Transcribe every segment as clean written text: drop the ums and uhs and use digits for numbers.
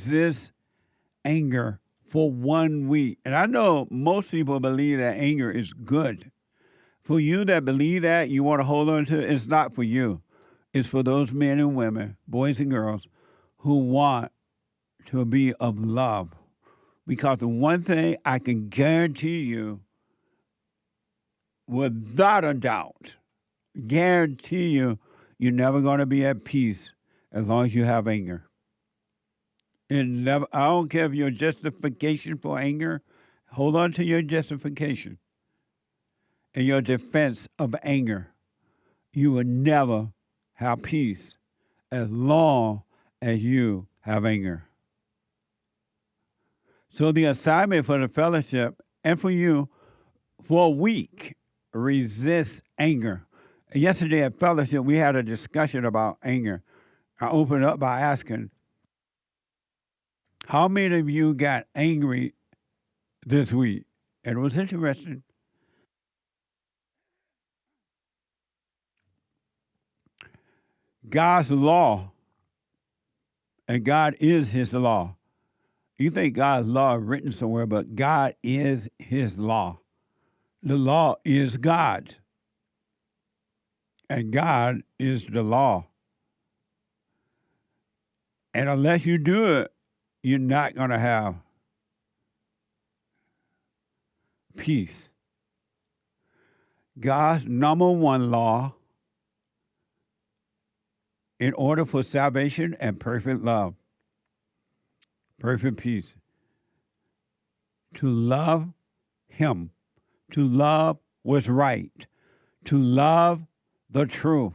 resist anger for 1 week. And I know most people believe that anger is good. For you that believe that, you want to hold on to it, it's not for you. It's for those men and women, boys and girls, who want to be of love. Because the one thing I can guarantee you, without a doubt, guarantee you, you're never going to be at peace as long as you have anger. And never, I don't care if your justification for anger, hold on to your justification and your defense of anger. You will never have peace as long as you have anger. So the assignment for the fellowship and for you for a week, resist anger. Yesterday at fellowship, we had a discussion about anger. I opened up by asking, how many of you got angry this week? And it was interesting. God's law, and God is his law. You think God's law is written somewhere, but God is his law. The law is God. And God is the law. And unless you do it, you're not going to have peace. God's number one law in order for salvation and perfect love, perfect peace, to love him, to love what's right, to love the truth,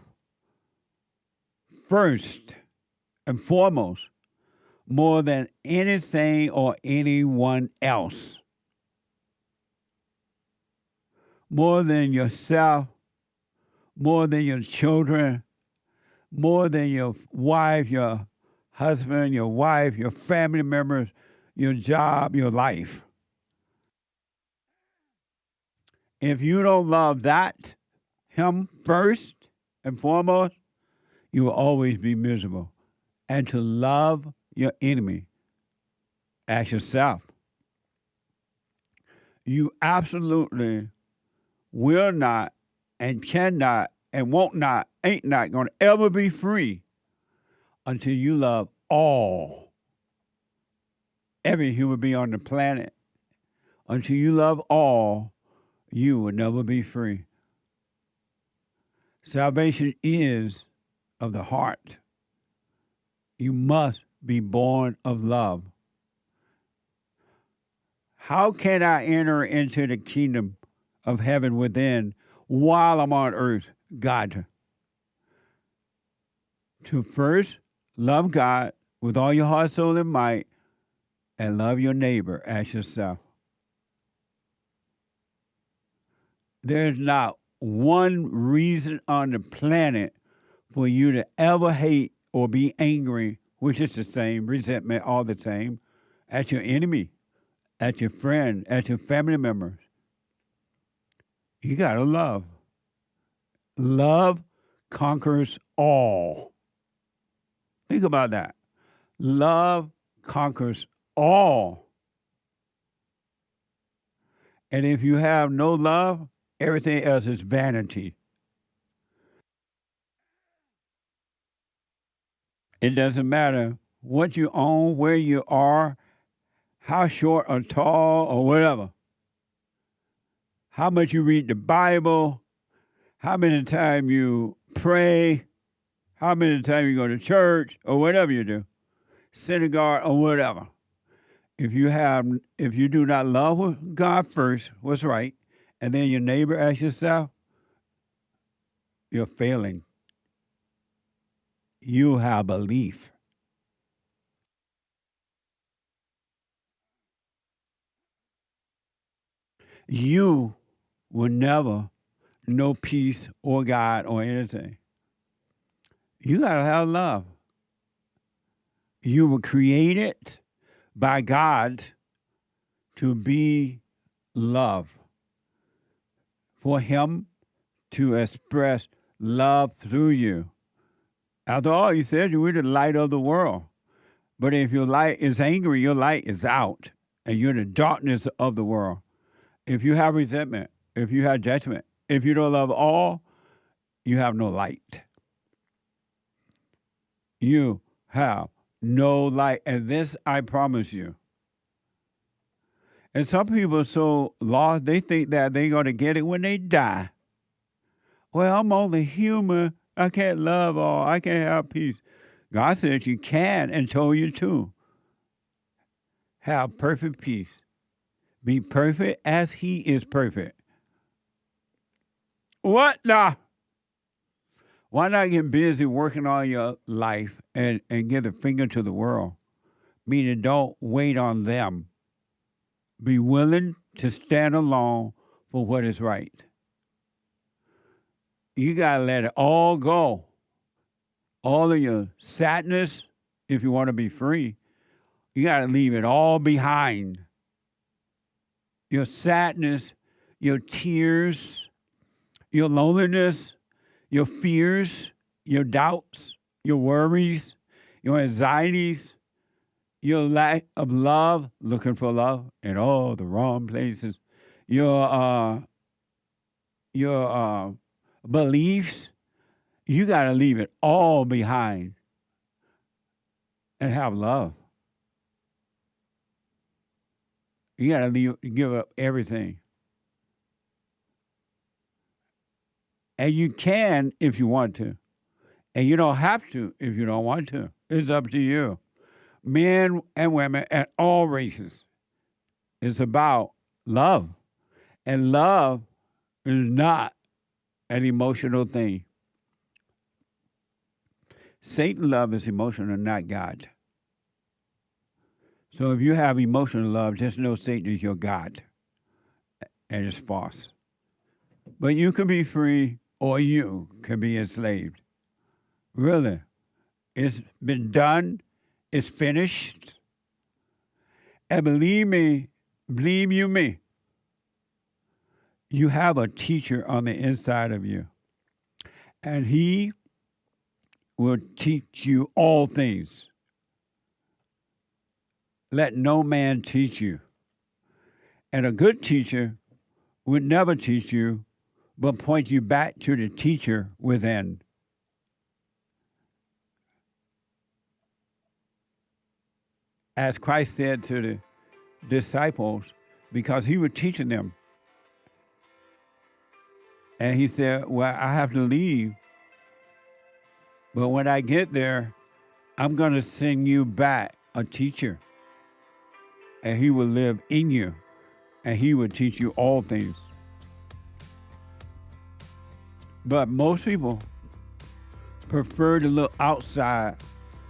first and foremost, more than anything or anyone else, more than yourself, more than your children, more than your wife, your husband, your wife, your family members, your job, your life. If you don't love that, him first and foremost, you will always be miserable. And to love your enemy as yourself. You absolutely will not and cannot and won't not, ain't not going to ever be free until you love every human being on the planet. Until you love all, you will never be free. Salvation is of the heart. You must be born of love. How can I enter into the kingdom of heaven within while I'm on earth? God. To first love God with all your heart, soul, and might, and love your neighbor as yourself. There's not one reason on the planet for you to ever hate or be angry, which is the same, resentment, all the same, at your enemy, at your friend, at your family members. You got to love. Love conquers all. Think about that. Love conquers all. And if you have no love, everything else is vanity. It doesn't matter what you own, where you are, how short or tall or whatever. How much you read the Bible, how many times you pray, how many times you go to church or whatever you do, synagogue or whatever. If you do not love God first, what's right, and then your neighbor as yourself, you're failing. You have belief. You will never know peace or God or anything. You got to have love. You were created by God to be love. For him to express love through you. After all, he said you were the light of the world. But if your light is angry, your light is out, and you're in the darkness of the world. If you have resentment, if you have judgment, if you don't love all, you have no light. You have no light. And this I promise you. And some people are so lost, they think that they're going to get it when they die. Well, I'm only human. I can't love all. I can't have peace. God said you can and told you to. Have perfect peace. Be perfect as he is perfect. What now? Why not get busy working on your life and give the finger to the world? Meaning don't wait on them. Be willing to stand alone for what is right. You got to let it all go. All of your sadness, if you want to be free, you got to leave it all behind. Your sadness, your tears, your loneliness, your fears, your doubts, your worries, your anxieties, your lack of love, looking for love in all the wrong places, your beliefs, you got to leave it all behind and have love. You got to give up everything. And you can if you want to. And you don't have to if you don't want to. It's up to you. Men and women and all races. It's about love. And love is not an emotional thing. Satan love is emotional, not God. So if you have emotional love, just know Satan is your God. And it's false. But you can be free or you can be enslaved. Really. It's been done. It's finished. And believe me, believe you me, you have a teacher on the inside of you. And he will teach you all things. Let no man teach you. And a good teacher would never teach you, but point you back to the teacher within. As Christ said to the disciples, because he was teaching them. And he said, well, I have to leave. But when I get there, I'm going to send you back a teacher. And he will live in you. And he will teach you all things. But most people prefer to look outside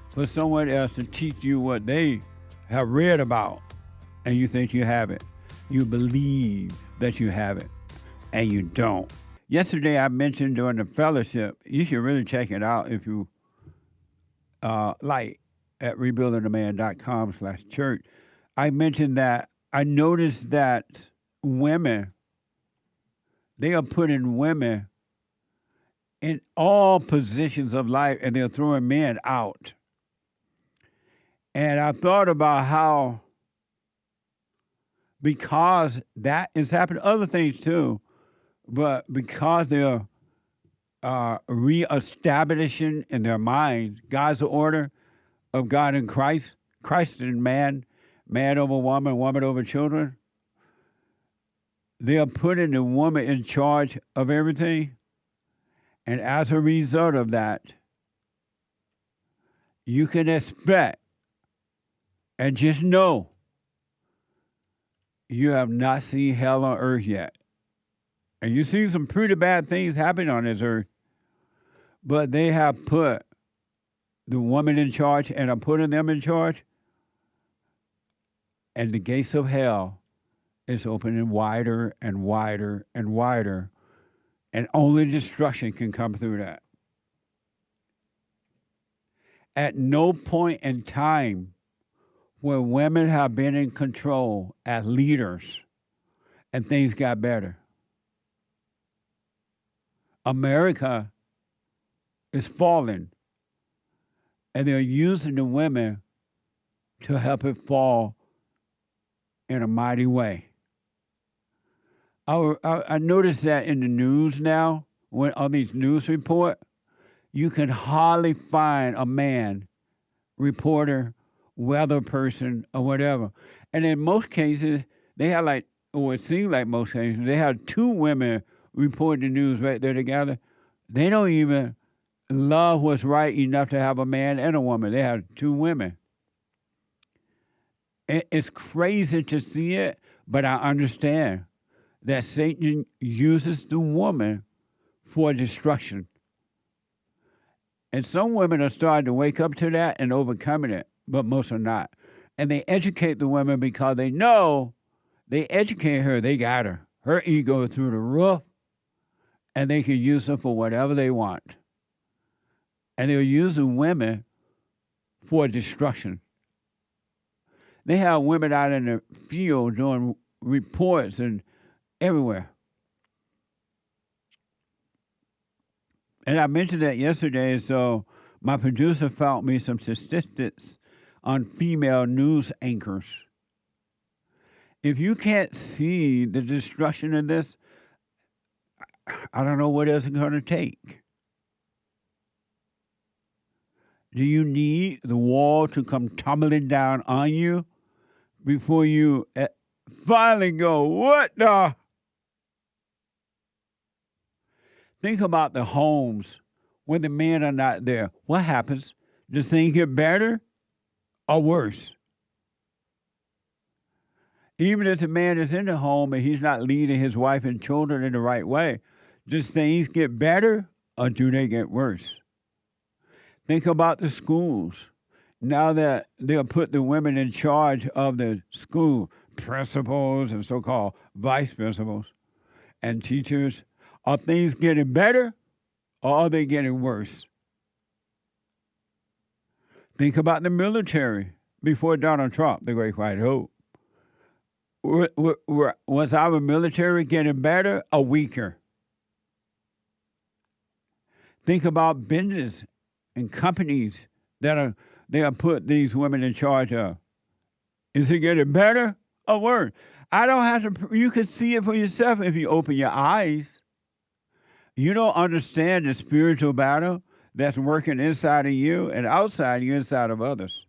for someone else to teach you what they have read about. And you think you have it. You believe that you have it. And you don't. Yesterday I mentioned during the fellowship, you should really check it out if you like at rebuildingtheman.com/church. I mentioned that I noticed that women, they are putting women in all positions of life and they're throwing men out. And I thought about how, because that is happening, other things too, but because they're reestablishing in their minds God's order of God in Christ, Christ and man, man over woman, woman over children, they are putting the woman in charge of everything. And as a result of that, you can expect and just know you have not seen hell on earth yet. And you see some pretty bad things happening on this earth. But they have put the woman in charge and are putting them in charge. And the gates of hell is opening wider and wider and wider. And only destruction can come through that. At no point in time where women have been in control as leaders and things got better. America is falling, and they're using the women to help it fall in a mighty way. I noticed that in the news now, when on these news report, you can hardly find a man, reporter, weather person, or whatever. And in most cases, they have like, or it seems like most cases, they have two women report the news right there together. They don't even love what's right enough to have a man and a woman. They have two women. It's crazy to see it, but I understand that Satan uses the woman for destruction. And some women are starting to wake up to that and overcoming it, but most are not. And they educate the women because they know they educate her, they got her. Her ego is through the roof, and they can use her for whatever they want. And they're using women for destruction. They have women out in the field doing reports and everywhere. And I mentioned that yesterday, so my producer found me some statistics on female news anchors. If you can't see the destruction of this, I don't know what else it's going to take. Do you need the wall to come tumbling down on you before you finally go, what the? Think about the homes when the men are not there. What happens? Does things get better or worse? Even if the man is in the home and he's not leading his wife and children in the right way, does things get better or do they get worse? Think about the schools. Now that they'll put the women in charge of the school, principals and so-called vice principals and teachers, are things getting better or are they getting worse? Think about the military before Donald Trump, the great white hope. Was our military getting better or weaker? Think about business and companies that they are put these women in charge of. Is it getting better or worse? I don't have to. You can see it for yourself if you open your eyes. You don't understand the spiritual battle that's working inside of you and outside of you, inside of others.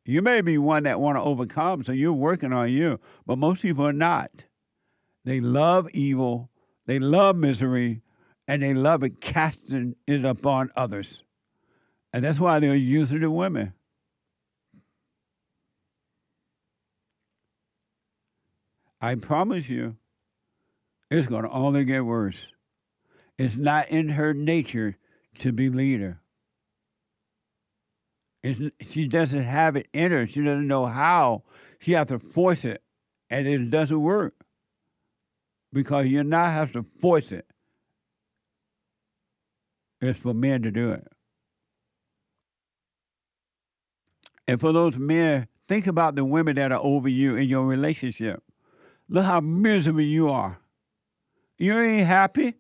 You may be one that want to overcome, so you're working on you, but most people are not. They love evil, they love misery, and they love it casting it upon others. And that's why they're using the women. I promise you, it's going to only get worse. It's not in her nature to be leader. She doesn't have it in her. She doesn't know how. She has to force it, and it doesn't work because you not have to force it. It's for men to do it. And for those men, think about the women that are over you in your relationship. Look how miserable you are. You ain't happy.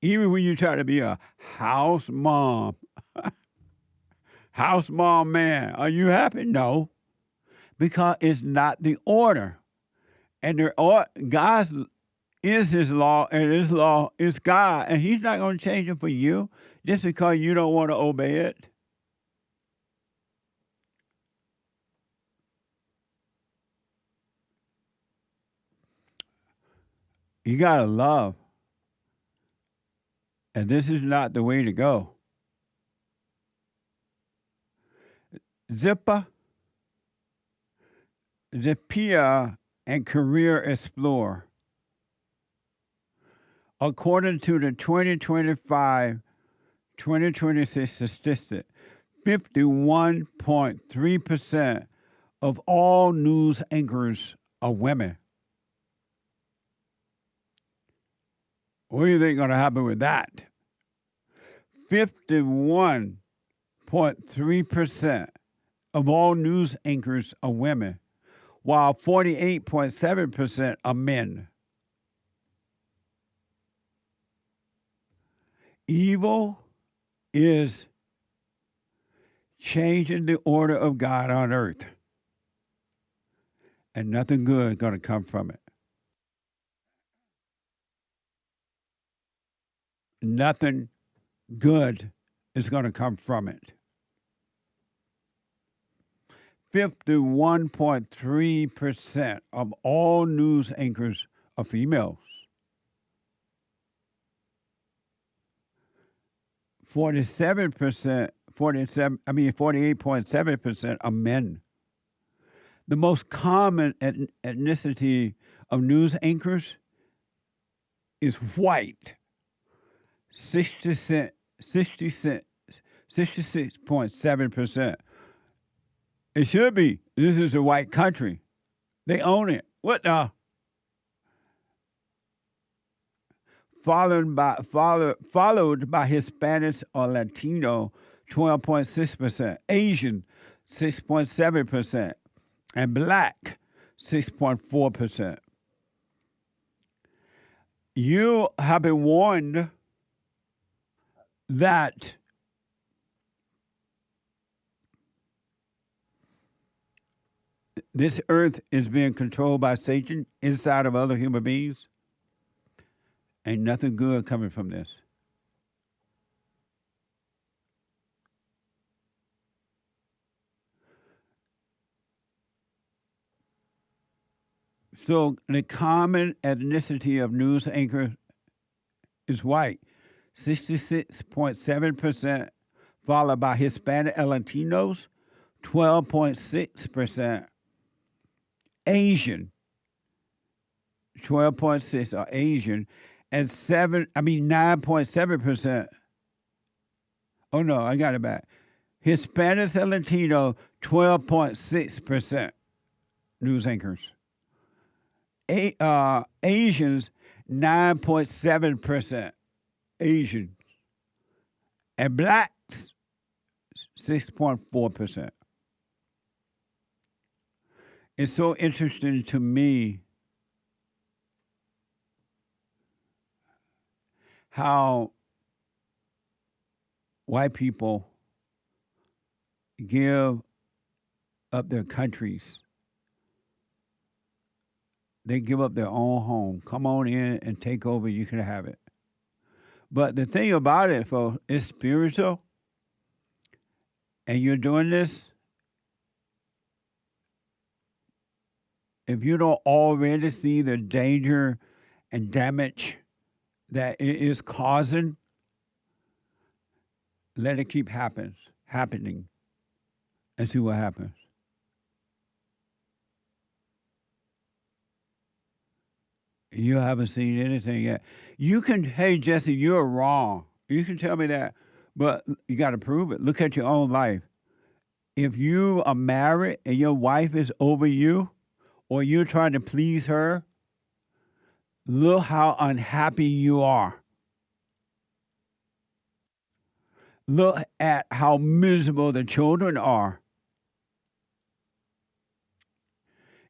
Even when you try to be a house mom, house mom man, are you happy? No, because it's not the order. And God is his law, and his law is God, and he's not going to change it for you just because you don't want to obey it. You got to love. And this is not the way to go. Zippia, and Career Explorer. According to the 2025-2026 statistic, 51.3% of all news anchors are women. What do you think is going to happen with that? 51.3% of all news anchors are women, while 48.7% are men. Evil is changing the order of God on earth. And nothing good is going to come from it. Nothing good is going to come from it. 51.3% of all news anchors are females. 48.7% are men. The most common ethnicity of news anchors is white. 66.7%. It should be. This is a white country. They own it. What the? Followed by Hispanics or Latino, 12.6%. Asian, 6.7%. And black, 6.4%. You have been warned that this earth is being controlled by Satan inside of other human beings. Ain't nothing good coming from this. So the common ethnicity of news anchors is white, 66.7%, followed by Hispanic and Latinos, 12.6%. Asian, 12.6% are Asian, and 9.7%. Oh no, I got it back. Hispanics and Latino, 12.6% news anchors. Asians, 9.7% Asians. And blacks, 6.4%. It's so interesting to me how white people give up their countries. They give up their own home. Come on in and take over. You can have it. But the thing about it, folks, it's spiritual. And you're doing this. If you don't already see the danger and damage that it is causing, let it keep happening, and see what happens. You haven't seen anything yet. You can, hey, Jesse, you're wrong. You can tell me that, but you got to prove it. Look at your own life. If you are married and your wife is over you, or you're trying to please her, look how unhappy you are. Look at how miserable the children are.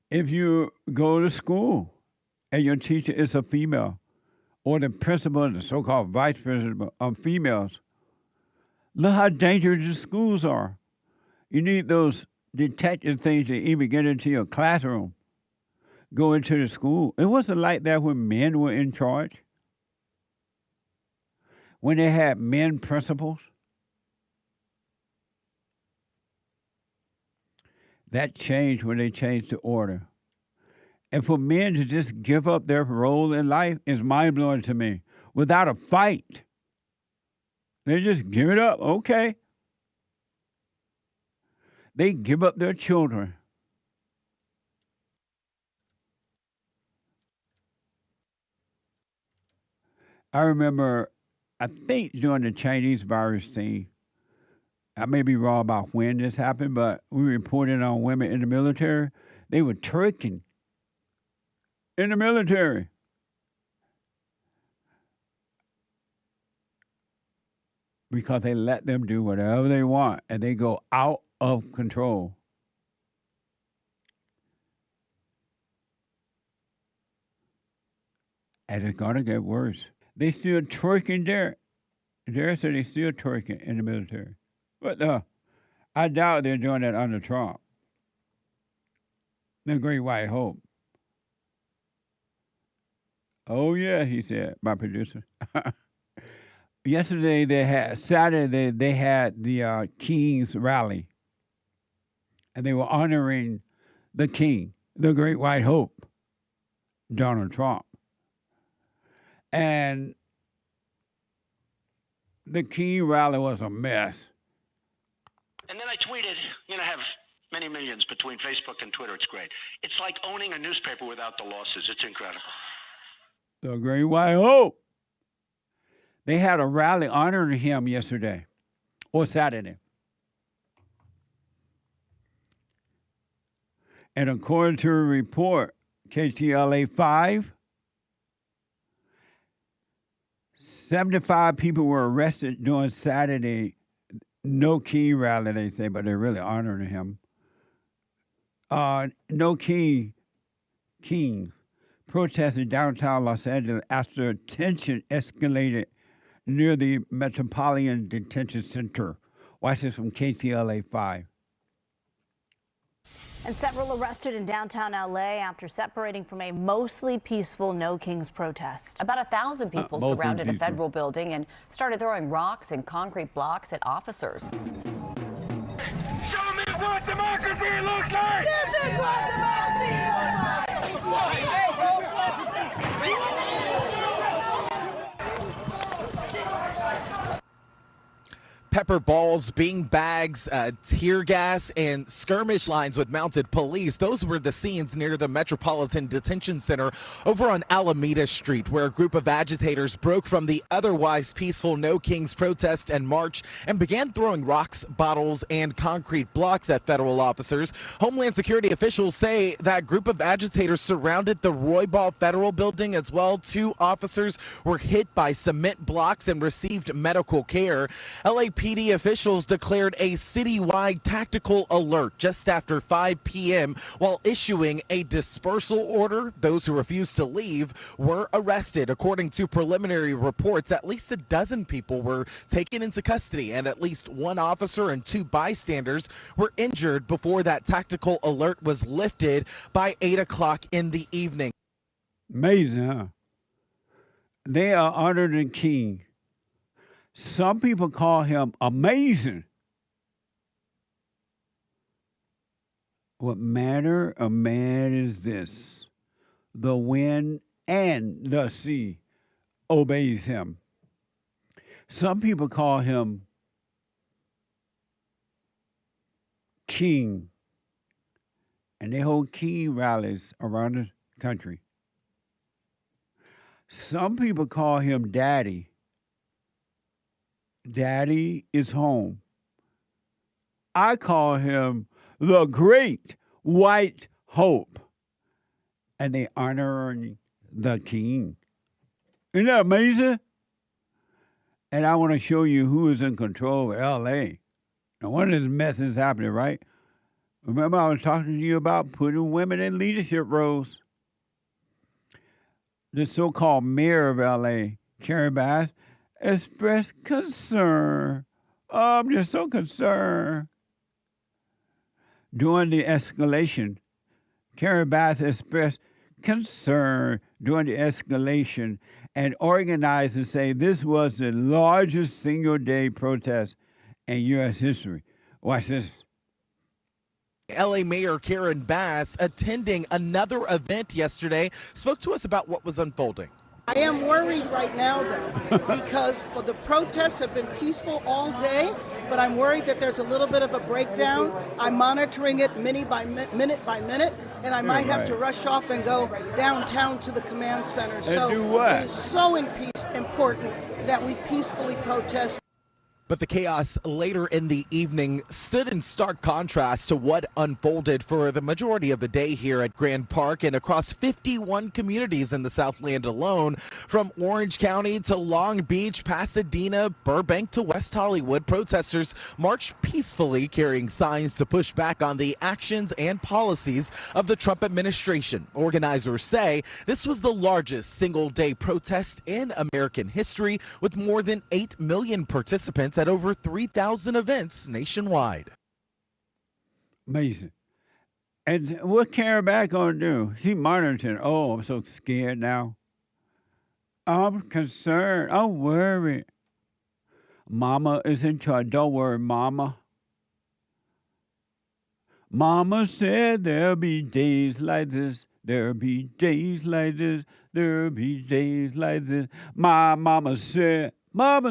If you go to school and your teacher is a female, or the principal and the so-called vice principal are females, look how dangerous the schools are. You need those detective things to even get into your classroom. Go into the school. It wasn't like that when men were in charge. When they had men principals. That changed when they changed the order. And for men to just give up their role in life is mind-blowing to me. Without a fight. They just give it up. Okay. They give up their children. I remember, I think during the Chinese virus thing, I may be wrong about when this happened, but we reported on women in the military. They were twerking in the military. Because they let them do whatever they want and they go out of control. And it's going to get worse. They still twerking there. There said they still twerking in the military. What the? I doubt they're doing that under Trump. The Great White Hope. Oh yeah, he said, my producer. Saturday they had the King's rally, and they were honoring the King, the Great White Hope, Donald Trump. And the King rally was a mess. And then I tweeted, I have many millions between Facebook and Twitter. It's great. It's like owning a newspaper without the losses. It's incredible. The Great White Hope. They had a rally honoring him yesterday or Saturday. And according to a report, KTLA 5, 75 people were arrested during Saturday. No King rally, they say, but they're really honoring him. No King protested downtown Los Angeles after tension escalated near the Metropolitan Detention Center. Watch this from KTLA 5. And several arrested in downtown LA after separating from a mostly peaceful No Kings protest. About 1,000 people surrounded a federal building and started throwing rocks and concrete blocks at officers. Show me what democracy looks like! This is what democracy looks like! Pepper balls, bean bags, tear gas, and skirmish lines with mounted police. Those were the scenes near the Metropolitan Detention Center over on Alameda Street, where a group of agitators broke from the otherwise peaceful No Kings protest and march and began throwing rocks, bottles, and concrete blocks at federal officers. Homeland Security officials say that group of agitators surrounded the Roybal Federal Building as well. 2 officers were hit by cement blocks and received medical care. LAPD officials declared a citywide tactical alert just after 5 p.m. while issuing a dispersal order. Those who refused to leave were arrested. According to preliminary reports, at least a dozen people were taken into custody, and at least 1 officer and 2 bystanders were injured before that tactical alert was lifted by 8 o'clock in the evening. Amazing, huh? They are honoring the King. Some people call him amazing. What manner of man is this? The wind and the sea obeys him. Some people call him King, and they hold King rallies around the country. Some people call him Daddy. Daddy is home. I call him the Great White Hope. And they honor the King. Isn't that amazing? And I want to show you who is in control of L.A. Now, one of this mess is happening, right? Remember I was talking to you about putting women in leadership roles. The so-called mayor of L.A., Karen Bass, expressed concern. Oh, I'm just so concerned. During the escalation, Karen Bass expressed concern during the escalation and organized to say this was the largest single-day protest in U.S. history. Watch this. LA Mayor Karen Bass, attending another event yesterday, spoke to us about what was unfolding. I am worried right now, though, because the protests have been peaceful all day, but I'm worried that there's a little bit of a breakdown. I'm monitoring it minute by minute, and I might have to rush off and go downtown to the command center. So it is so important that we peacefully protest. But the chaos later in the evening stood in stark contrast to what unfolded for the majority of the day here at Grand Park and across 51 communities in the Southland alone. From Orange County to Long Beach, Pasadena, Burbank to West Hollywood, protesters marched peacefully, carrying signs to push back on the actions and policies of the Trump administration. Organizers say this was the largest single-day protest in American history, with more than 8 million participants at over 3,000 events nationwide. Amazing. And what Karen back gonna do? She monitoring. Oh, I'm so scared now. I'm concerned. I'm worried. Mama is in charge. Don't worry, Mama. Mama said there'll be days like this. There'll be days like this. There'll be days like this. My mama said, Mama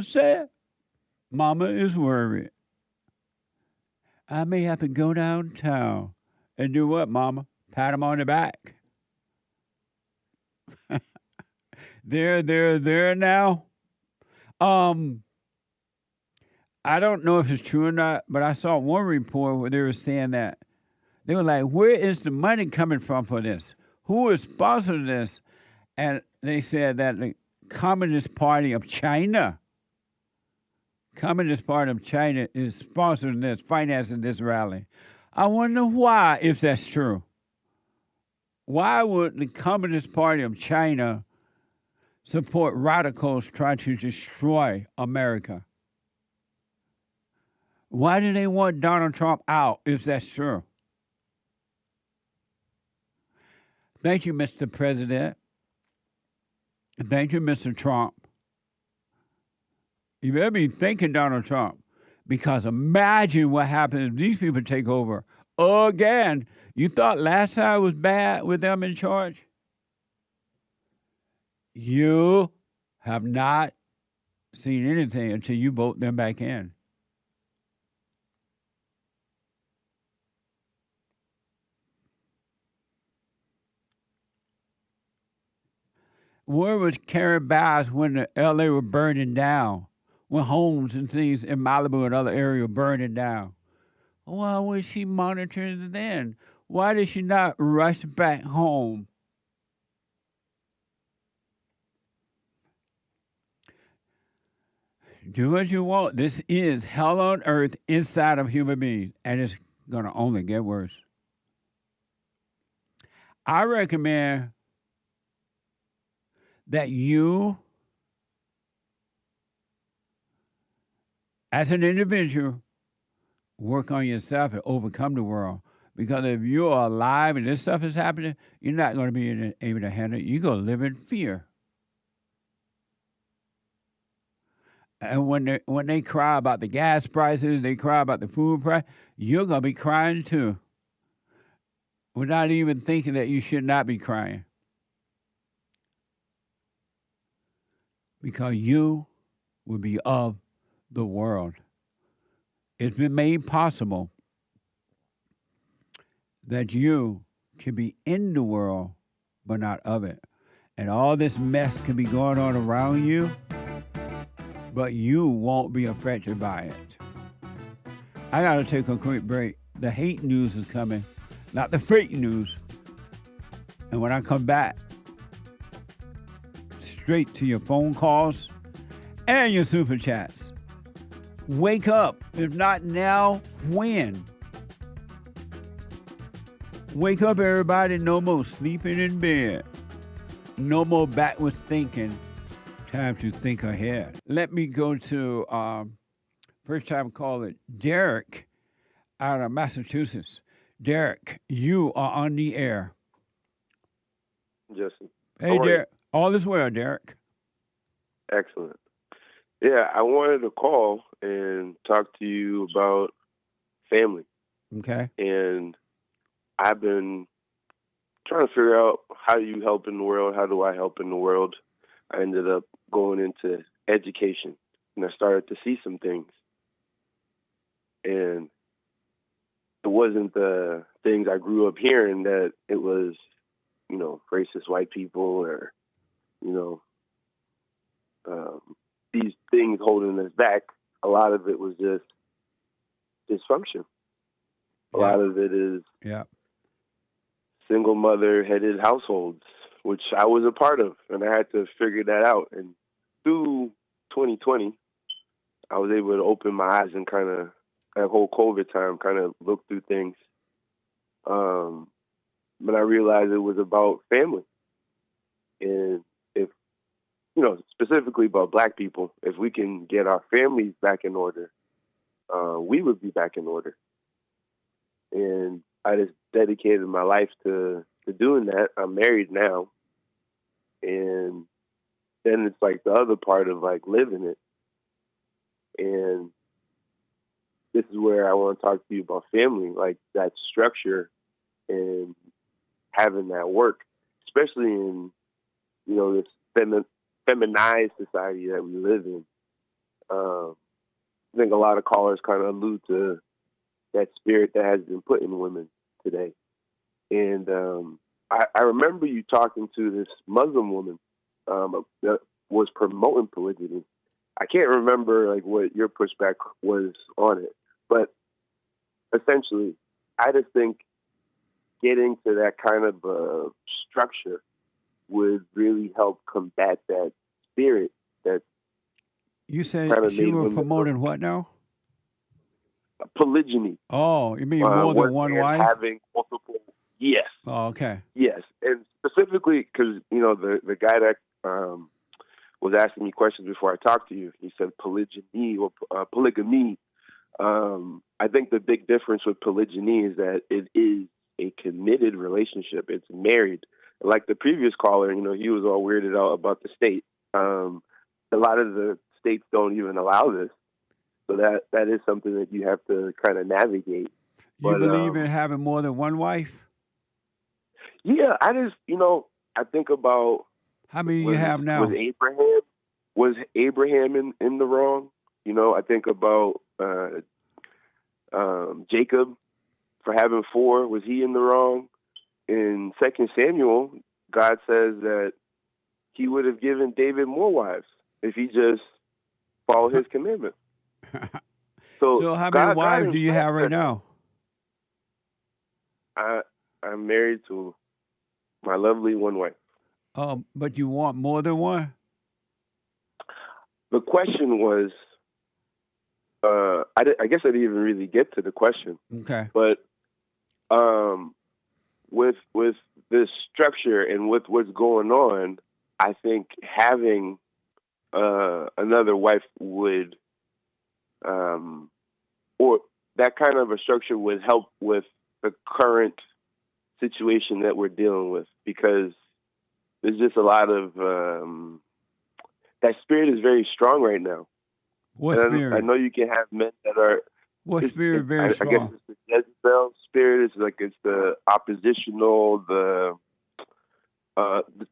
is worried. I may have to go downtown and do what, Mama? Pat him on the back. There now. I don't know if it's true or not, but I saw one report where they were saying that they were like, where is the money coming from for this? Who is sponsoring this? And they said that the Communist Party of China is sponsoring this, financing this rally. I wonder why, if that's true. Why would the Communist Party of China support radicals trying to destroy America? Why do they want Donald Trump out, if that's true? Thank you, Mr. President. Thank you, Mr. Trump. You better be thinking Donald Trump, because imagine what happens if these people take over again. You thought last time was bad with them in charge? You have not seen anything until you vote them back in. Where was Carrie Bass when the LA were burning down? When homes and things in Malibu and other areas were burning down? Why was she monitoring then? Why did she not rush back home? Do what you want. This is hell on earth inside of human beings, and it's going to only get worse. I recommend that you, as an individual, work on yourself and overcome the world. Because if you're alive and this stuff is happening, you're not going to be able to handle it. You're going to live in fear. And when they cry about the gas prices, they cry about the food price, you're going to be crying too. Without even thinking that you should not be crying. Because you will be of the world. It's been made possible that you can be in the world, but not of it. And all this mess can be going on around you, but you won't be affected by it. I got to take a quick break. The hate news is coming, not the fake news. And when I come back, straight to your phone calls and your super chats. Wake up. If not now, when? Wake up, everybody. No more sleeping in bed. No more backwards thinking. Time to think ahead. Let me go to first time caller Derrick out of Massachusetts. Derrick, you are on the air. Justin. Hey, Derrick. All is well, Derrick. Excellent. Yeah, I wanted to call and talk to you about family. Okay. And I've been trying to figure out, how do you help in the world? How do I help in the world? I ended up going into education, and I started to see some things. And it wasn't the things I grew up hearing, that it was, racist white people or, these things holding us back. A lot of it was just dysfunction. A lot of it is single mother-headed households, which I was a part of, and I had to figure that out. And through 2020, I was able to open my eyes and kind of, that whole COVID time, kind of look through things. But I realized it was about family. And if, specifically about Black people, if we can get our families back in order, we would be back in order. And I just dedicated my life to doing that. I'm married now. And then it's like the other part of like living it. And this is where I want to talk to you about family, like that structure and having that work, especially in, you know, this feminized society that we live in. I think a lot of callers kind of allude to that spirit that has been put in women today. And I remember you talking to this Muslim woman that was promoting polygyny. I can't remember like what your pushback was on it, but essentially, I just think getting to that kind of structure would really help combat that spirit that You said kind of she made was women promoting what now? polygyny. Oh, you mean more than one wife? Having multiple. Yes. Oh, okay. Yes, and specifically because you know the guy that was asking me questions before I talked to you. He said polygyny or polygamy. I think the big difference with polygyny is that it is a committed relationship. It's married. Like the previous caller, you know, he was all weirded out about the state. A lot of the states don't even allow this. So that is something that you have to kind of navigate. You believe in having more than one wife? Yeah, I think about how many you have now. Was Abraham in the wrong? You know, I think about Jacob for having 4. Was he in the wrong? In 2 Samuel, God says that he would have given David more wives if he just followed his commandment. So how many wives do you have right now? I'm married to my lovely one wife. But you want more than one? The question was, I guess I didn't even really get to the question. Okay. But with this structure and with what's going on, I think having another wife would, or that kind of a structure would help with the current situation that we're dealing with, because there's just a lot of that spirit is very strong right now. What spirit? I know you can have men that are. What spirit very strong? I guess it's the Jezebel spirit. It's the oppositional,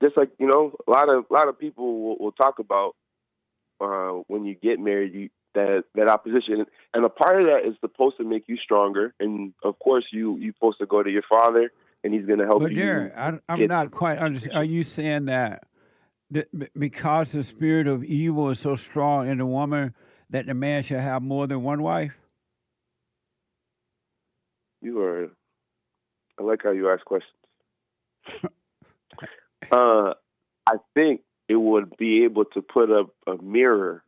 just like, you know, a lot of people will talk about when you get married, that opposition, and a part of that is supposed to make you stronger. And of course, you're supposed to go to your father, and he's going to help you. But Darren, I'm not quite understanding. Are you saying that because the spirit of evil is so strong in the woman, that the man should have more than one wife? I like how you ask questions. I think it would be able to put up a mirror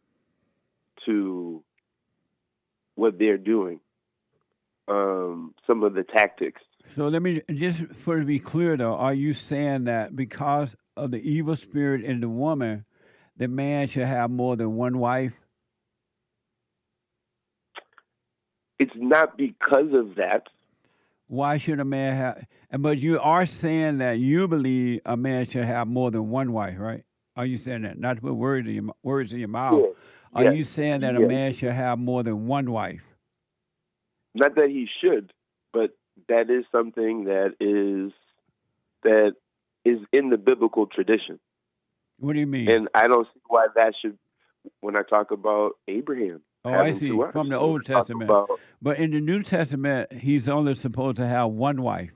to what they're doing, some of the tactics. So let me, just for to be clear though, are you saying that because of the evil spirit in the woman, the man should have more than one wife? It's not because of that. Why should a man have? But you are saying that you believe a man should have more than one wife, right? Are you saying that? Not to put words in your mouth. Yeah. Are you saying that a man should have more than one wife? Not that he should, but that is something that is in the biblical tradition. What do you mean? And I don't see why that should. When I talk about Abraham. Oh, I see. From the Old Testament. But in the New Testament, he's only supposed to have one wife.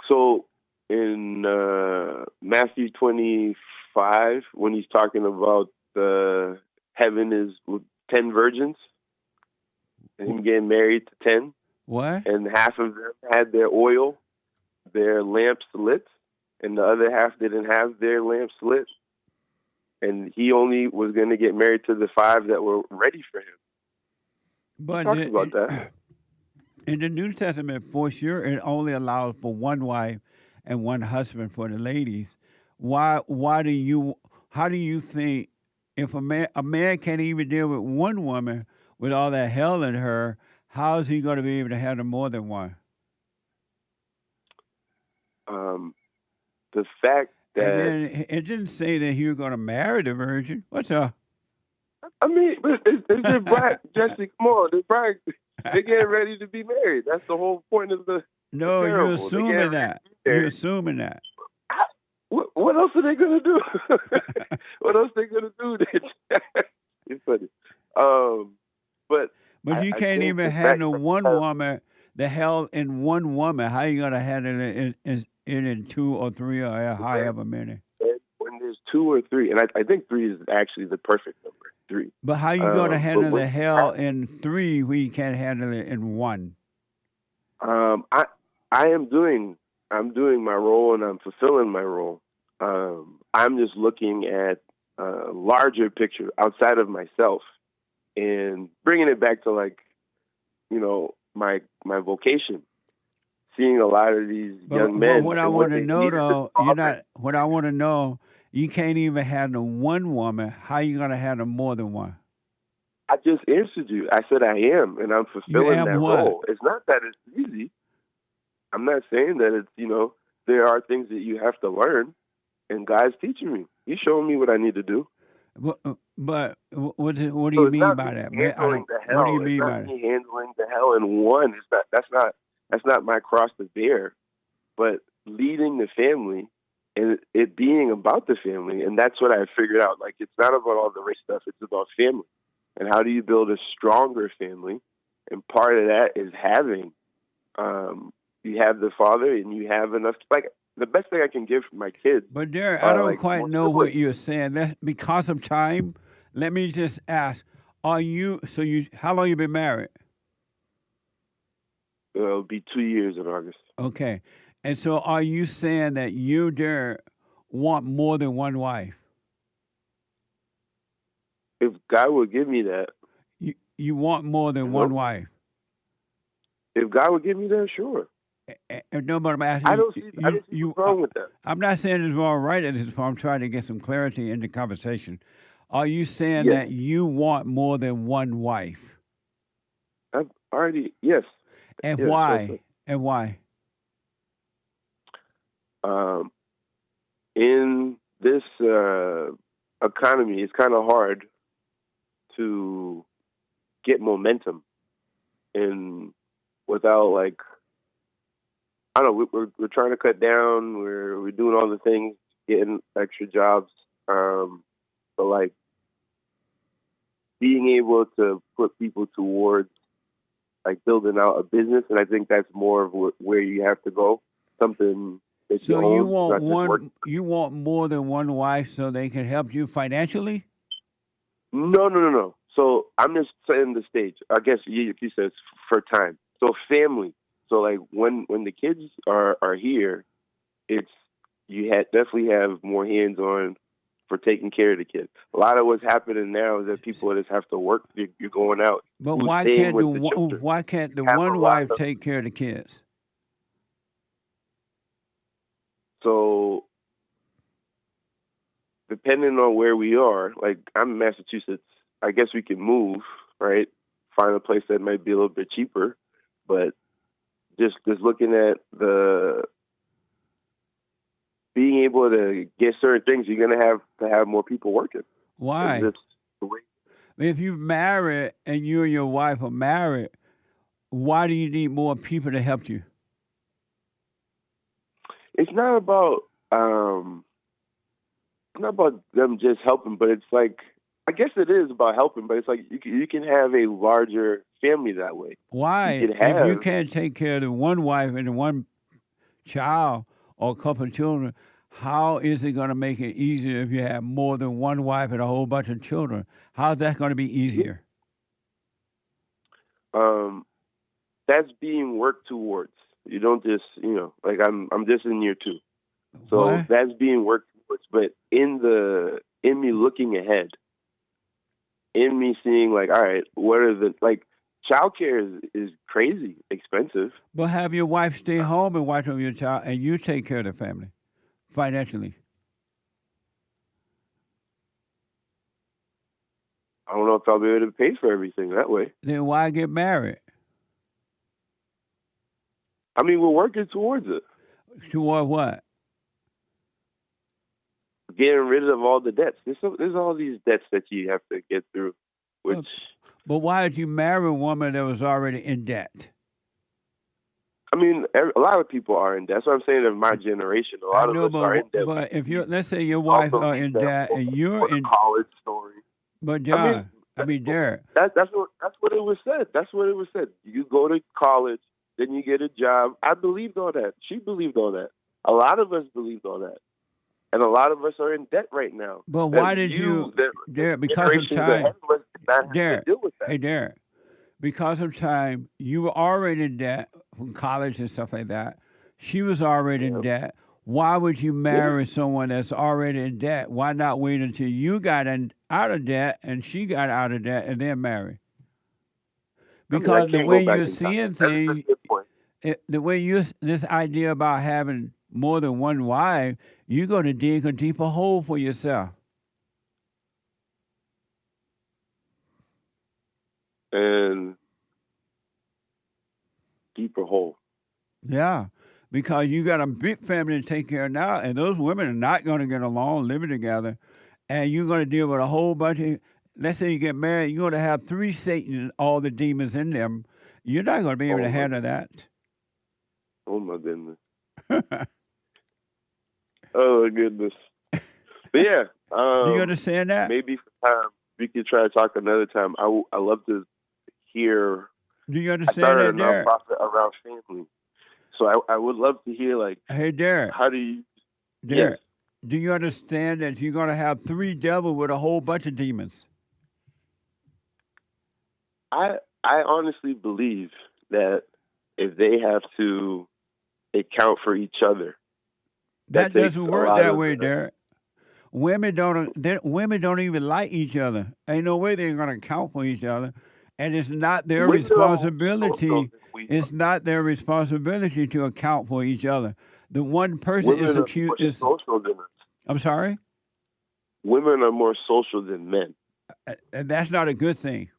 So in Matthew 25, when he's talking about heaven is with 10 virgins, and him getting married to 10. What? And half of them had their oil, their lamps lit, and the other half didn't have their lamps lit. And he only was going to get married to the 5 that were ready for him. But talks about that. In the New Testament, for sure, it only allows for one wife and one husband for the ladies. How do you think if a man can't even deal with one woman with all that hell in her, how is he going to be able to handle more than one? The fact And that then it didn't say that you were going to marry the virgin. What's up? I mean, it's their bride, Jesse. Come on, they're getting ready to be married. That's the whole point of the No, you're parable. They're assuming getting ready that. to be You're married. assuming that. What else are they gonna do? What else are they gonna do? It's funny. But But you I can't think even the handle fact one that woman, the hell in one woman. How you going to handle it in two or three or however many? when there's two or three, and I think three is actually the perfect number, three. But how you going to But handle when the hell in three when you can't handle it in one? I'm doing my role and I'm fulfilling my role. I'm just looking at a larger picture outside of myself and bringing it back to my vocation. Seeing a lot of these young men. But what I and want to they know need is though, a you're father. not. What I want to know, you can't even handle one woman. How you going to handle more than one? I just answered you. I said I am, and I'm You fulfilling am that what? role. It's not that it's easy. I'm not saying that it's, there are things that you have to learn, and God's teaching me. He's showing me what I need to do. But what do So you it's mean not by me that? Man, handling the what do hell. you It's mean not by that? me handling the hell in one. That's not my cross to bear. But leading the family and it being about the family, and that's what I figured out. Like, it's not about all the race stuff. It's about family. And how do you build a stronger family? And part of that is having, you have the father and you have enough. Like, the best thing I can give my kids But Derek, I are don't like quite more know what siblings. you're saying. That because of time, let me just ask: Are you? So how long you been married? It'll be 2 years in August. Okay, and so are you saying that you, Derek, want more than one wife? If God would give me that, You want more than one wife? if God would give me that, sure. No, but I'm asking I don't see what's wrong with that. I'm not saying it's wrong or right at this point. I'm trying to get some clarity in the conversation. Are you saying Yes. that you want more than one wife? I've already, yes. And Yes, why? And why? In this economy, it's kind of hard to get momentum, and without I don't know, we're trying to cut down. We're doing all the things, getting extra jobs, but like being able to put people towards like building out a business, and I think that's more of where you have to go. Something that you So own, not just work. you want more than one wife so they can help you financially? No. So I'm just setting the stage. I guess you said for time. So family. So like when the kids are here, it's definitely have more hands on for taking care of the kids. A lot of what's happening now is that people just have to work. You're going out. But Who's why staying can't with the children? why can't the Have a one lot wife of- take care of the kids? So depending on where we are, like I'm in Massachusetts, I guess we can move, right? Find a place that might be a little bit cheaper, but just looking at the being able to get certain things, you're gonna have to have more people working. Why? It's just the way. If you're married and you and your wife are married, why do you need more people to help you? It's not about them just helping, but it's like I guess it is about helping, but it's like you can have a larger family that way. Why? You can If you have can't take care of the one wife and the one child or a couple of children, how is it going to make it easier if you have more than one wife and a whole bunch of children? How's that going to be easier? that's being worked towards. You don't just like I'm just in year 2, so What? that's being worked towards. But in me looking ahead, in me seeing like, all right, what are the childcare is crazy expensive. But have your wife stay home and watch over your child, and you take care of the family financially. I don't know if I'll be able to pay for everything that way. Then why get married? I mean, we're working towards it. Toward what? Getting rid of all the debts. There's all these debts that you have to get through, which... But why did you marry a woman that was already in debt? I mean, a lot of people are in debt. That's what I'm saying. Of my generation, a lot of us are in debt. But if you, let's say your wife are in debt and you're in college story. But John, Derek, that's what it was said. That's what it was said. You go to college, then you get a job. I believed all that. She believed all that. A lot of us believed all that, and a lot of us are in debt right now. But why did you, Derek? Because of time, Derek. Hey, Derek. Because of time, you were already in debt from college and stuff like that. She was already in debt. Why would you marry someone that's already in debt? Why not wait until you got out of debt and she got out of debt and then marry? Because the way you're seeing things, the way this idea about having more than one wife, you're going to dig a deeper hole for yourself. And deeper hole. Yeah, because you got a big family to take care of now, and those women are not going to get along living together, and you're going to deal with a whole bunch of, let's say you get married, you're going to have 3 Satan, all the demons in them. You're not going to be able to handle that. Oh, my goodness. Oh, my goodness. But yeah. Do you understand that? Maybe for time, we could try to talk another time. I love to hear. Do you understand I started that, Derek? a nonprofit around family. So I would love to hear, like, hey, Derek. How do you... Derek, do you understand that you're going to have 3 devils with a whole bunch of demons? I honestly believe that if they have to account for each other... That doesn't work that way, Derek. Women don't even like each other. Ain't no way they're going to account for each other. And it's not their responsibility. It's not their responsibility to account for each other. The one person is accused. Social than us. I'm sorry? Women are more social than men. And that's not a good thing.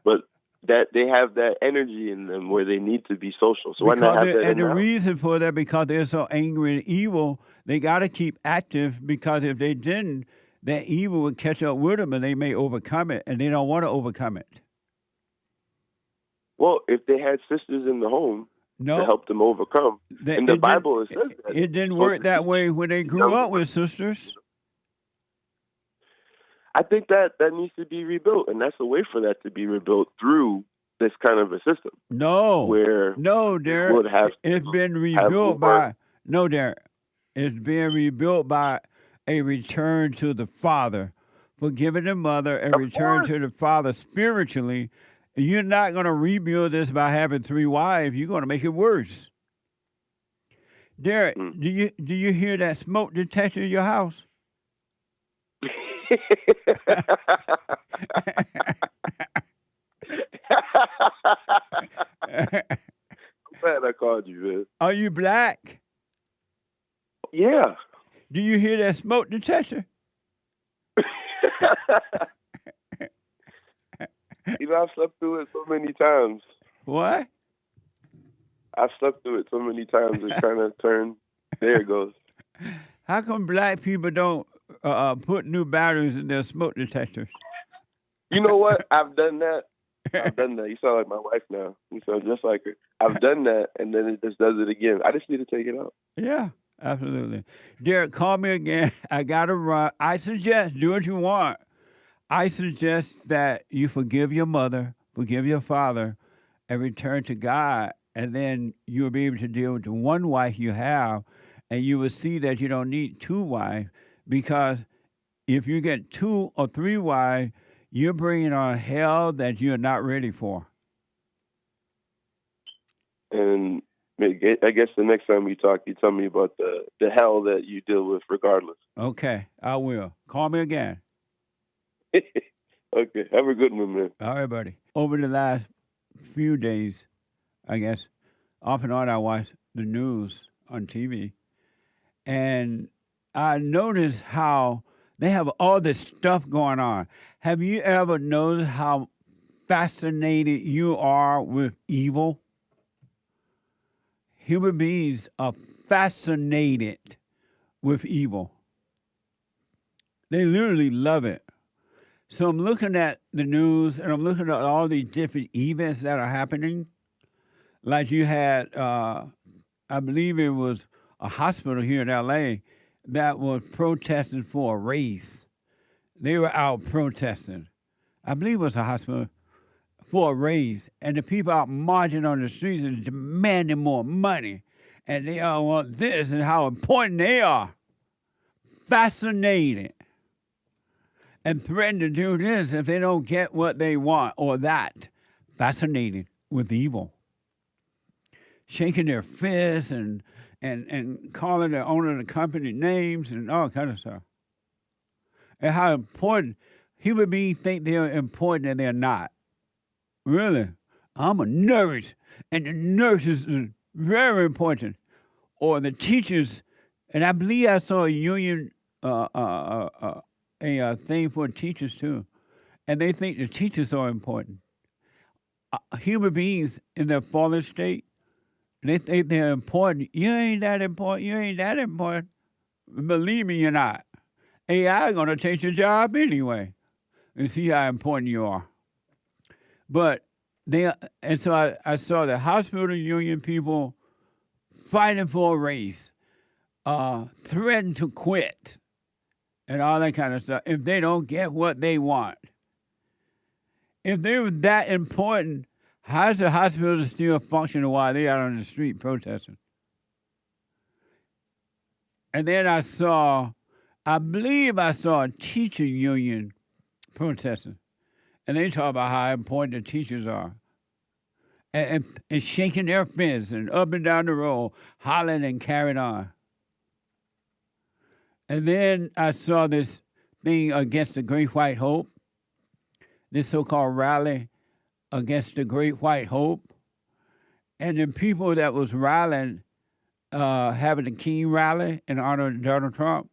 But that they have that energy in them where they need to be social. So why not have that? And the reason for that, because they're so angry and evil, they got to keep active, because if they didn't, that evil would catch up with them and they may overcome it, and they don't want to overcome it. Well, if they had sisters in the home to help them overcome, in the Bible it says that. It didn't work that way when they grew up with sisters. I think that needs to be rebuilt, and that's a way for that to be rebuilt through this kind of a system. No, Derek. It's been rebuilt by Derek. It's being rebuilt by a return to the Father, forgiving the mother, and return to the Father spiritually. You're not going to rebuild this by having 3 wives. You're going to make it worse. Derek, do you hear that smoke detector in your house? I'm glad I called you, man. Are you black? Yeah. Do you hear that smoke detector? I've slept through it so many times. What? I've slept through it so many times it kind of turned. There it goes. How come black people don't put new batteries in their smoke detectors? You know what? I've done that. You sound like my wife now. You sound just like her. I've done that, and then it just does it again. I just need to take it out. Yeah, absolutely. Derek, call me again. I got to run. I suggest, do what you want. I suggest that you forgive your mother, forgive your father, and return to God, and then you'll be able to deal with the one wife you have, and you will see that you don't need 2 wives, because if you get 2 or 3 wives, you're bringing on hell that you're not ready for. And I guess the next time we talk, you tell me about the hell that you deal with regardless. Okay, I will. Call me again. Okay, have a good one, man. All right, buddy. Over the last few days, I guess, off and on, I watched the news on TV, and I noticed how they have all this stuff going on. Have you ever noticed how fascinated you are with evil? human beings are fascinated with evil. They literally love it. So I'm looking at the news and I'm looking at all these different events that are happening. Like you had, I believe it was a hospital here in LA that was protesting for a raise. They were out protesting. I believe it was a hospital for a raise. And the people out marching on the streets and demanding more money. And they all want this and how important they are. Fascinated. And threaten to do this if they don't get what they want or that. Fascinated with evil. Shaking their fists and calling the owner of the company names and all kind of stuff. And how important human beings think they're important and they're not. Really? I'm a nurse, and the nurses is very important. Or the teachers, and I believe I saw a union, a thing for teachers too. And they think the teachers are important. Human beings in their fallen state, they think they're important. You ain't that important. You ain't that important. Believe me, you're not. AI is going to take your job anyway and see how important you are. But and so I saw the hospital union people fighting for a raise, threatening to quit, and all that kind of stuff if they don't get what they want. If they were that important, how's the hospital still functioning while they out on the street protesting? And then I believe I saw a teacher union protesting. And they talk about how important the teachers are. And shaking their fists and up and down the road, hollering and carrying on. And then I saw this thing against the Great White Hope, this so-called rally against the Great White Hope. And the people that was rallying, having the King rally in honor of Donald Trump,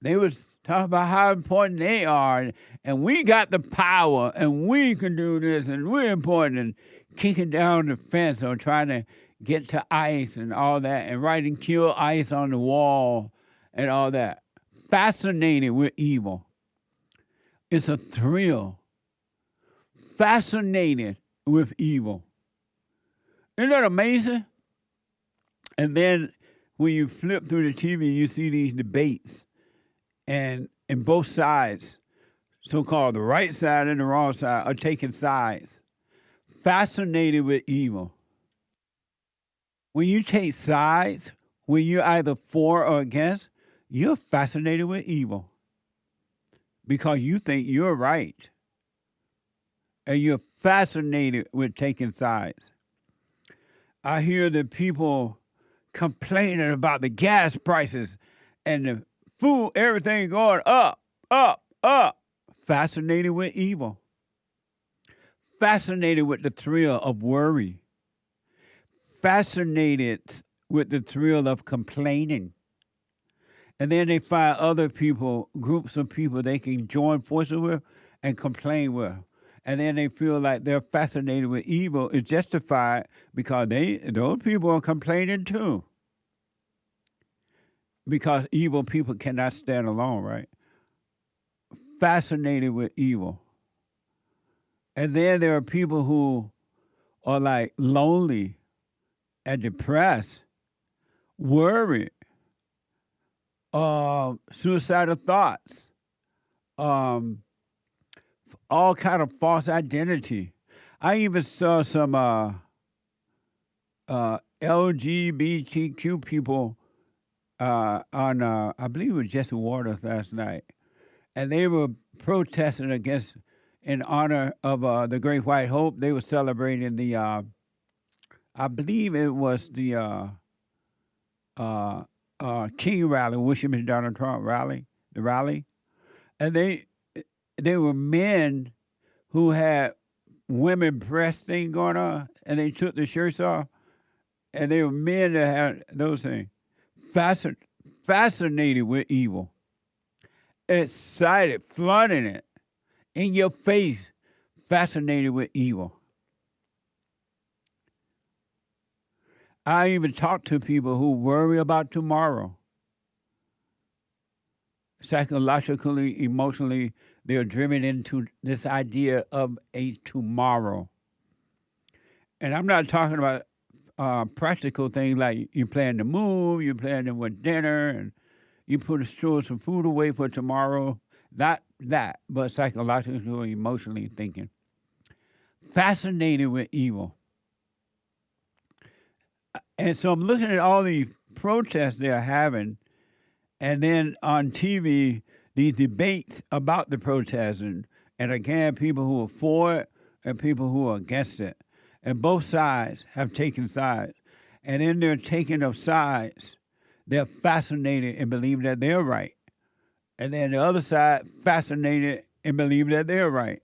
they was talking about how important they are, and we got the power, and we can do this, and we're important, and kicking down the fence or trying to get to ICE and all that, and writing "Kill ICE" on the wall and all that. Fascinated with evil. It's a thrill. Fascinated with evil. Isn't that amazing? And then when you flip through the TV, you see these debates. And in both sides, so-called the right side and the wrong side, are taking sides. Fascinated with evil. When you take sides, when you're either for or against, you're fascinated with evil. Because you think you're right. And you're fascinated with taking sides. I hear the people complaining about the gas prices and the food, everything going up, up, up. Fascinated with evil. Fascinated with the thrill of worry. Fascinated with the thrill of complaining. And then they find other people, groups of people they can join forces with and complain with. And then they feel like they're fascinated with evil is justified because those people are complaining too. Because evil people cannot stand alone, right? Fascinated with evil. And then there are people who are like lonely and depressed, worried, suicidal thoughts, all kind of false identity. I even saw some LGBTQ people on, I believe it was Jesse Waters last night, and they were protesting against, in honor of the Great White Hope. They were celebrating the, I believe it was the King rally, wishing Mr. Donald Trump rally, the rally, and they were men who had women breast thing going on, and they took the shirts off, and they were men that had those things. Fascinated with evil. Excited, flooding it in your face, fascinated with evil. I even talk to people who worry about tomorrow. Psychologically, emotionally, they're driven into this idea of a tomorrow. And I'm not talking about practical things like you plan to move, you plan to with dinner, and you store some food away for tomorrow. Not that, but psychologically or emotionally thinking. Fascinated with evil. And so I'm looking at all these protests they're having, and then on TV, these debates about the protesting, and again, people who are for it and people who are against it. And both sides have taken sides. And in their taking of sides, they're fascinated and believe that they're right. And then the other side fascinated and believe that they're right.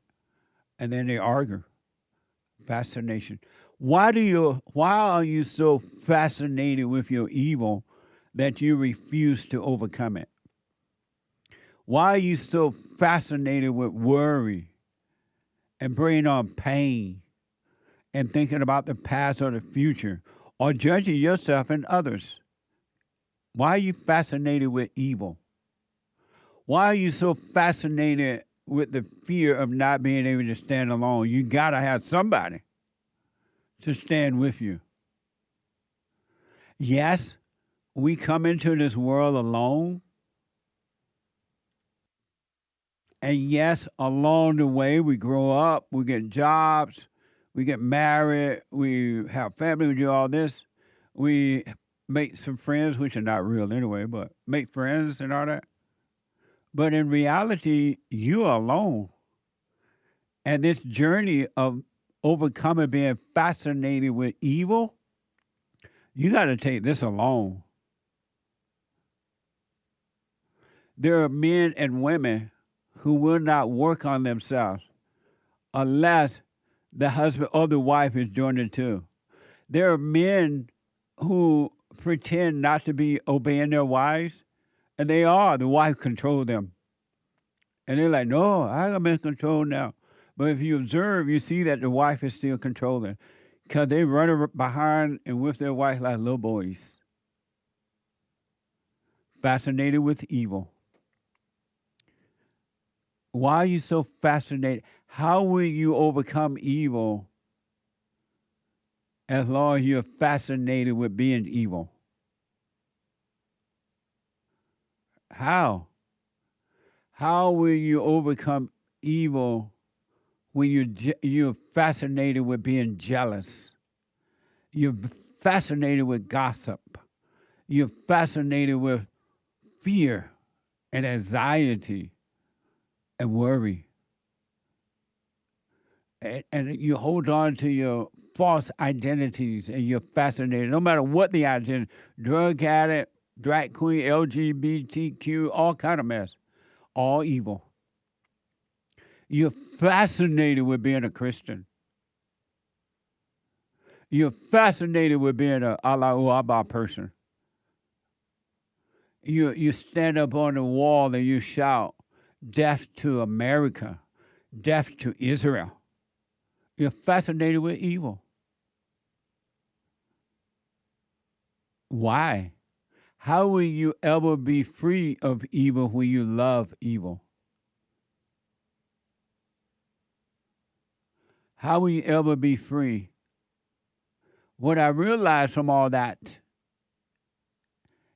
And then they argue. Fascination. Why are you so fascinated with your evil that you refuse to overcome it? Why are you so fascinated with worry and bringing on pain and thinking about the past or the future or judging yourself and others? Why are you fascinated with evil? Why are you so fascinated with the fear of not being able to stand alone? You got to have somebody to stand with you. Yes, we come into this world alone. And yes, along the way, we grow up, we get jobs, we get married, we have family, we do all this. We make some friends, which are not real anyway, but make friends and all that. But in reality, you're alone. And this journey of overcoming being fascinated with evil, you got to take this alone. There are men and women who will not work on themselves unless the husband or the wife is doing it too. There are men who pretend not to be obeying their wives, and they are. The wife controls them. And they're like, no, I'm in control now. But if you observe, you see that the wife is still controlling because they run behind and with their wife like little boys. Fascinated with evil. Why are you so fascinated? How will you overcome evil as long as you're fascinated with being evil? How? How will you overcome evil when you're fascinated with being jealous? You're fascinated with gossip. You're fascinated with fear and anxiety and worry. And you hold on to your false identities and you're fascinated, no matter what the identity, drug addict, drag queen, LGBTQ, all kind of mess, all evil. You're fascinated with being a Christian. You're fascinated with being a Allahu Akbar person. You stand up on the wall and you shout, death to America, death to Israel. You're fascinated with evil. Why? How will you ever be free of evil when you love evil? How will you ever be free? What I realized from all that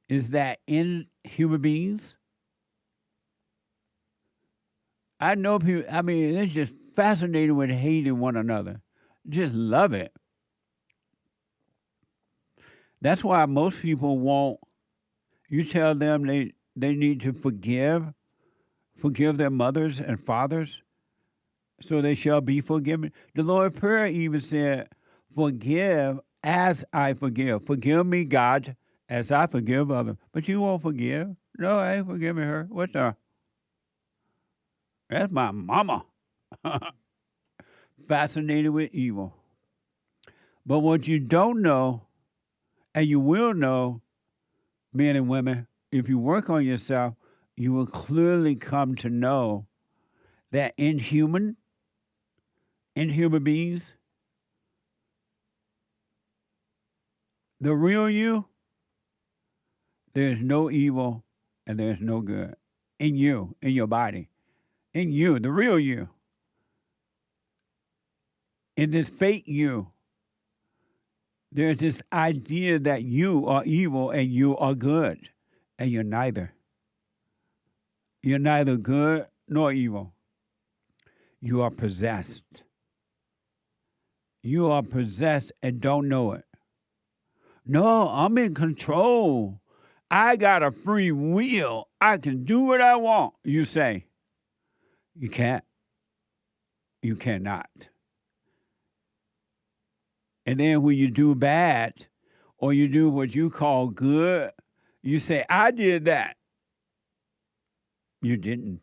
is that in human beings, I know people, they're just fascinated with hating one another. Just love it. That's why most people won't, you tell them they need to forgive their mothers and fathers, so they shall be forgiven. The Lord's Prayer even said, forgive as I forgive. Forgive me, God, as I forgive others. But you won't forgive. No, I ain't forgiving her. What the? That's my mama. Fascinated with evil. But what you don't know, and you will know, men and women, if you work on yourself, you will clearly come to know that in human beings, The real you, there's no evil and there's no good in you, in your body, in you, the real you. In this fake you, there's this idea that you are evil and you are good, and you're neither. You're neither good nor evil. You are possessed. You are possessed and don't know it. No, I'm in control. I got a free will. I can do what I want, you say. You can't. You cannot. And then when you do bad or you do what you call good, you say, I did that. You didn't.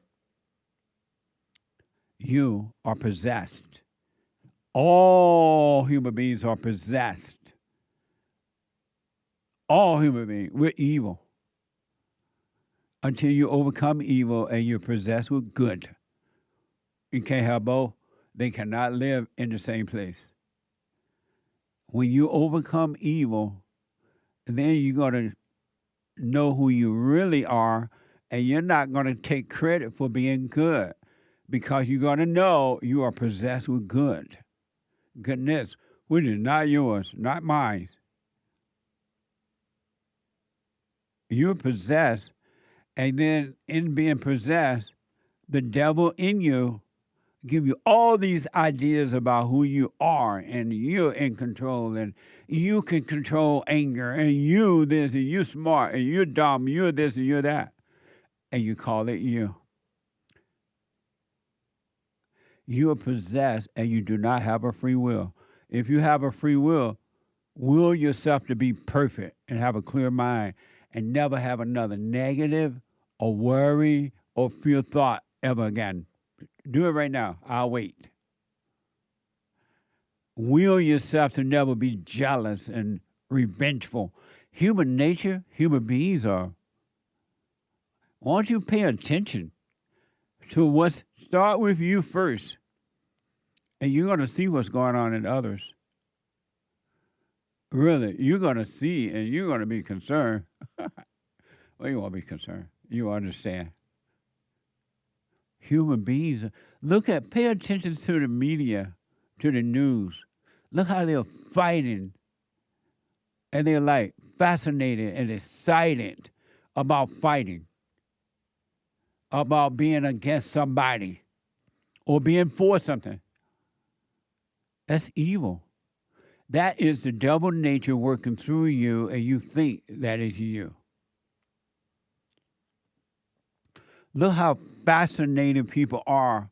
You are possessed. All human beings are possessed. All human beings, we're evil. Until you overcome evil and you're possessed with good. You can't have both. They cannot live in the same place. When you overcome evil, then you're going to know who you really are, and you're not going to take credit for being good because you're going to know you are possessed with good. Goodness, which is not yours, not mine. You're possessed, and then in being possessed, the devil in you give you all these ideas about who you are, and you're in control, and you can control anger, and you this, and you're smart, and you're dumb, you're this, and you're that, and you call it you. You are possessed, and you do not have a free will. If you have a free will yourself to be perfect and have a clear mind, and never have another negative or worry or fear thought ever again. Do it right now. I'll wait. Will yourself to never be jealous and revengeful. Human nature, human beings are. Why don't you pay attention to what's, start with you first, and you're going to see what's going on in others. Really, you're going to see and you're going to be concerned. Well, you won't be concerned. You understand. Human beings, pay attention to the media, to the news. Look how they're fighting. And they're like fascinated and excited about fighting, about being against somebody or being for something. That's evil. That is the devil nature working through you, and you think that is you. Look how fascinated people are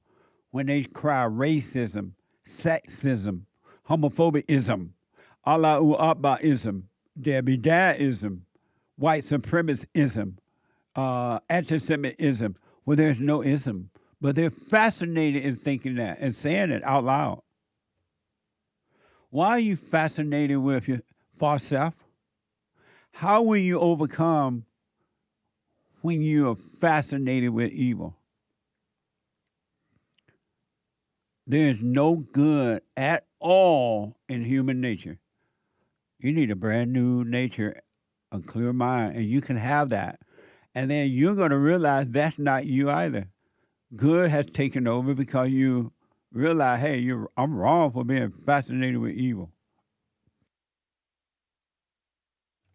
when they cry racism, sexism, homophobism, Allahu Akbarism, Debidaism, white supremacism, anti-Semitism, where there's no ism. But they're fascinated in thinking that and saying it out loud. Why are you fascinated with your false self? How will you overcome when you are fascinated with evil? There is no good at all in human nature. You need a brand new nature, a clear mind, and you can have that. And then you're going to realize that's not you either. Good has taken over because you realize, hey, I'm wrong for being fascinated with evil.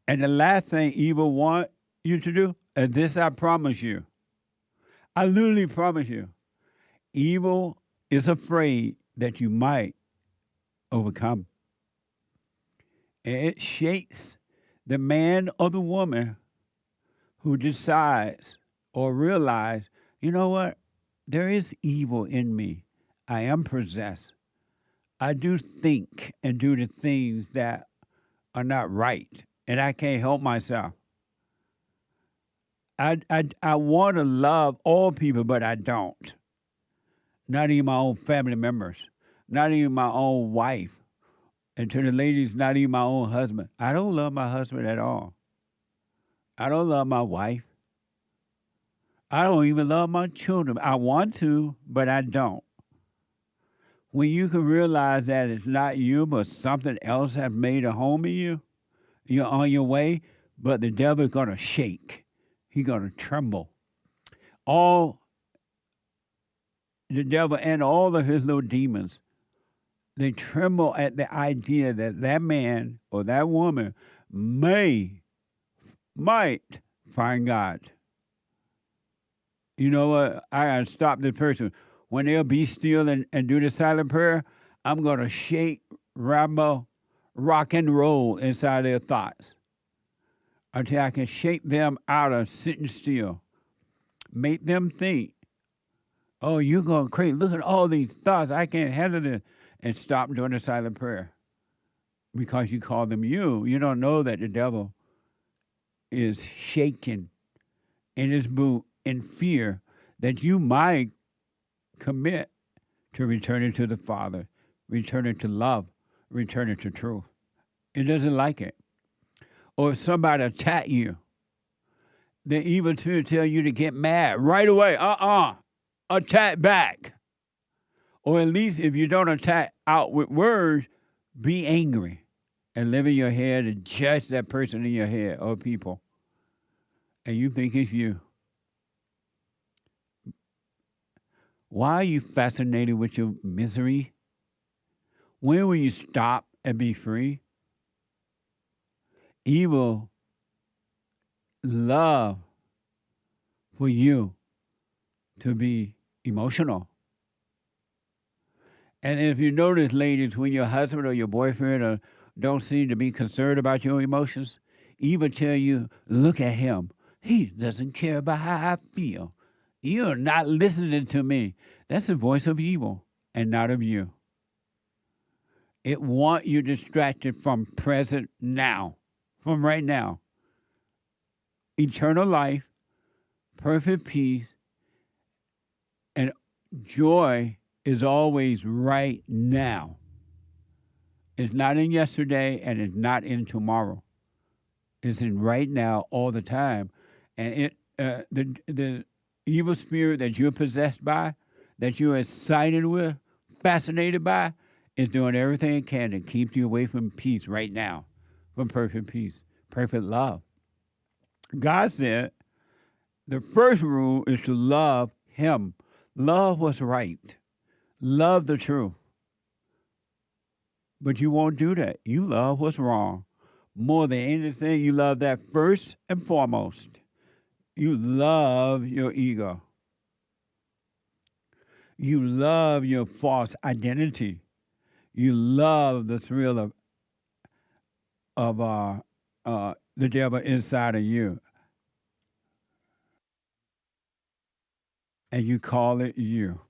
And the last thing evil wants you to do, and this I promise you, I literally promise you, evil is afraid that you might overcome. And it shapes the man or the woman who decides or realizes, you know what, there is evil in me. I am possessed. I do think and do the things that are not right, and I can't help myself. I want to love all people, but I don't. Not even my own family members. Not even my own wife. And to the ladies, not even my own husband. I don't love my husband at all. I don't love my wife. I don't even love my children. I want to, but I don't. When you can realize that it's not you, but something else has made a home in you, You're on your way, but the devil is going to shake. He's going to tremble. All the devil and all of his little demons, they tremble at the idea that that man or that woman might find God. You know what? I got to stop this person. When they'll be still and do the silent prayer, I'm going to shake, rumble, rock and roll inside their thoughts until I can shake them out of sitting still. Make them think, oh, you're going crazy. Look at all these thoughts. I can't handle this. And stop doing the silent prayer because you call them you. You don't know that the devil is shaking in his boot in fear that you might commit to returning to the Father, returning to love, returning to truth. It doesn't like it. Or if somebody attack you, the evil spirit tell you to get mad right away. Attack back. Or at least if you don't attack out with words, be angry and live in your head and judge that person in your head or people. And you think it's you. Why are you fascinated with your misery? When will you stop and be free? Evil love for you to be emotional. And if you notice, ladies, when your husband or your boyfriend don't seem to be concerned about your emotions, evil tell you, look at him. He doesn't care about how I feel. You're not listening to me. That's the voice of evil and not of you. It wants you distracted from present now, from right now. Eternal life, perfect peace, and joy is always right now. It's not in yesterday and it's not in tomorrow. It's in right now all the time. And the evil spirit that you're possessed by, that you're excited with, fascinated by, is doing everything it can to keep you away from peace right now, from perfect peace, perfect love. God said the first rule is to love him. Love what's right. Love the truth. But you won't do that. You love what's wrong. More than anything, you love that first and foremost. You love your ego. You love your false identity. You love the thrill of the devil inside of you. And you call it you.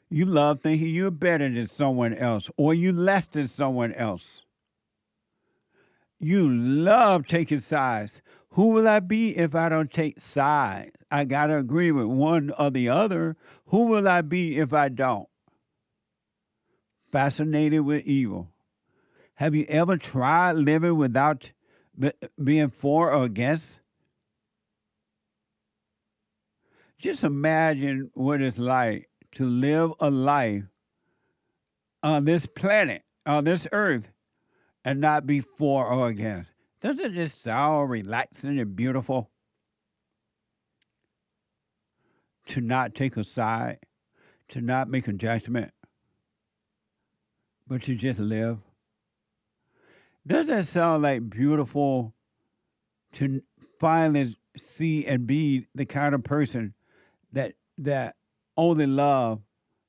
You love thinking you're better than someone else or you less than someone else. You love taking sides. Who will I be if I don't take sides? I got to agree with one or the other. Who will I be if I don't? Fascinated with evil. Have you ever tried living without being for or against? Just imagine what it's like to live a life on this planet, on this earth, and not be for or against. Doesn't this sound relaxing and beautiful? To not take a side, to not make a judgment, but to just live. Doesn't that sound like beautiful to finally see and be the kind of person that only love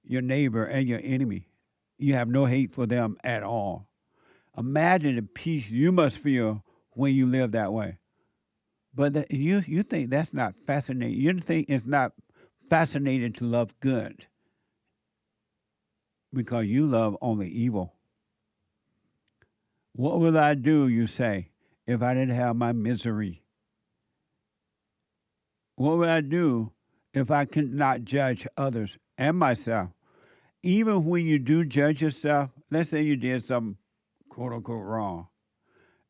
your neighbor and your enemy? You have no hate for them at all. Imagine the peace you must feel when you live that way. But you think that's not fascinating. You think it's not fascinating to love good because you love only evil. What will I do, you say, if I didn't have my misery? What would I do if I could not judge others and myself? Even when you do judge yourself, let's say you did something quote unquote wrong,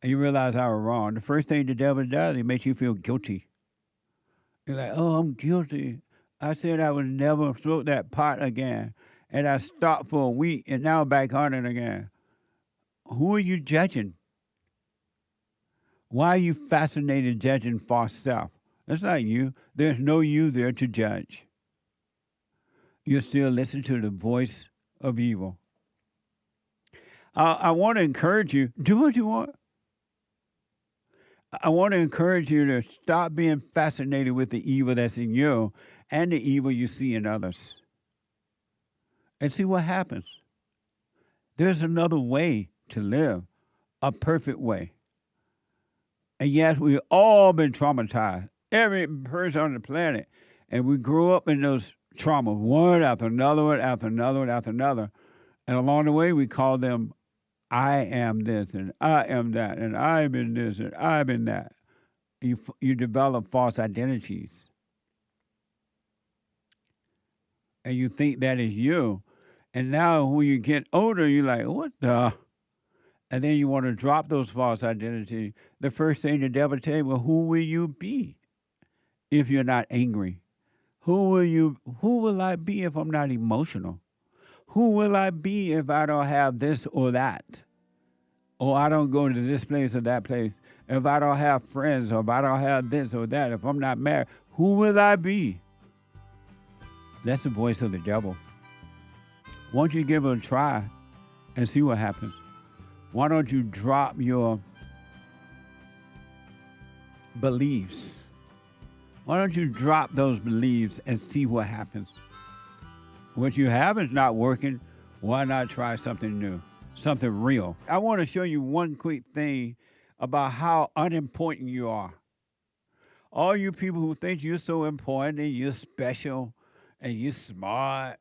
and you realize I was wrong. The first thing the devil does, he makes you feel guilty. You're like, oh, I'm guilty. I said I would never smoke that pot again, and I stopped for a week, and now I'm back on it again. Who are you judging? Why are you fascinated judging false self? That's not you. There's no you there to judge. You still listen to the voice of evil. I want to encourage you, do what you want. I want to encourage you to stop being fascinated with the evil that's in you and the evil you see in others. And see what happens. There's another way to live, a perfect way. And yes, we've all been traumatized, every person on the planet. And we grew up in those traumas, one after another, one after another, one after another. And along the way, we call them, I am this, and I am that, and I've been this, and I've been that. You develop false identities. And you think that is you. And now when you get older, you're like, what the? And then you want to drop those false identities. The first thing the devil tell you, well, who will you be if you're not angry? Who will I be if I'm not emotional? Who will I be if I don't have this or that? Or I don't go to this place or that place. If I don't have friends, or if I don't have this or that, if I'm not married, who will I be? That's the voice of the devil. Why don't you give it a try and see what happens? Why don't you drop your beliefs? Why don't you drop those beliefs and see what happens? What you have is not working. Why not try something new, something real? I want to show you one quick thing about how unimportant you are. All you people who think you're so important and you're special and you're smart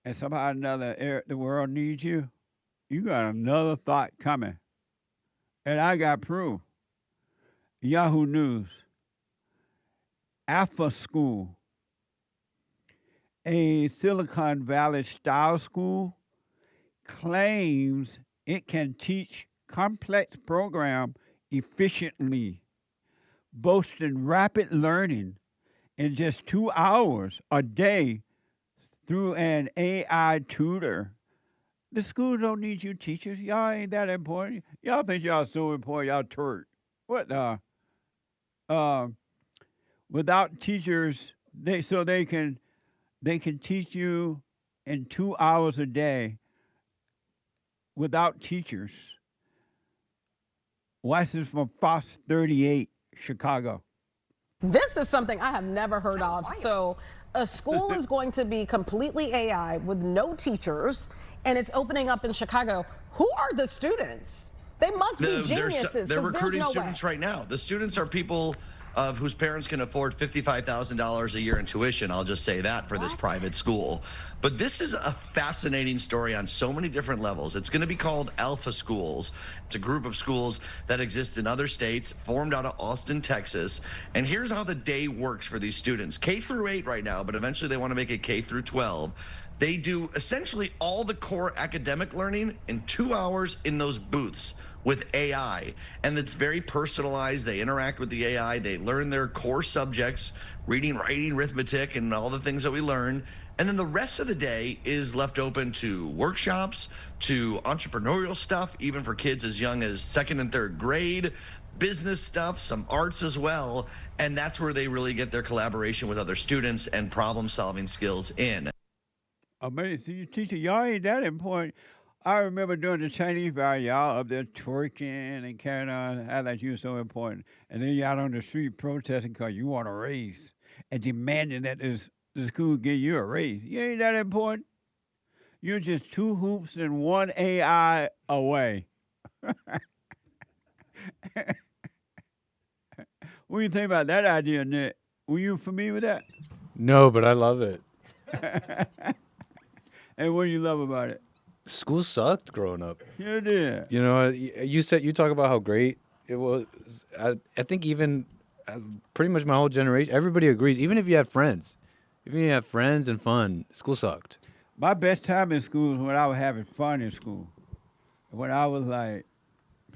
and somehow or another the world needs you, you got another thought coming. And I got proof. Yahoo News. Alpha School, a Silicon Valley style school, claims it can teach complex program efficiently, boasting rapid learning in just 2 hours a day through an AI tutor. The school don't need you teachers. Y'all ain't that important. Y'all think y'all so important. Y'all turd. What the? Without teachers, they can teach you in 2 hours a day without teachers. Watch this from Fox 38, Chicago. This is something I have never heard of. So a school is going to be completely AI with no teachers, and it's opening up in Chicago. Who are the students? They must be geniuses. They're recruiting students right now. The students are people whose parents can afford $55,000 a year in tuition. I'll just say that for this private school. But this is a fascinating story on so many different levels. It's going to be called Alpha Schools. It's a group of schools that exist in other states, formed out of Austin, Texas. And here's how the day works for these students. K through 8 right now, but eventually they want to make it K through 12. They do essentially all the core academic learning in 2 hours in those booths with AI, and it's very personalized. They interact with the AI. They learn their core subjects, reading, writing, arithmetic, and all the things that we learn. And then the rest of the day is left open to workshops, to entrepreneurial stuff, even for kids as young as 2nd and 3rd grade, business stuff, some arts as well. And that's where they really get their collaboration with other students and problem-solving skills in. Amazing. You teacher, y'all ain't that important. I remember during the Chinese Bar, y'all up there twerking and carrying on, how like you were so important. And then y'all on the street protesting because you want a raise and demanding that the school give you a raise. You ain't that important. You're just 2 hoops and 1 AI away. What do you think about that idea, Nick? Were you familiar with that? No, but I love it. And what do you love about it? School sucked growing up. Yeah, it did. You know, you talk about how great it was. I think even pretty much my whole generation, everybody agrees. Even if you have friends, and fun, school sucked. My best time in school was when I was having fun in school. When I was like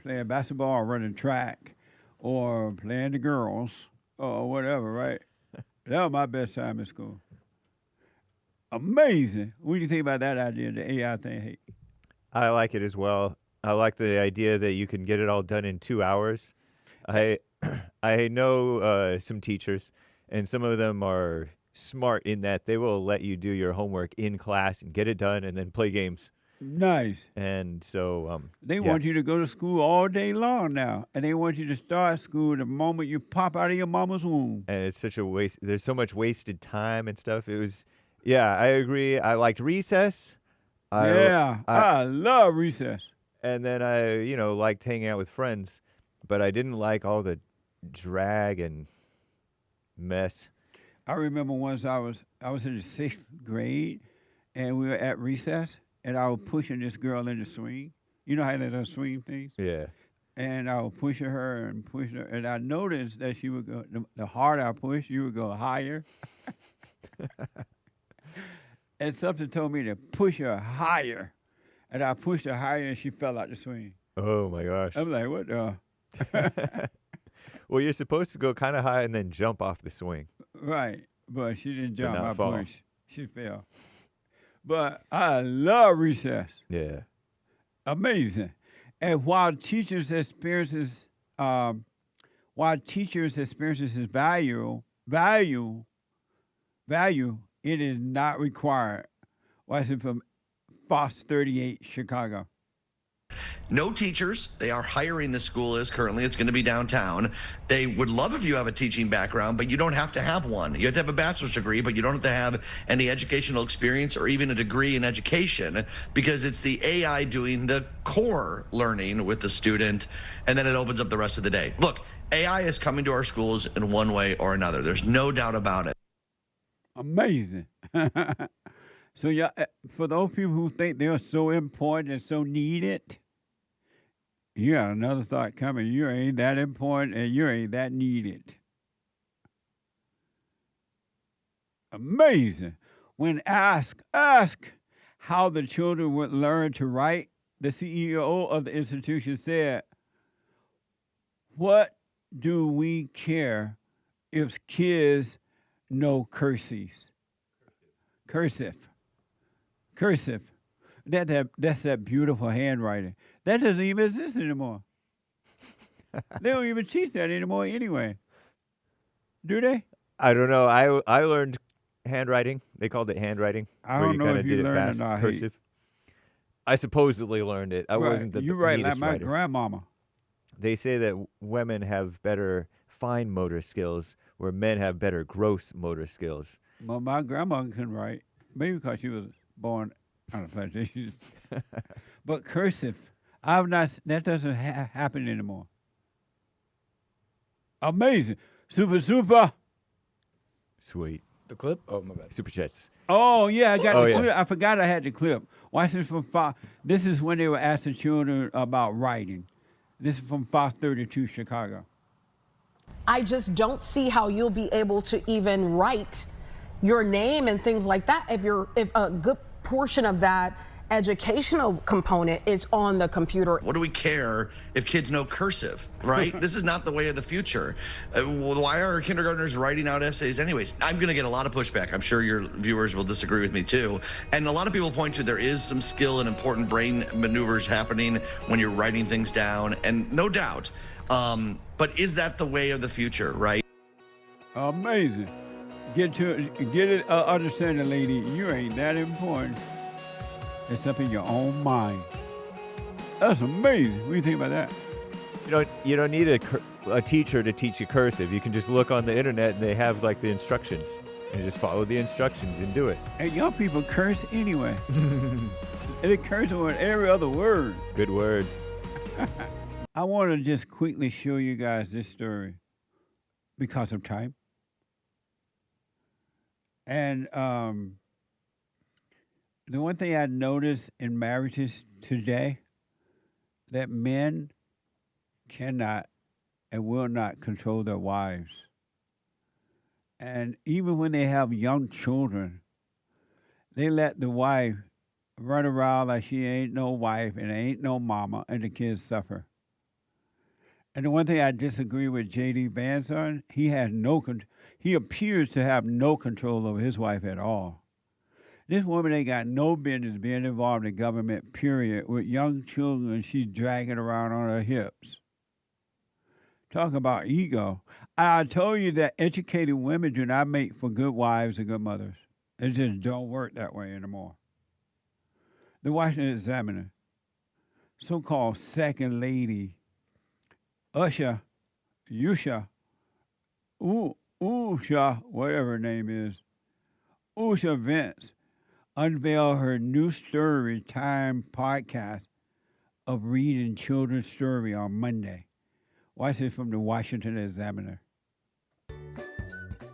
playing basketball or running track or playing the girls or whatever, right? That was my best time in school. Amazing. What do you think about that idea, the AI thing? Hey. I like it as well. I like the idea that you can get it all done in 2 hours. I know some teachers, and some of them are smart in that they will let you do your homework in class and get it done and then play games. Nice. And so they want you to go to school all day long now, and they want you to start school the moment you pop out of your mama's womb. And it's such a waste. There's so much wasted time and stuff. It was, yeah, I agree. I liked recess. I love recess. And then I, liked hanging out with friends, but I didn't like all the drag and mess. I remember once I was in the 6th grade, and we were at recess, and I was pushing this girl in the swing. You know how they do swing things? Yeah. And I was pushing her, and I noticed that she would go. The harder I pushed, she would go higher. And something told me to push her higher, and I pushed her higher, and she fell out the swing. Oh my gosh! I'm like, what the? Well, you're supposed to go kind of high and then jump off the swing. Right, but she didn't jump. I fall. pushed. She fell. But I love recess. Yeah. Amazing. And while teachers experiences his value, it is not required. Watching from Fox 38, Chicago. No teachers. They are hiring, the school is currently. It's going to be downtown. They would love if you have a teaching background, but you don't have to have one. You have to have a bachelor's degree, but you don't have to have any educational experience or even a degree in education, because it's the AI doing the core learning with the student, and then it opens up the rest of the day. Look, AI is coming to our schools in one way or another. There's no doubt about it. Amazing. So, yeah, for those people who think they're so important and so needed, you got another thought coming. You ain't that important and you ain't that needed. Amazing. When asked how the children would learn to write, the CEO of the institution said, "What do we care if kids know cursive? Cursive. That's that beautiful handwriting. That doesn't even exist anymore. They don't even teach that anymore anyway. Do they? I don't know. I learned handwriting. They called it handwriting. I don't know if you learned it or not. Cursive. I supposedly learned it. I wasn't the You write like neatest my writer. grandmama. They say that women have better fine motor skills, where men have better gross motor skills. Well, my grandma couldn't write. Maybe because she was born on a plantation. But cursive, that doesn't happen anymore. Amazing. Super. Sweet. The clip? Oh, my bad. Super chats. Oh, yeah, I got Oh, the yeah. clip. I forgot I had the clip. Watch this from Fox. This is when they were asking children about writing. This is from Fox 32, Chicago. I just don't see how you'll be able to even write your name and things like that if a good portion of that educational component is on the computer. What do we care if kids know cursive, right? This is not the way of the future. Why are kindergartners writing out essays anyways? I'm going to get a lot of pushback. I'm sure your viewers will disagree with me too. And a lot of people point to there is some skill and important brain maneuvers happening when you're writing things down, and no doubt. But is that the way of the future, right? Amazing. Get it, understanding, lady. You ain't that important. It's up in your own mind. That's amazing. What do you think about that? You don't need a teacher to teach you cursive. You can just look on the internet and they have like the instructions. And just follow the instructions and do it. And young people curse anyway. They curse on every other word. Good word. I want to just quickly show you guys this story because of time. And the one thing I noticed in marriages today, that men cannot and will not control their wives. And even when they have young children, they let the wife run around like she ain't no wife and ain't no mama, and the kids suffer. And the one thing I disagree with J.D. Vance on, he appears to have no control over his wife at all. This woman ain't got no business being involved in government, period, with young children she's dragging around on her hips. Talk about ego. I told you that educated women do not make for good wives or good mothers. It just don't work that way anymore. The Washington Examiner, so-called second lady, Usha, whatever her name is, Usha Vance, unveiled her new Storytime podcast of reading children's story on Monday. Watch this from the Washington Examiner.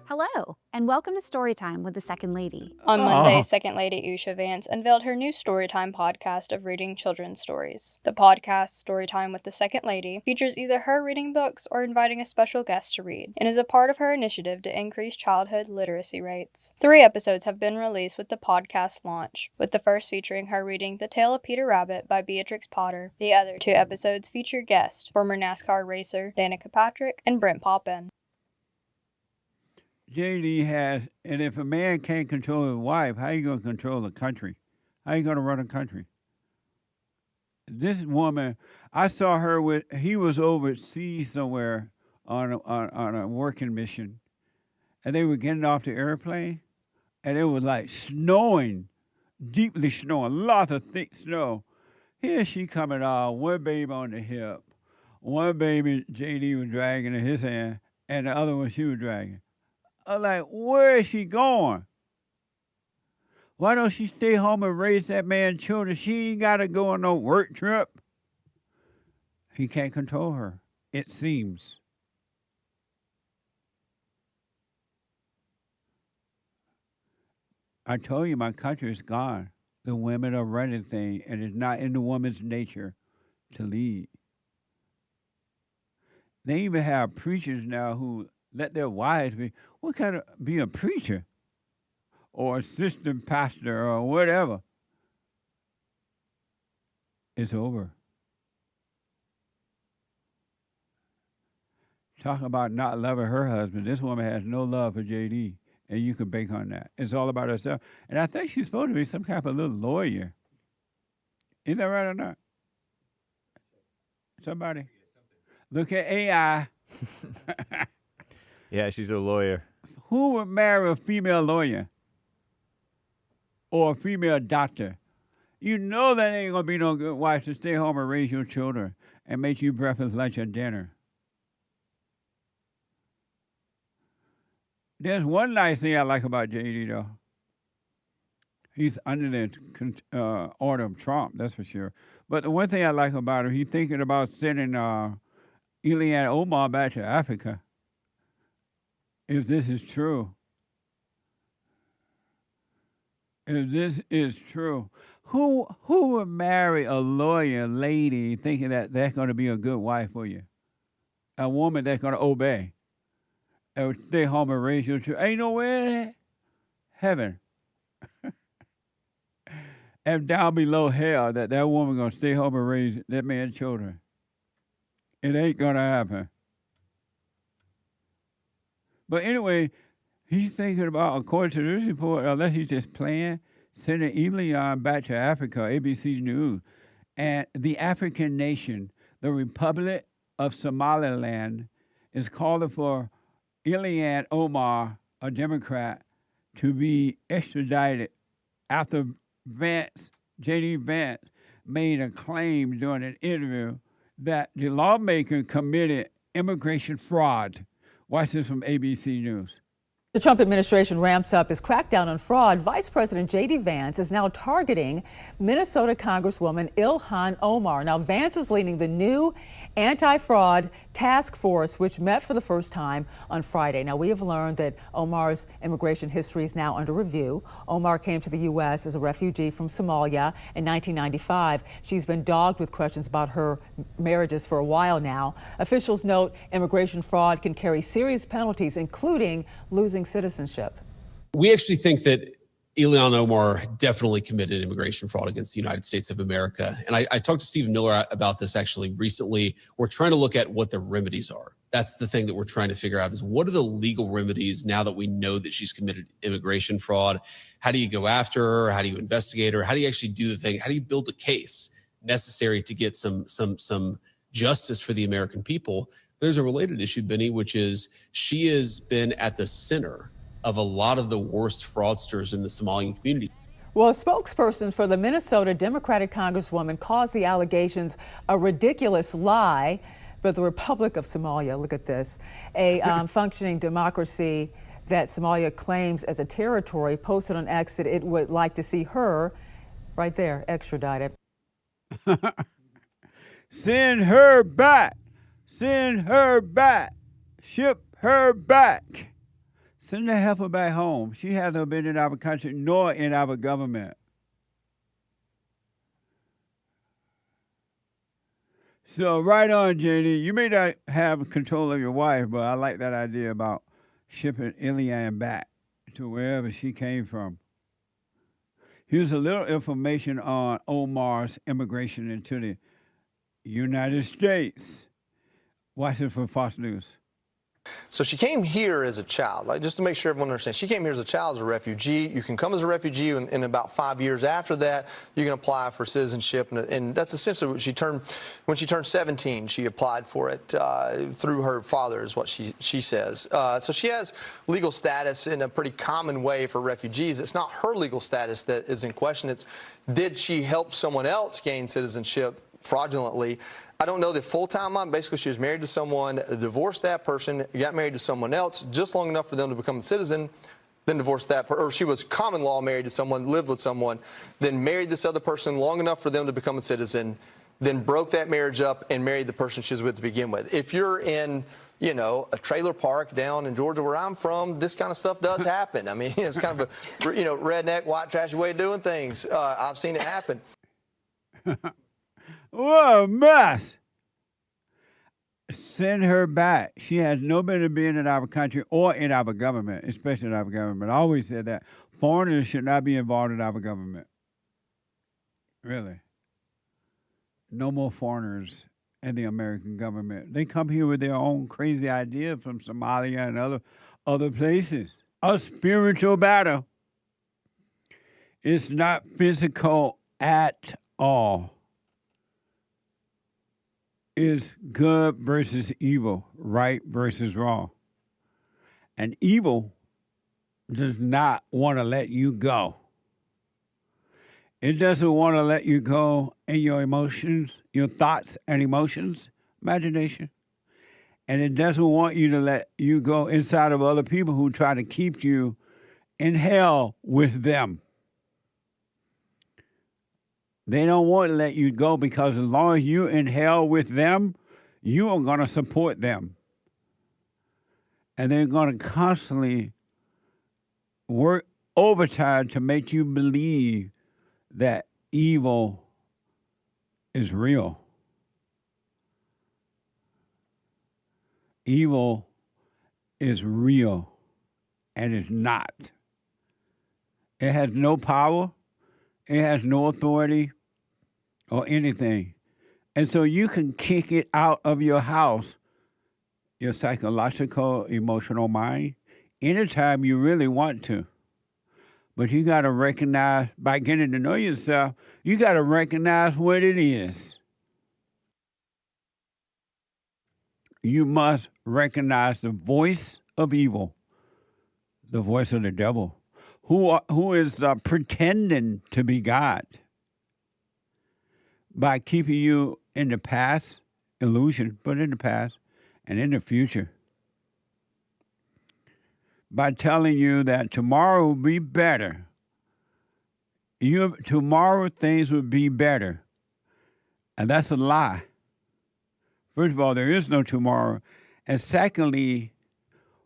Hello, and welcome to Storytime with the Second Lady. On Monday, Second Lady Usha Vance unveiled her new Storytime podcast of reading children's stories. The podcast, Storytime with the Second Lady, features either her reading books or inviting a special guest to read, and is a part of her initiative to increase childhood literacy rates. 3 episodes have been released with the podcast launch, with the first featuring her reading The Tale of Peter Rabbit by Beatrix Potter. The other 2 episodes feature guests, former NASCAR racer Danica Patrick and Brent Poppin. JD has, and if a man can't control his wife, how you going to control the country? How you going to run a country? This woman, I saw her with, he was overseas somewhere on a working mission, and they were getting off the airplane, and it was like snowing, deeply snowing, lots of thick snow. Here she coming out, one baby on the hip, one baby JD was dragging in his hand, and the other one she was dragging. I'm like, where is she going? Why don't she stay home and raise that man's children? She ain't got to go on no work trip. He can't control her, it seems. I told you my country is gone. The women are running things, and it's not in the woman's nature to lead. They even have preachers now who let their wives be. What kind of be a preacher or assistant pastor or whatever? It's over. Talk about not loving her husband. This woman has no love for JD, and you can bank on that. It's all about herself. And I think she's supposed to be some kind of little lawyer. Isn't that right or not? Somebody? Look at AI. Yeah, she's a lawyer. Who would marry a female lawyer or a female doctor? You know that ain't going to be no good wife to stay home and raise your children and make you breakfast, lunch, and dinner. There's one nice thing I like about JD, though. He's under the order of Trump, that's for sure. But the one thing I like about him, he's thinking about sending Ilhan Omar back to Africa. If this is true. If this is true. Who would marry a lawyer lady thinking that that's going to be a good wife for you? A woman that's going to obey. And stay home and raise your children. Ain't no way. Heaven. And down below hell that woman going to stay home and raise that man's children. It ain't going to happen. But anyway, he's thinking about, according to this report, unless he's just playing, sending Ilhan back to Africa, ABC News. And the African nation, the Republic of Somaliland, is calling for Ilhan Omar, a Democrat, to be extradited after J.D. Vance, made a claim during an interview that the lawmaker committed immigration fraud. Watch this from ABC News. The Trump administration ramps up its crackdown on fraud. Vice President J.D. Vance is now targeting Minnesota Congresswoman Ilhan Omar. Now, Vance is leading the new anti-fraud task force, which met for the first time on Friday. Now, we have learned that Omar's immigration history is now under review. Omar came to the U.S. as a refugee from Somalia in 1995. She's been dogged with questions about her marriages for a while now. Officials note immigration fraud can carry serious penalties, including losing citizenship. We actually think that Ilhan Omar definitely committed immigration fraud against the United States of America. And I talked to Stephen Miller about this actually recently. We're trying to look at what the remedies are. That's the thing that we're trying to figure out is what are the legal remedies now that we know that she's committed immigration fraud? How do you go after her? How do you investigate her? How do you actually do the thing? How do you build the case necessary to get some justice for the American people? There's a related issue, Benny, which is she has been at the center of a lot of the worst fraudsters in the Somalian community. Well, a spokesperson for the Minnesota Democratic Congresswoman calls the allegations a ridiculous lie. But the Republic of Somalia, look at this, a functioning democracy that Somalia claims as a territory, posted on X that it would like to see her, right there, extradited. Send her back. Send her back. Ship her back. Send the heifer back home. She hasn't been in our country nor in our government. So right on, JD. You may not have control of your wife, but I like that idea about shipping Ilhan back to wherever she came from. Here's a little information on Omar's immigration into the United States. Watch this from Fox News. So she came here as a child, like just to make sure everyone understands. She came here as a child, as a refugee. You can come as a refugee, and in about 5 years after that, you can apply for citizenship. And that's essentially what she turned. When she turned 17, she applied for it through her father, is what she says. So she has legal status in a pretty common way for refugees. It's not her legal status that is in question. It's did she help someone else gain citizenship fraudulently? I don't know the full timeline. Basically, she was married to someone, divorced that person, got married to someone else just long enough for them to become a citizen, then divorced that person. Or she was common law married to someone, lived with someone, then married this other person long enough for them to become a citizen, then broke that marriage up and married the person she was with to begin with. If you're in, you know, a trailer park down in Georgia where I'm from, this kind of stuff does happen. I mean, it's kind of a, you know, redneck, white trashy way of doing things. I've seen it happen. What a mess. Send her back. She has no business being in our country or in our government, especially in our government. I always said that. Foreigners should not be involved in our government. Really. No more foreigners in the American government. They come here with their own crazy ideas from Somalia and other places. A spiritual battle. It's not physical at all. Is good versus evil, right versus wrong. And evil does not want to let you go. It doesn't want to let you go in your emotions, your thoughts and emotions, imagination. And it doesn't want you to let you go inside of other people who try to keep you in hell with them. They don't want to let you go because as long as you're in hell with them, you are going to support them. And they're going to constantly work overtime to make you believe that evil is real. Evil is real, and it's not. It has no power. It has no authority or anything. And so you can kick it out of your house, your psychological, emotional mind, anytime you really want to. But you got to recognize, by getting to know yourself, you got to recognize what it is. You must recognize the voice of evil, the voice of the devil, who is pretending to be God by keeping you in the past, illusion, but in the past and in the future. By telling you that tomorrow will be better. Tomorrow things will be better. And that's a lie. First of all, there is no tomorrow. And secondly,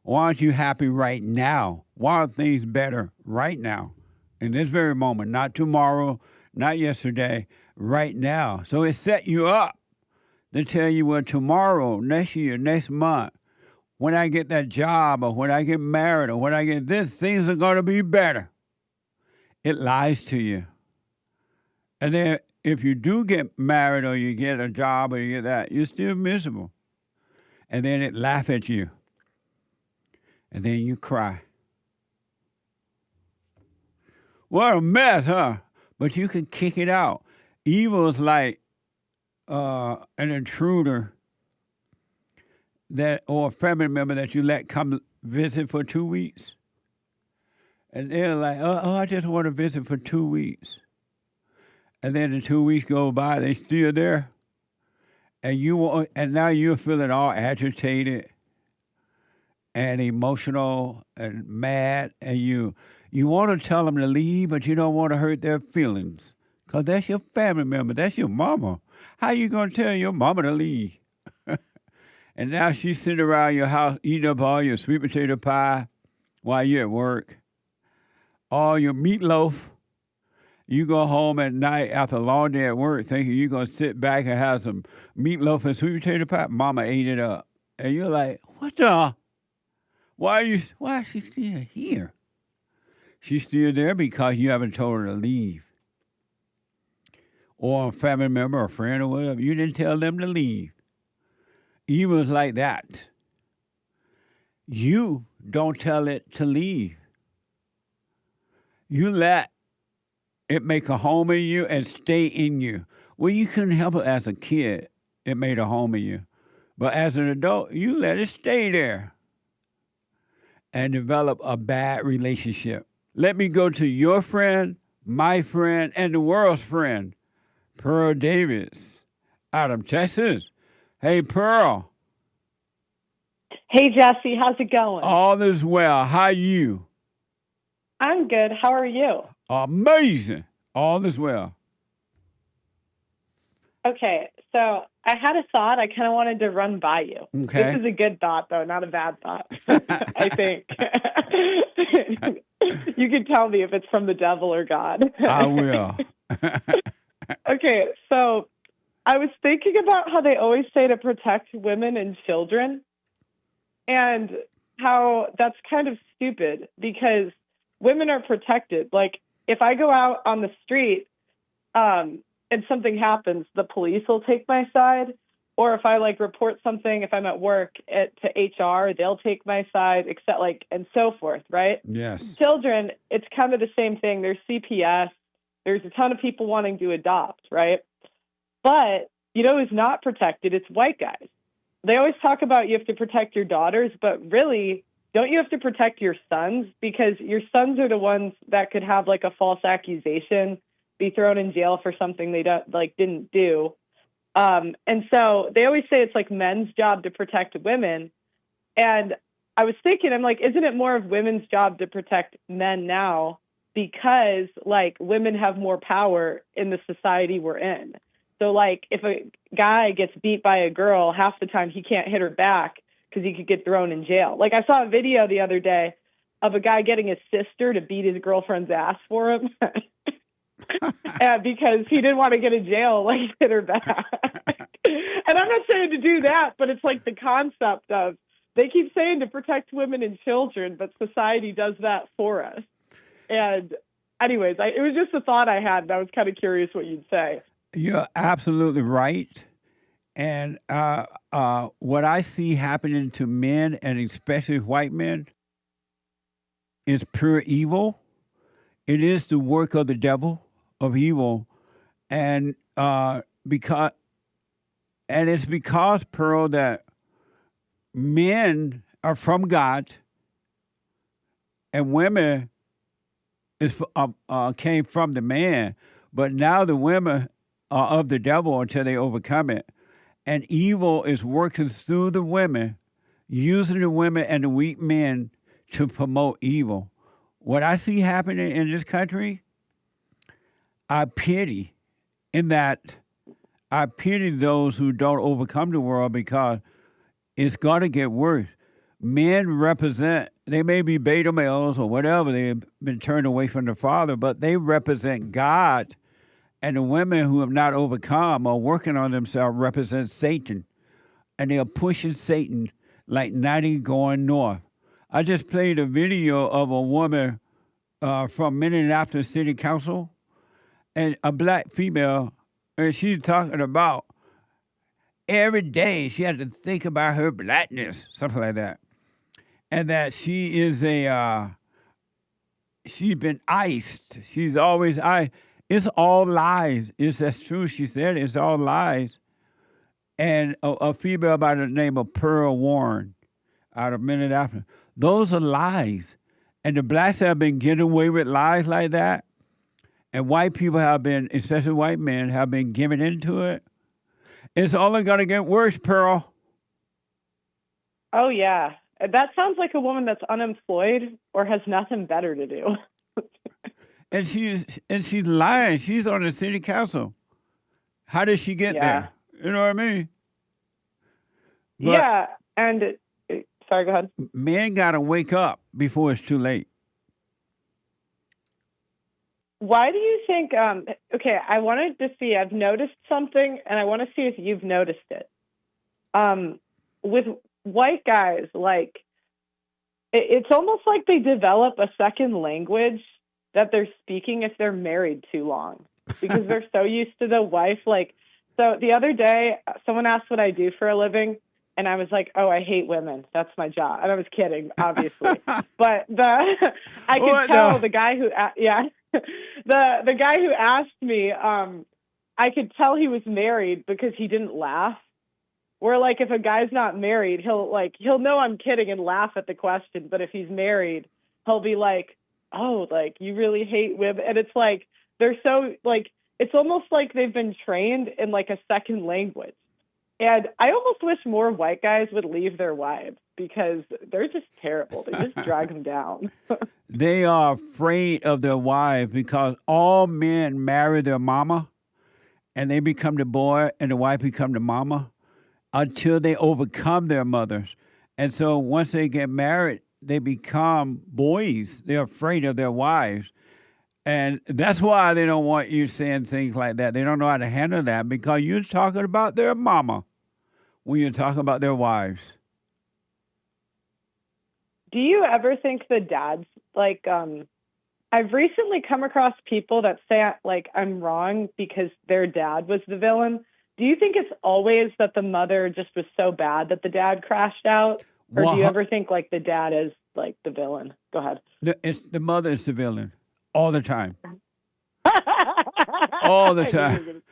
why aren't you happy right now? Why are things better right now? In this very moment, not tomorrow, not yesterday, right now. So it set you up to tell you, well, tomorrow, next year, next month, when I get that job or when I get married or when I get this, things are going to be better. it lies to you. And then if you do get married or you get a job or you get that, you're still miserable. And then it laughs at you. And then you cry. What a mess, huh? But you can kick it out. Evil is like an intruder or a family member that you let come visit for 2 weeks. And they're like, oh, I just want to visit for 2 weeks. And then the 2 weeks go by, they still there. And now you're feeling all agitated and emotional and mad. And you want to tell them to leave, but you don't want to hurt their feelings. Because that's your family member. That's your mama. How you going to tell your mama to leave? And now she's sitting around your house eating up all your sweet potato pie while you're at work. All your meatloaf. You go home at night after a long day at work thinking you're going to sit back and have some meatloaf and sweet potato pie. Mama ate it up. And you're like, what the? Why is she still here? She's still there because you haven't told her to leave. Or a family member or a friend or whatever. You didn't tell them to leave. Evil is like that. You don't tell it to leave. You let it make a home in you and stay in you. Well, you couldn't help it as a kid. It made a home in you. But as an adult, you let it stay there and develop a bad relationship. Let me go to your friend, my friend, and the world's friend, Pearl Davis, out of Texas. Hey, Pearl. Hey, Jesse. How's it going? All is well. How are you? I'm good. How are you? Amazing. All is well. Okay, so I had a thought I kind of wanted to run by you. Okay. This is a good thought, though, not a bad thought, I think. You can tell me if it's from the devil or God. I will. Okay, so I was thinking about how they always say to protect women and children and how that's kind of stupid because women are protected. Like, if I go out on the street and something happens, the police will take my side. Or if I report something, if I'm at work to HR, they'll take my side, except and so forth, right? Yes. Children, it's kind of the same thing. There's CPS. There's a ton of people wanting to adopt, right? But you know who's not protected? It's white guys. They always talk about you have to protect your daughters, but really, don't you have to protect your sons? Because your sons are the ones that could have a false accusation, be thrown in jail for something they didn't do. And so they always say it's men's job to protect women. And I was thinking, I'm isn't it more of women's job to protect men now? Because women have more power in the society we're in. So if a guy gets beat by a girl, half the time he can't hit her back because he could get thrown in jail. I saw a video the other day of a guy getting his sister to beat his girlfriend's ass for him. Because he didn't want to get in jail, hit her back. And I'm not saying to do that, but it's the concept of, they keep saying to protect women and children, but society does that for us. And anyways, it was just a thought I had, and I was kind of curious what you'd say. You're absolutely right. And what I see happening to men, and especially white men, is pure evil. It is the work of the devil, of evil. And it's because, Pearl, that men are from God and women came from the man. But now the women are of the devil until they overcome it. And evil is working through the women, using the women and the weak men to promote evil. What I see happening in this country, I pity those who don't overcome the world because it's going to get worse. Men represent, they may be beta males or whatever, they've been turned away from the Father, but they represent God. And the women who have not overcome or working on themselves represent Satan. And they are pushing Satan like 90 going north. I just played a video of a woman from Minneapolis City Council, and a black female, and she's talking about every day she had to think about her blackness, something like that, and that she is she's been iced. She's always iced. It's all lies. That's true. She said it's all lies. And a female by the name of Pearl Warren out of Minneapolis. Those are lies. And the blacks have been getting away with lies like that. And white people have been, especially white men, have been giving into it. It's only going to get worse, Pearl. Oh, yeah. That sounds like a woman that's unemployed or has nothing better to do. And she's lying. She's on the city council. How did she get there? You know what I mean? But yeah, and sorry, go ahead. Men got to wake up before it's too late. Why do you think, okay, I wanted to see, I've noticed something, and I want to see if you've noticed it. With white guys, like, it's almost like they develop a second language that they're speaking if they're married too long, because they're so used to the wife. Like, so the other day, someone asked what I do for a living, and I was like, "Oh, I hate women. That's my job." And I was kidding, obviously, but I could tell the guy who, the guy who asked me, I could tell he was married because he didn't laugh. Where, like, if a guy's not married, he'll know I'm kidding and laugh at the question, but if he's married, he'll be like, "Oh, like, you really hate women." And it's like, they're so, like, it's almost like they've been trained in, like, a second language. And I almost wish more white guys would leave their wives because they're just terrible. They just drag them down. They are afraid of their wives because all men marry their mama and they become the boy and the wife become the mama until they overcome their mothers. And so once they get married, they become boys. They're afraid of their wives. And that's why they don't want you saying things like that. They don't know how to handle that because you're talking about their mama when you're talking about their wives. Do you ever think the dads, like, I've recently come across people that say, like, I'm wrong because their dad was the villain. Do you think it's always that the mother just was so bad that the dad crashed out? Or do you ever think, like, the dad is, like, the villain? Go ahead. The mother is the villain all the time. All the time.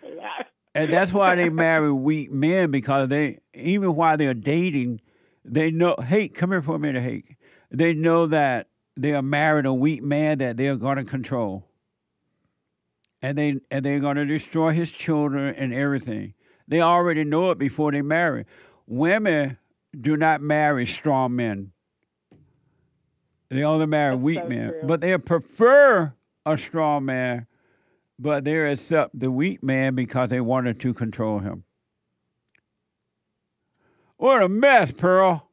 And that's why they marry weak men, because they, even while they're dating, they know, hey, come here for a minute, hey. They know that they are married a weak man that they're going to control. And they're going to destroy his children and everything. They already know it before they marry. Women do not marry strong men. They only marry weak men. True. But they prefer a strong man, but they accept the weak man because they wanted to control him. What a mess, Pearl.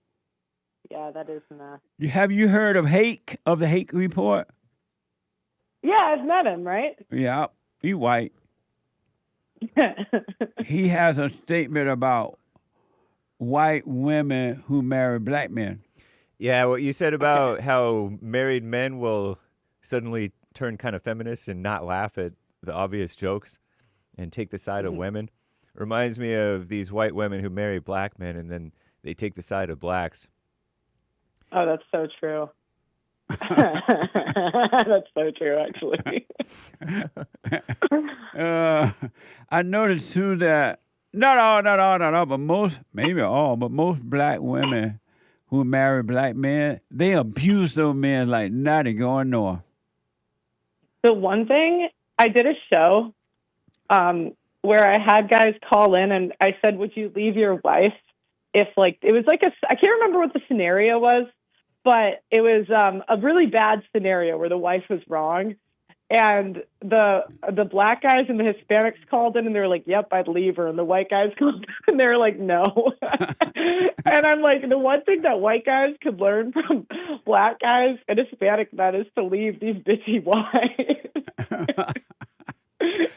Yeah, that is a mess. Have you heard of the Hake Report? Yeah, I've met him, right? Yeah, he's white. He has a statement about white women who marry black men. Yeah, what you said about how married men will suddenly turn kind of feminist and not laugh at the obvious jokes and take the side of women reminds me of these white women who marry black men and then they take the side of blacks. Oh, that's so true. That's so true, actually. I noticed too that not all, but most, maybe all, but most black women who marry black men, they abuse those men like nothing going north. The one thing, I did a show where I had guys call in and I said, would you leave your wife if, like, it was like I can't remember what the scenario was, but it was a really bad scenario where the wife was wrong. And the black guys and the Hispanics called in and they were like, yep, I'd leave her. And the white guys called in and they were like, no. And I'm like, the one thing that white guys could learn from black guys and Hispanic men is to leave these bitchy wives.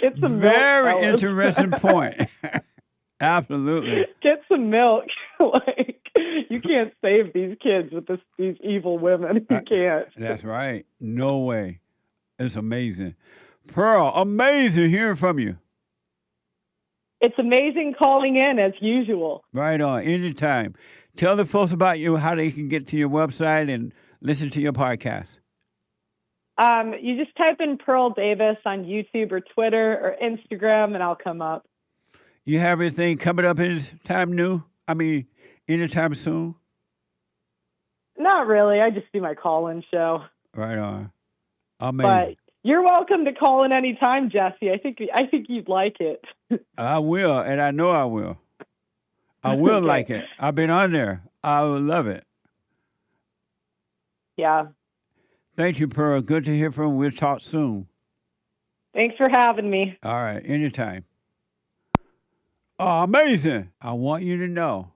Get some very milk, interesting point. Absolutely. Get some milk. Like, you can't save these kids with these evil women. You can't. That's right. No way. It's amazing. Pearl, amazing hearing from you. It's amazing calling in as usual. Right on, anytime. Tell the folks about you, how they can get to your website and listen to your podcast. You just type in Pearl Davis on YouTube or Twitter or Instagram, and I'll come up. You have anything coming up anytime new? I mean, anytime soon? Not really. I just do my call-in show. Right on. Amazing. But you're welcome to call in anytime, Jesse. I think you'd like it. I will, and I know I will. I will Okay. like it. I've been on there. I will love it. Yeah. Thank you, Pearl. Good to hear from you. We'll talk soon. Thanks for having me. All right, anytime. Oh, amazing. I want you to know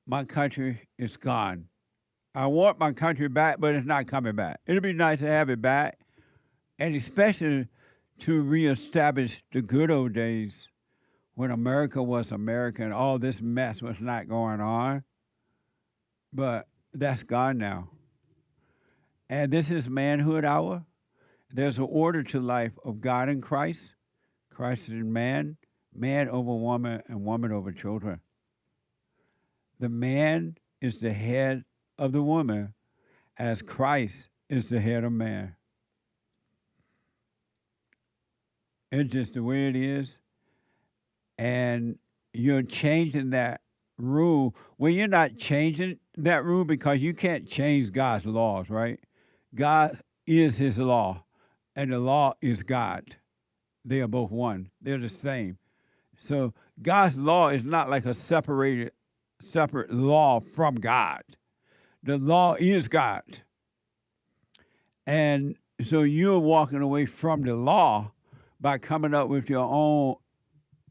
my country is gone. I want my country back, but it's not coming back. It'll be nice to have it back, and especially to reestablish the good old days when America was America and all this mess was not going on. But that's gone now. And this is manhood hour. There's an order to life of God in Christ. Christ is man, man over woman, and woman over children. The man is the head of the woman, as Christ is the head of man. It's just the way it is. And you're changing that rule. Well, you're not changing that rule because you can't change God's laws, right? God is his law, and the law is God. They are both one. They're the same. So God's law is not like a separate law from God. The law is God. And so you're walking away from the law by coming up with your own,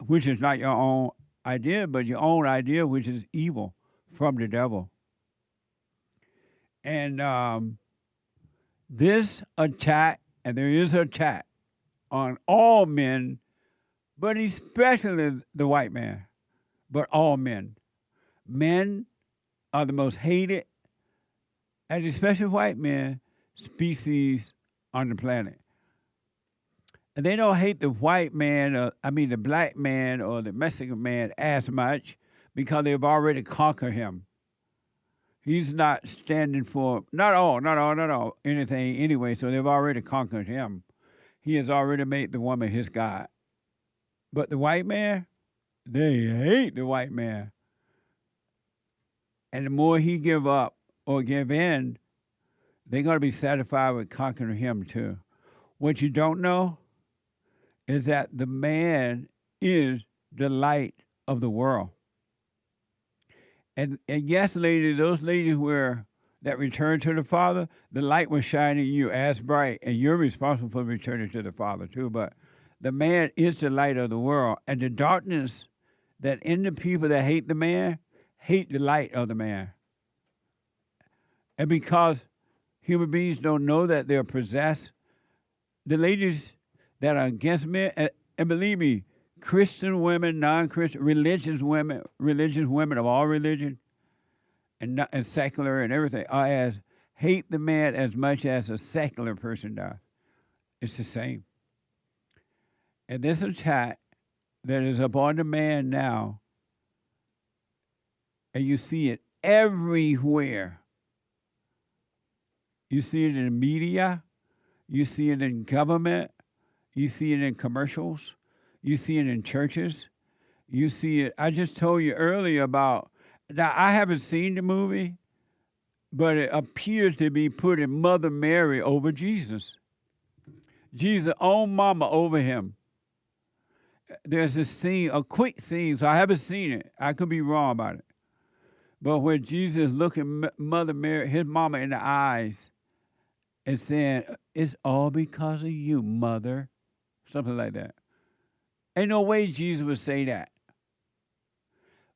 which is not your own idea, but your own idea, which is evil from the devil. And this attack, and there is an attack on all men, but especially the white man, but all men. Men are the most hated, and especially white men, species on the planet. And they don't hate the white man, the black man or the Mexican man as much because they've already conquered him. He's not standing for, not all, anything anyway, so they've already conquered him. He has already made the woman his God. But the white man, they hate the white man. And the more he give up or give in, they're going to be satisfied with conquering him too. What you don't know is that the man is the light of the world. And yes, ladies, those ladies that returned to the Father, the light was shining in you as bright, and you're responsible for returning to the Father too. But the man is the light of the world, and the darkness that in the people that hate the man, hate the light of the man. And because human beings don't know that they're possessed, the ladies that are against men, and believe me, Christian women, non-Christian, religious women of all religion, and secular and everything, hate the man as much as a secular person does. It's the same. And this attack that is upon the man now, and you see it everywhere. You see it in the media, you see it in government, you see it in commercials, you see it in churches, you see it. I just told you earlier about, now I haven't seen the movie, but it appears to be putting Mother Mary over Jesus. Jesus' own mama over him. There's a scene, a quick scene, so I haven't seen it. I could be wrong about it. But when Jesus looking Mother Mary, his mama in the eyes, and saying, "It's all because of you, mother," something like that. Ain't no way Jesus would say that.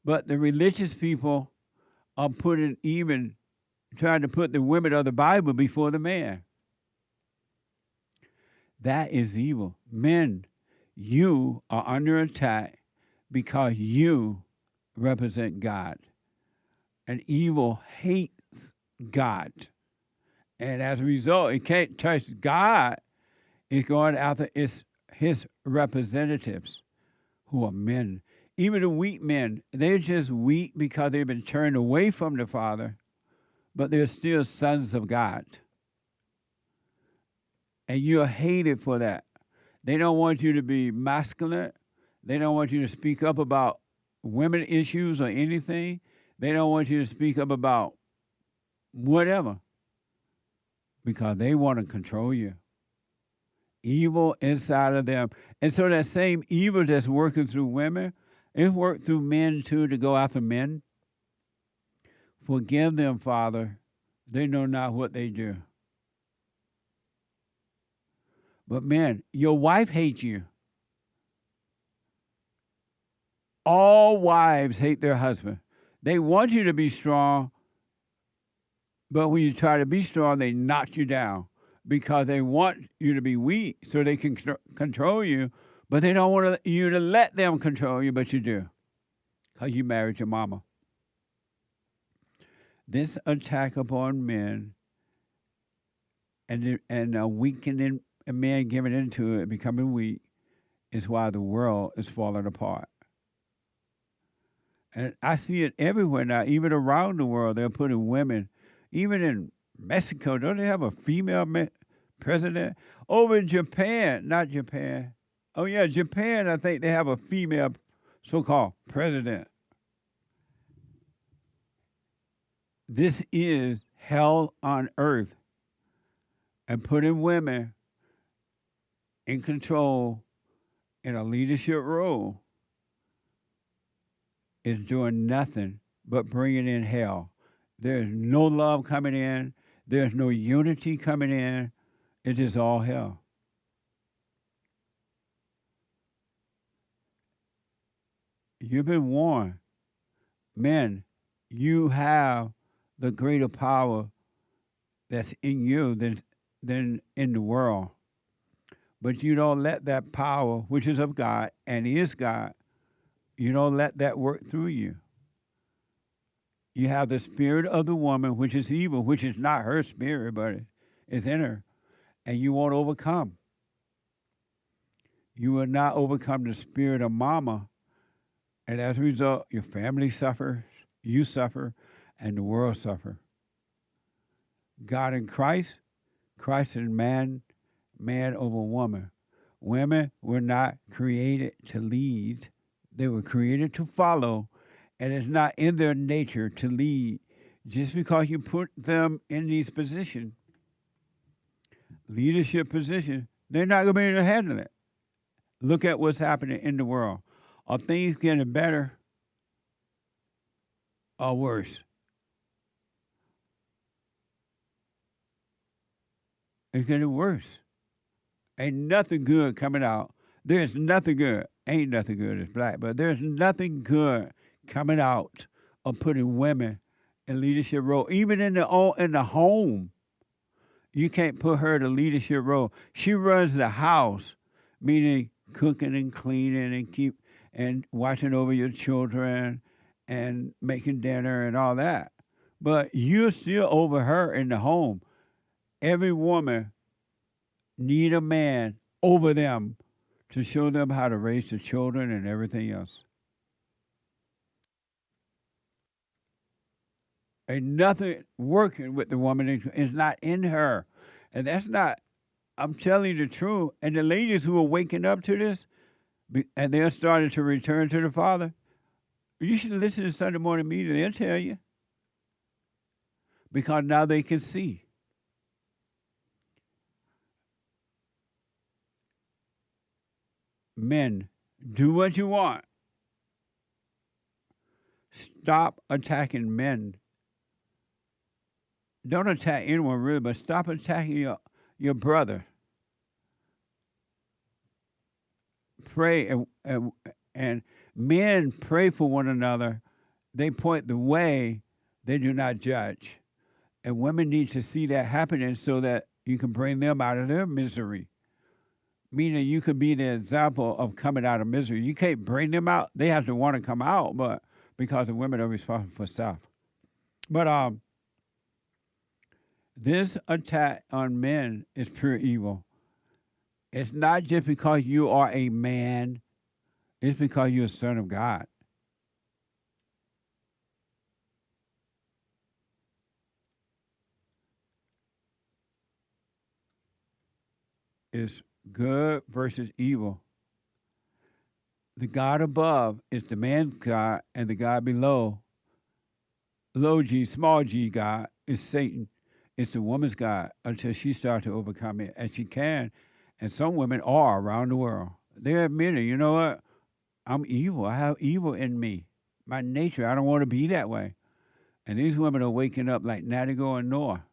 But the religious people are trying to put the women of the Bible before the man. That is evil. Men, you are under attack because you represent God. And evil hates God. And as a result, it can't touch God. It's going after his representatives, who are men. Even the weak men, they're just weak because they've been turned away from the Father, but they're still sons of God. And you're hated for that. They don't want you to be masculine. They don't want you to speak up about women issues or anything. They don't want you to speak up about whatever, because they want to control you. Evil inside of them. And so that same evil that's working through women, it worked through men too, to go after men. Forgive them, Father. They know not what they do. But men, your wife hates you. All wives hate their husband. They want you to be strong, but when you try to be strong, they knock you down because they want you to be weak so they can control you, but they don't want you to let them control you, but you do, because you married your mama. This attack upon men and a weakening a man giving into it, becoming weak, is why the world is falling apart. And I see it everywhere now, even around the world. They're putting women, even in Mexico, don't they have a female president? Over in Japan, not Japan. Oh, yeah, Japan, I think they have a female so-called president. This is hell on earth. And putting women in control in a leadership role is doing nothing but bringing in hell. There's no love coming in. There's no unity coming in. It is all hell. You've been warned. Men, you have the greater power that's in you than in the world. But you don't let that power, which is of God and is God, you don't let that work through you. You have the spirit of the woman, which is evil, which is not her spirit, but it's in her, and you won't overcome. You will not overcome the spirit of mama, and as a result, your family suffers, you suffer, and the world suffers. God in Christ, Christ in man, man over woman. Women were not created to lead. They were created to follow, and it's not in their nature to lead. Just because you put them in these positions, leadership positions, they're not going to be able to handle it. Look at what's happening in the world. Are things getting better or worse? It's getting worse. Ain't nothing good coming out. There's nothing good. Ain't nothing good as black, but there's nothing good coming out of putting women in leadership role. Even in the home, you can't put her in a leadership role. She runs the house, meaning cooking and cleaning and watching over your children and making dinner and all that. But you're still over her in the home. Every woman need a man over them to show them how to raise the children and everything else. Ain't nothing working with the woman. It's not in her. And that's not, I'm telling you the truth. And the ladies who are waking up to this, and they're starting to return to the Father, you should listen to Sunday morning meeting. They'll tell you. Because now they can see. Men, do what you want. Stop attacking men. Don't attack anyone really, but stop attacking your brother. Pray and men pray for one another. They point the way. They do not judge. And women need to see that happening so that you can bring them out of their misery. Meaning you could be the example of coming out of misery. You can't bring them out. They have to want to come out, but because the women are responsible for stuff. But This attack on men is pure evil. It's not just because you are a man, it's because you're a son of God. It's good versus evil. The God above is the man's God, and the God below, low g, small g God, is Satan. It's the woman's God until she starts to overcome it. And she can. And some women are around the world. They admit it. You know what? I'm evil. I have evil in me. My nature, I don't want to be that way. And these women are waking up like Nadigo and Noah.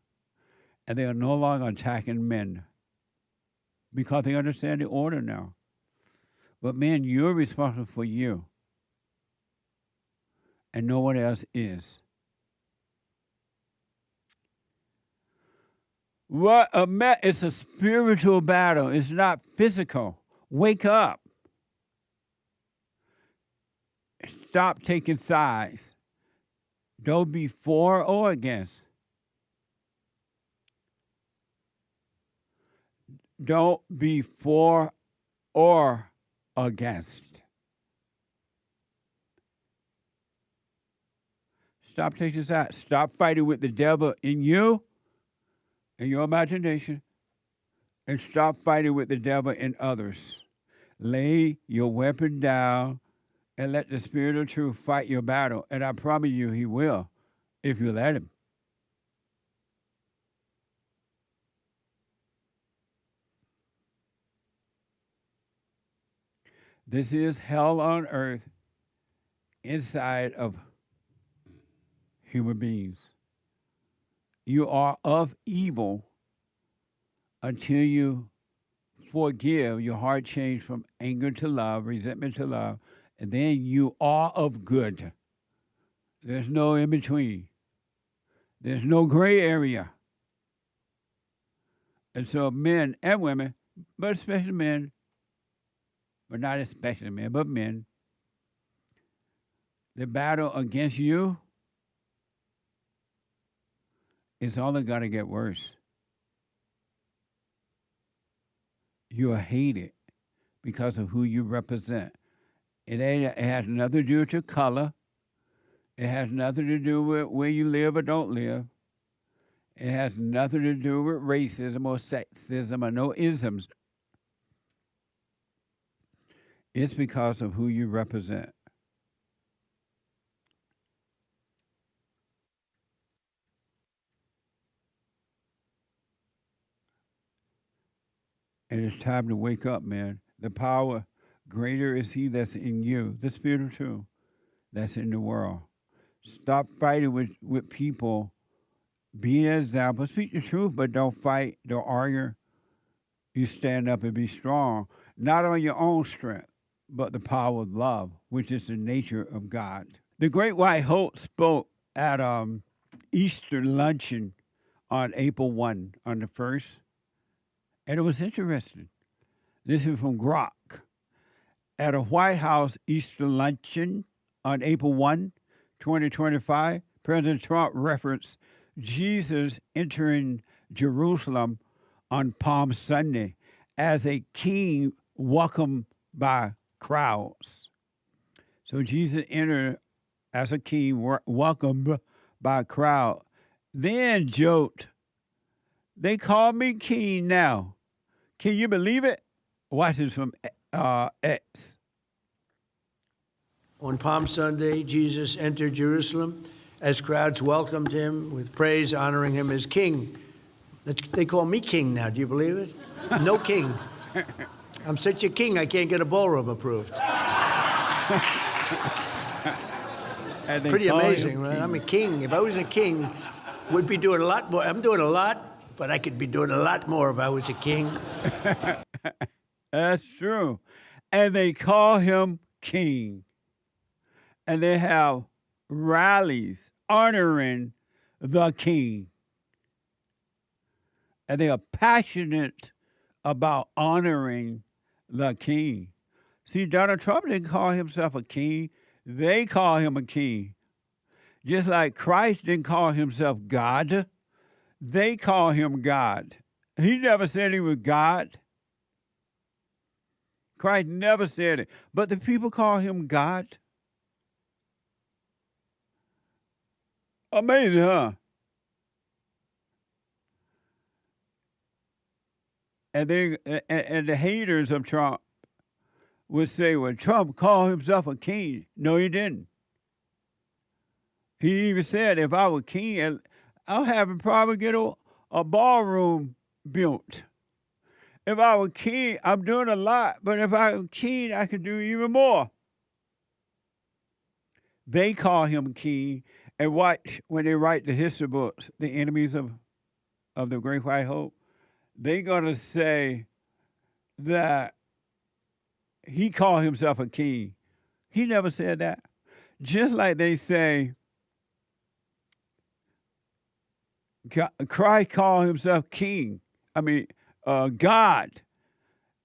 And they are no longer attacking men because they understand the order now. But men, you're responsible for you. And no one else is. It's a spiritual battle. It's not physical. Wake up. Stop taking sides. Don't be for or against. Don't be for or against. Stop taking sides. Stop fighting with the devil in you, in your imagination, and stop fighting with the devil in others. Lay your weapon down and let the Spirit of truth fight your battle. And I promise you, he will, if you let him. This is hell on earth inside of human beings. You are of evil until you forgive, your heart change from anger to love, resentment to love, and then you are of good. There's no in between. There's no gray area. And so men and women, but especially men, but not especially men, but men, the battle against you is only going to get worse. You are hated because of who you represent. It has nothing to do with your color. It has nothing to do with where you live or don't live. It has nothing to do with racism or sexism or no isms. It's because of who you represent. And it's time to wake up, man. The power, greater is he that's in you, the Spirit of truth that's in the world. Stop fighting with people. Be an example. Speak the truth, but don't fight, don't argue. You stand up and be strong, not on your own strength, but the power of love, which is the nature of God. The Great White Hope spoke at Easter luncheon on April 1, on the 1st. And it was interesting. This is from Grok. At a White House Easter luncheon on April 1, 2025, President Trump referenced Jesus entering Jerusalem on Palm Sunday as a king welcomed by crowds. So Jesus entered as a king welcomed by a crowd. Then joked, "They call me king now." Can you believe it? Watch this from X. On Palm Sunday, Jesus entered Jerusalem as crowds welcomed him with praise, honoring him as king. They call me king now. Do you believe it? No king. I'm such a king, I can't get a ballroom approved. Pretty amazing, right? I'm a king. If I was a king, we'd be doing a lot more. I'm doing a lot, but I could be doing a lot more if I was a king. That's true. And they call him king. And they have rallies honoring the king. And they are passionate about honoring the king. See, Donald Trump didn't call himself a king. They call him a king. Just like Christ didn't call himself God. They call him God. He never said he was God. Christ never said it. But the people call him God. Amazing, huh? And the haters of Trump would say, well, Trump called himself a king. No, he didn't. He even said, if I were king, I'll have him probably get a ballroom built. If I were king, I'm doing a lot, but if I were king, I could do even more. They call him king, and watch when they write the history books, the enemies of the Great White Hope, they're going to say that he called himself a king. He never said that. Just like they say Christ called himself king. God.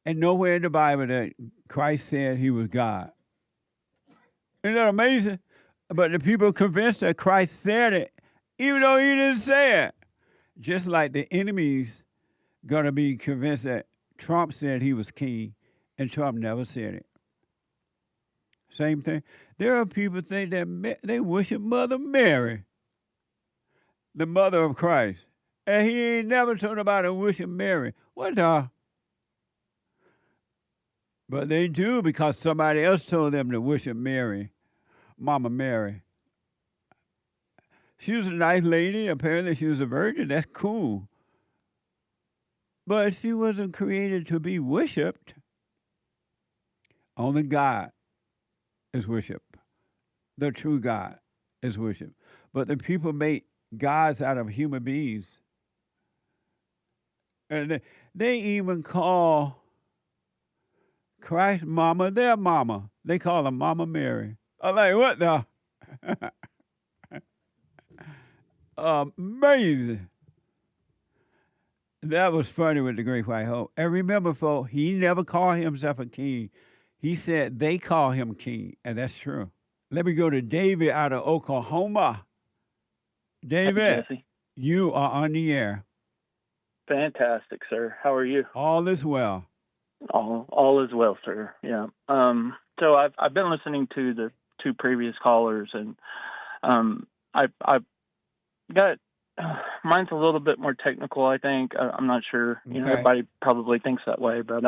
And nowhere in the Bible that Christ said he was God. Isn't that amazing? But the people are convinced that Christ said it, even though he didn't say it. Just like the enemies going to be convinced that Trump said he was king, and Trump never said it. Same thing. There are people who think that they worship Mother Mary, the mother of Christ. And he ain't never told about to worship Mary. What the? But they do because somebody else told them to worship Mary, Mama Mary. She was a nice lady. Apparently she was a virgin. That's cool. But she wasn't created to be worshipped. Only God is worshipped. The true God is worshipped. But the people make gods out of human beings. And they even call Christ's mama their mama. They call her Mama Mary. I'm like, what the? Amazing. That was funny with the Great White Hope. And remember, folks, he never called himself a king. He said they call him king, and that's true. Let me go to David out of Oklahoma. David, you are on the air. Fantastic, sir. How are you? All is well. All is well, sir. Yeah. So I've been listening to the two previous callers, and I've got mine's a little bit more technical. I think I'm not sure. You know, everybody probably thinks that way, but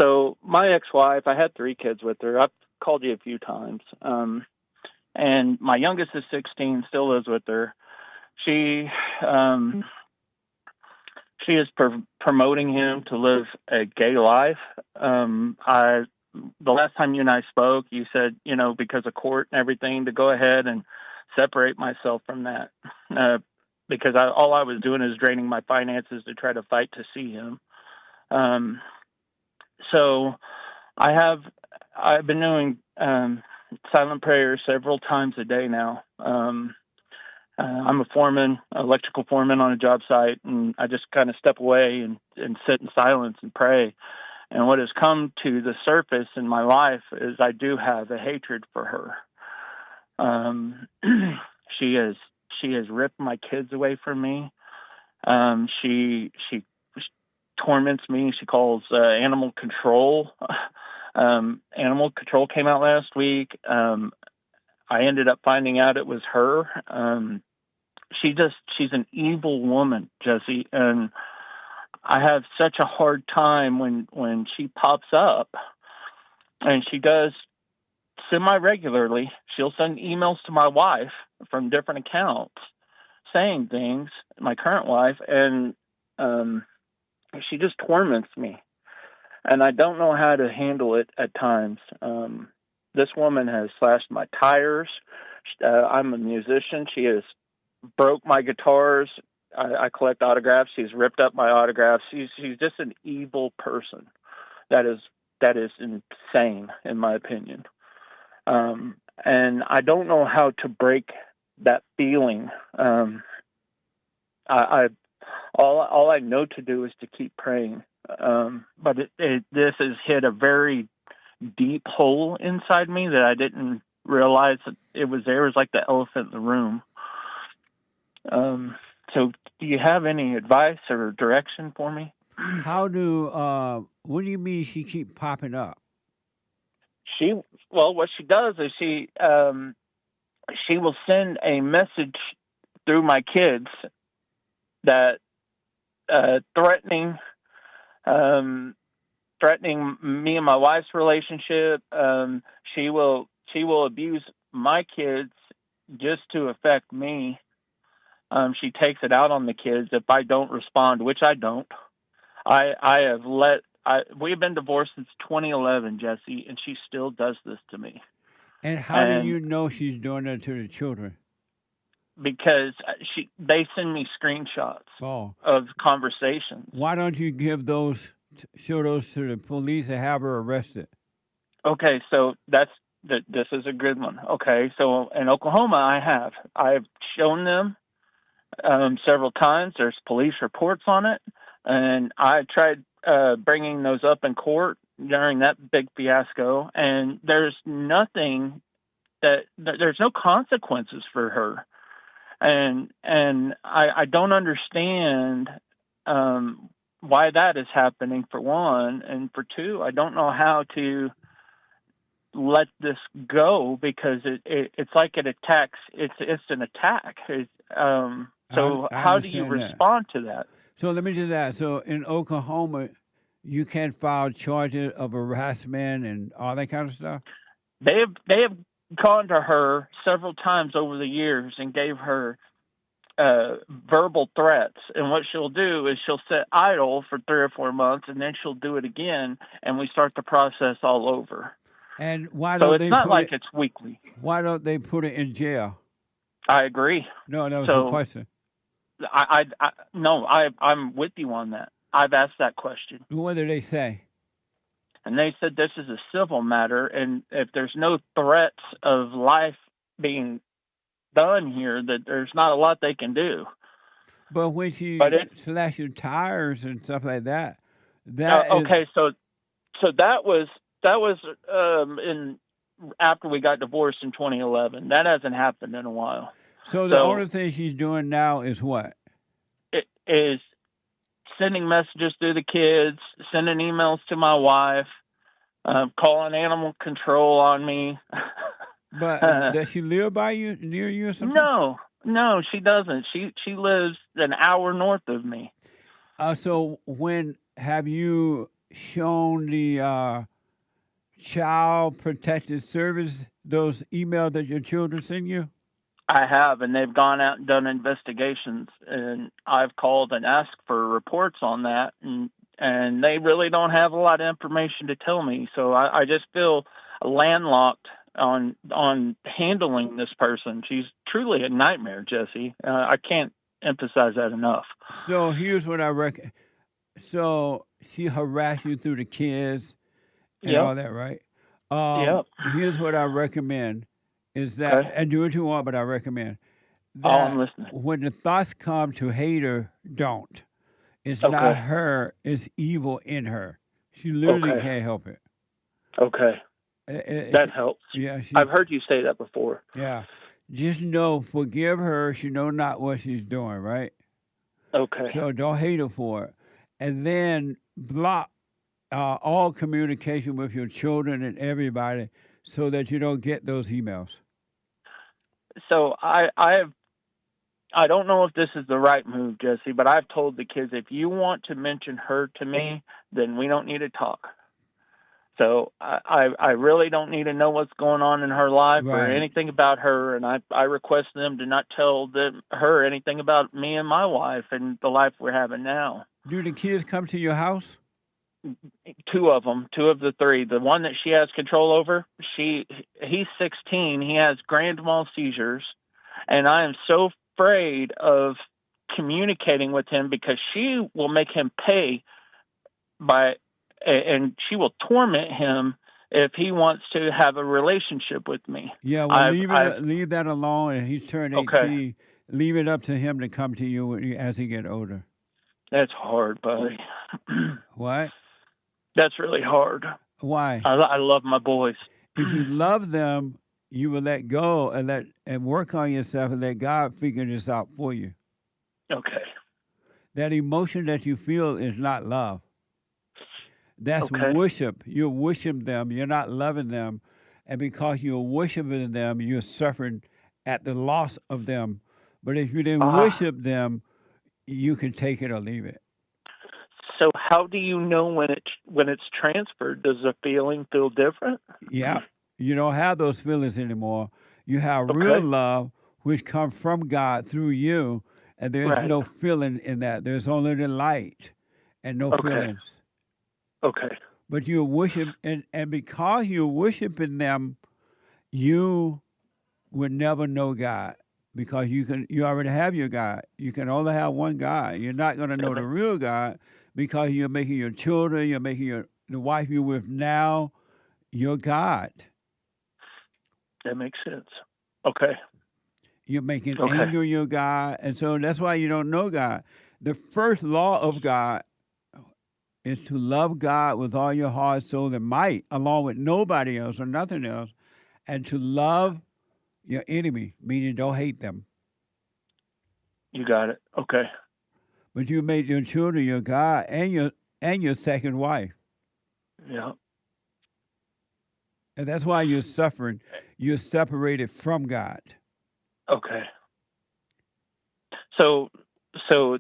so my ex-wife, I had 3 kids with her. I've called you a few times, and my youngest is 16, still lives with her. She is promoting him to live a gay life. The last time you and I spoke, you said, you know, because of court and everything, to go ahead and separate myself from that. Because all I was doing is draining my finances to try to fight to see him. So I've been doing silent prayers several times a day now. I'm a foreman, electrical foreman on a job site, and I just kind of step away and sit in silence and pray. And what has come to the surface in my life is I do have a hatred for her. She has ripped my kids away from me. She torments me. She calls animal control. Animal control came out last week. I ended up finding out it was her. She's an evil woman, Jesse, and I have such a hard time when she pops up, and she does semi-regularly. She'll send emails to my wife from different accounts saying things, my current wife, and she just torments me, and I don't know how to handle it at times. This woman has slashed my tires. I'm a musician. She has broke my guitars. I collect autographs. She's ripped up my autographs. She's just an evil person. That is insane, in my opinion. And I don't know how to break that feeling. All I know to do is to keep praying. But this has hit a very deep hole inside me that I didn't realize that it was there. It was like the elephant in the room. So do you have any advice or direction for me? What do you mean she keep popping up? What she does is she will send a message through my kids that threatening me and my wife's relationship. She will abuse my kids just to affect me. She takes it out on the kids if I don't respond, which I don't. We've been divorced since 2011, Jesse, and she still does this to me. And how do you know she's doing that to the children? Because they send me screenshots of conversations. Why don't you show those to the police and have her arrested? Okay, so this is a good one. Okay, so in Oklahoma, I've shown them several times. There's police reports on it, and I tried bringing those up in court during that big fiasco, and there's nothing there's no consequences for her, and I don't understand why that is happening, for one, and for two, I don't know how to let this go, because it's like it attacks. It's an attack. So how do you respond to that? So let me do that. So in Oklahoma, you can file charges of harassment and all that kind of stuff? They have gone to her several times over the years and gave her verbal threats. And what she'll do is she'll sit idle for 3 or 4 months, and then she'll do it again, and we start the process all over. And why so don't it's not like it's weekly. Why don't they put it in jail? I agree. No, that was the question. I'm with you on that. I've asked that question. What did they say? And they said this is a civil matter, and if there's no threats of life being done here, that there's not a lot they can do. But when she slashed your tires and stuff like that, so that was in after we got divorced in 2011. That hasn't happened in a while. So the only thing she's doing now is what? It is sending messages through the kids, sending emails to my wife, calling animal control on me. But does she live near you or something? No, she doesn't. She lives an hour north of me. So when have you shown the Child Protective Service those emails that your children send you? I have, and they've gone out and done investigations, and I've called and asked for reports on that, and they really don't have a lot of information to tell me. So I just feel landlocked on handling this person. She's truly a nightmare, Jesse. I can't emphasize that enough. So here's what I reckon. So she harassed you through the kids and all that, right? Here's what I recommend. Is that, and do what you want, but I recommend that I'm listening. When the thoughts come to hate her, don't. It's not her, it's evil in her. She literally can't help it. Okay. That helps. Yeah, I've heard you say that before. Yeah. Just know, forgive her. She know not what she's doing, right? Okay. So don't hate her for it. And then block all communication with your children and everybody so that you don't get those emails. So I don't know if this is the right move, Jesse, but I've told the kids, if you want to mention her to me, then we don't need to talk. So I really don't need to know what's going on in her life or anything about her, and I request them to not tell her anything about me and my wife and the life we're having now. Do the kids come to your house? 2 of them, 2 of the 3. The one that she has control over, he's 16. He has grand mal seizures, and I am so afraid of communicating with him because she will make him pay and she will torment him if he wants to have a relationship with me. Yeah, well, leave that alone. And he's turned 18. Okay. Leave it up to him to come to you as he get older. That's hard, buddy. What? That's really hard. Why? I love my boys. If you love them, you will let go and work on yourself and let God figure this out for you. Okay. That emotion that you feel is not love. That's Okay. worship. You worship them. You're not loving them. And because you're worshiping them, you're suffering at the loss of them. But if you didn't worship them, you can take it or leave it. So how do you know when it's transferred? Does the feeling feel different? Yeah. You don't have those feelings anymore. You have real love, which comes from God through you, and there's Right. no feeling in that. There's only the light and no feelings. Okay. But you worship, and because you're worshiping them, you would never know God because you already have your God. You can only have one God. You're not going to know the real God because you're making your children, you're making the wife you're with now your God. That makes sense. Okay. You're making Okay. anger your God, and so that's why you don't know God. The first law of God is to love God with all your heart, soul, and might, along with nobody else or nothing else, and to love your enemy, meaning don't hate them. You got it. Okay. But you made your children your God and your second wife. Yeah. And that's why you're suffering. You're separated from God. Okay. So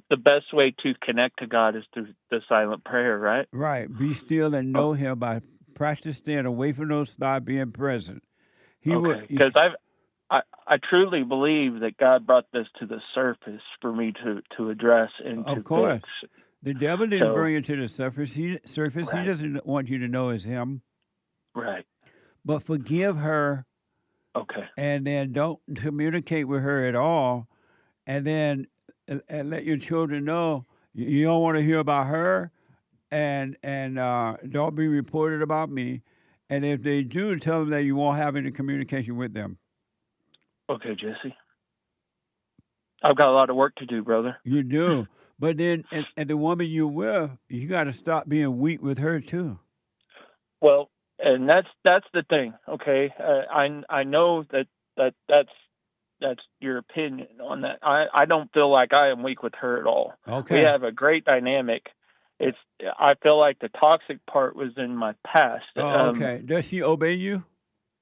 the best way to connect to God is through the silent prayer, right? Right. Be still and know Him by practice staying away from those thoughts, being present. Okay. Because I truly believe that God brought this to the surface for me to address and Of to course. fix. The devil didn't So- bring it to the surface. He Right. doesn't want you to know it's him. Right. But forgive her. Okay. And then don't communicate with her at all. And then and let your children know you don't want to hear about her, and don't be reported about me. And if they do, tell them that you won't have any communication with them. Okay, Jesse. I've got a lot of work to do, brother. You do. But then, and the woman you're with, you got to stop being weak with her too. Well, and that's the thing. Okay, I know that's your opinion on that. I don't feel like I am weak with her at all. Okay. We have a great dynamic. I feel like the toxic part was in my past. Oh, okay. Does she obey you?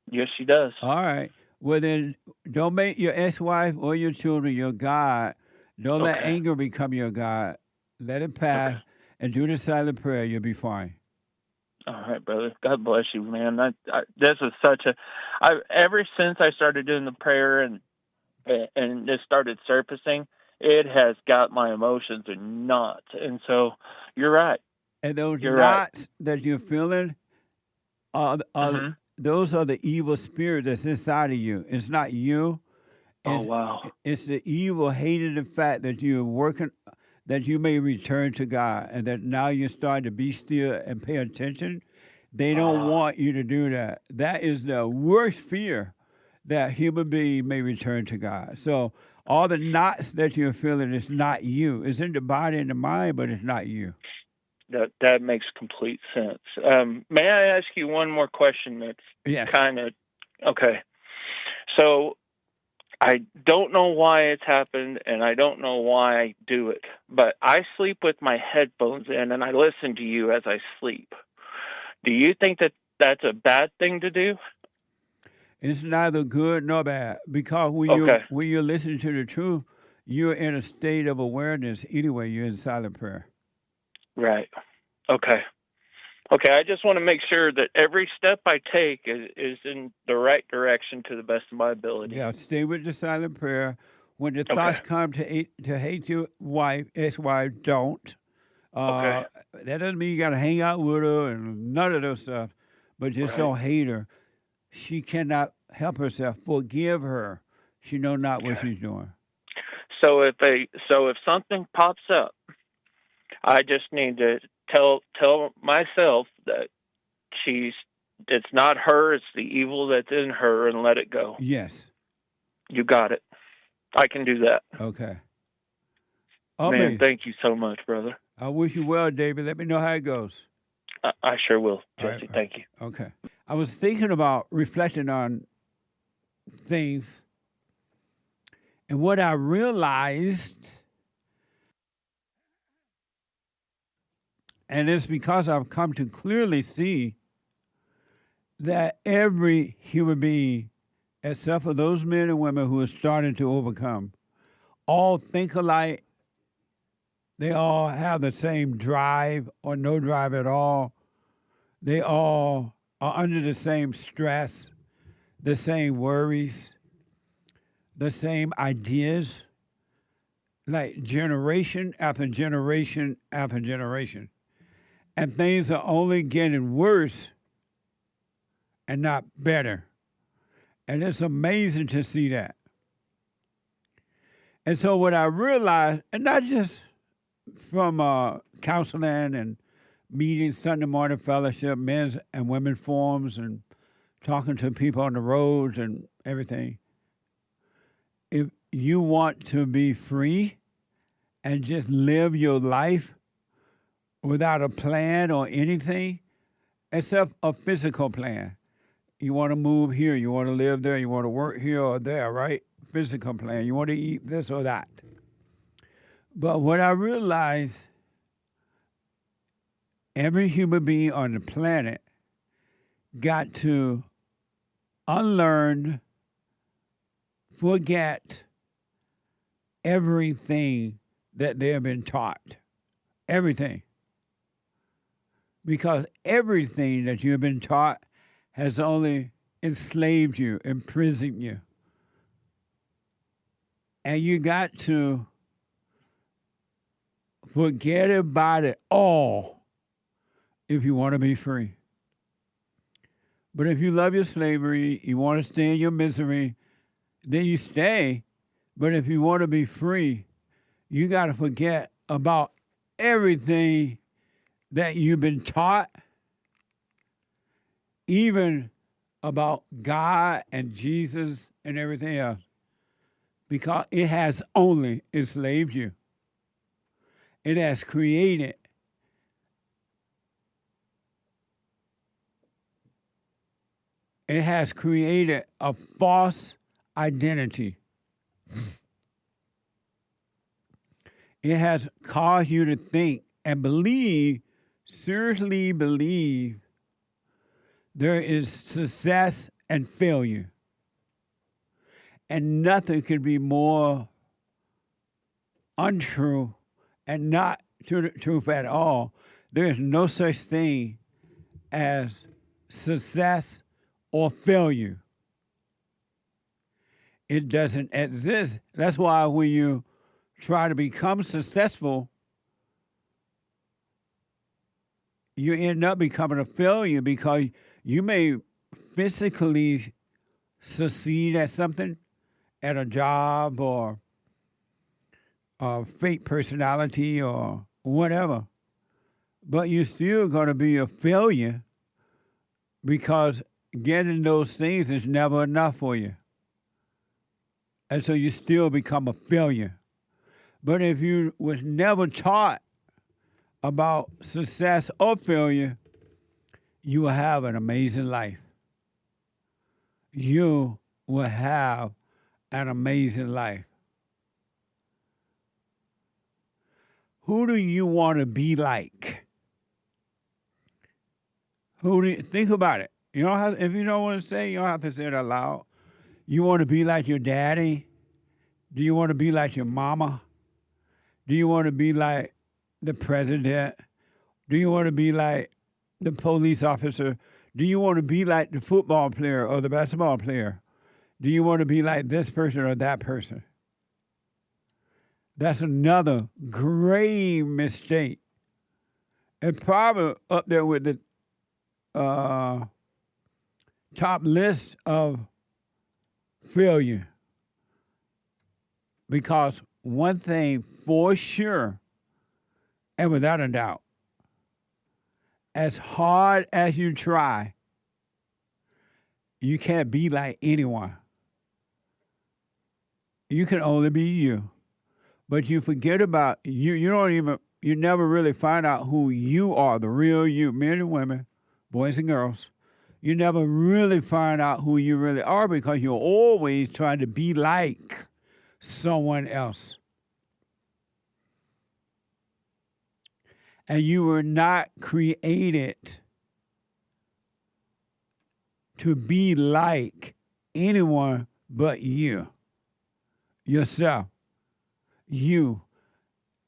Yes, she does. All right. Well, then don't make your ex-wife or your children your God. Don't let anger become your God. Let it pass and do the silent prayer. You'll be fine. All right, brother. God bless you, man. This is ever since I started doing the prayer and this started surfacing, it has got my emotions in knots. And so you're right. And those You're knots that you're feeling, those are the evil spirit that's inside of you. It's not you. Oh, wow. It's the evil, hating the fact that you're working, that you may return to God, and that now you're starting to be still and pay attention. They don't want you to do that. That is the worst fear, that human being may return to God. So all the knots that you're feeling is not you. It's in the body and the mind, but it's not you. That makes complete sense. May I ask you one more question that's kind of... Okay. So I don't know why it's happened, and I don't know why I do it, but I sleep with my headphones in, and I listen to you as I sleep. Do you think that that's a bad thing to do? It's neither good nor bad, because when you're listening to the truth, you're in a state of awareness anyway. You're in silent prayer. Right. Okay. Okay, I just want to make sure that every step I take is in the right direction to the best of my ability. Yeah, stay with the silent prayer. When the thoughts come to hate your wife, ex-wife, don't. That doesn't mean you got to hang out with her and none of those stuff, but just don't hate her. She cannot help herself. Forgive her. She know not what she's doing. So if something pops up, I just need to tell myself that it's not her, it's the evil that's in her, and let it go. Yes. You got it. I can do that. Okay. Man, thank you so much, brother. I wish you well, David. Let me know how it goes. I sure will, Jesse. Right. Thank you. Okay. I was thinking about reflecting on things, and what I realized And it's because I've come to clearly see that every human being, except for those men and women who are starting to overcome, all think alike. They all have the same drive or no drive at all. They all are under the same stress, the same worries, the same ideas, like generation after generation after generation. And things are only getting worse and not better. And it's amazing to see that. And so what I realized, and not just from counseling and meetings, Sunday morning fellowship, men's and women forums, and talking to people on the roads and everything. If you want to be free and just live your life without a plan or anything, except a physical plan. You want to move here, you want to live there, you want to work here or there, right? Physical plan. You want to eat this or that. But what I realized, every human being on the planet got to unlearn, forget everything that they have been taught. Everything. Because everything that you have been taught has only enslaved you, imprisoned you. And you got to forget about it all if you want to be free. But if you love your slavery, you want to stay in your misery, then you stay. But if you want to be free, you got to forget about everything that you've been taught, even about God and Jesus and everything else, because it has only enslaved you. It has created a false identity. It has caused you to think and believe, seriously believe, there is success and failure. And nothing could be more untrue and not truth at all. There is no such thing as success or failure. It doesn't exist. That's why when you try to become successful, you end up becoming a failure because you may physically succeed at something, at a job or a fake personality or whatever, but you're still going to be a failure because getting those things is never enough for you. And so you still become a failure. But if you was never taught about success or failure, you will have an amazing life. You will have an amazing life. Who do you want to be like? Think about it. You don't have, if you don't want to say, you don't have to say it out loud. You want to be like your daddy? Do you want to be like your mama? Do you want to be like the president? Do you want to be like the police officer? Do you want to be like the football player or the basketball player? Do you want to be like this person or that person? That's another grave mistake. And probably up there with the top list of failure. Because one thing for sure, and without a doubt, as hard as you try, you can't be like anyone. You can only be you. But you forget about you. You never really find out who you are, the real you, men and women, boys and girls. You never really find out who you really are because you're always trying to be like someone else. And you were not created to be like anyone but you, yourself. You.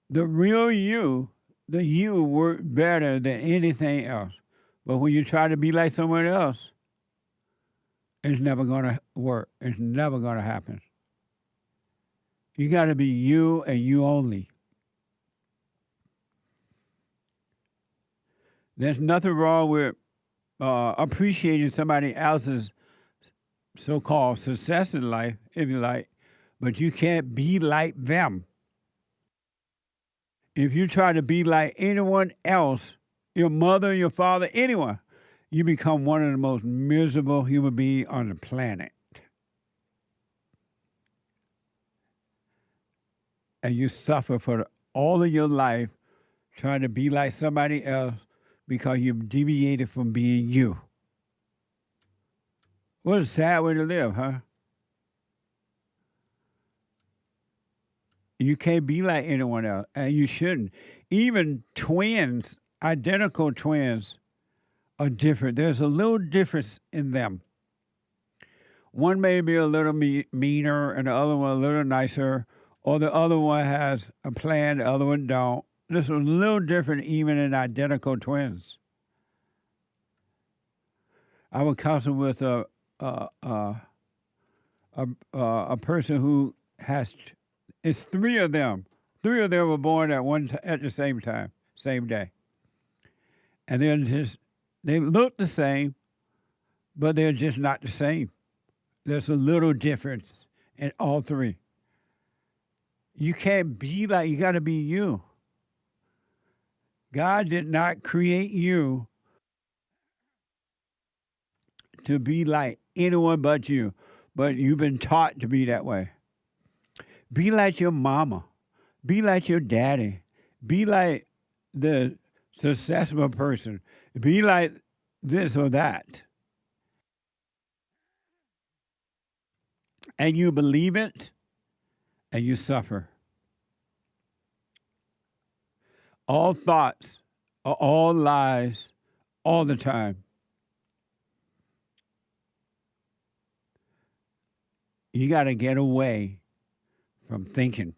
The real you, the you work better than anything else. But when you try to be like someone else, it's never going to work. It's never going to happen. You got to be you and you only. There's nothing wrong with appreciating somebody else's so-called success in life, if you like, but you can't be like them. If you try to be like anyone else, your mother, your father, anyone, you become one of the most miserable human beings on the planet. And you suffer for all of your life trying to be like somebody else because you've deviated from being you. What a sad way to live, huh? You can't be like anyone else, and you shouldn't. Even twins, identical twins, are different. There's a little difference in them. One may be a little meaner, and the other one a little nicer, or the other one has a plan, the other one don't. This is a little different even in identical twins. I was counseling with a person who has. It's three of them. Three of them were born at the same time, same day. And they look the same, but they're just not the same. There's a little difference in all three. You can't be like, you got to be you. God did not create you to be like anyone but you, but you've been taught to be that way. Be like your mama. Be like your daddy. Be like the successful person. Be like this or that. And you believe it, and you suffer. All thoughts are all lies all the time. You got to get away from thinking.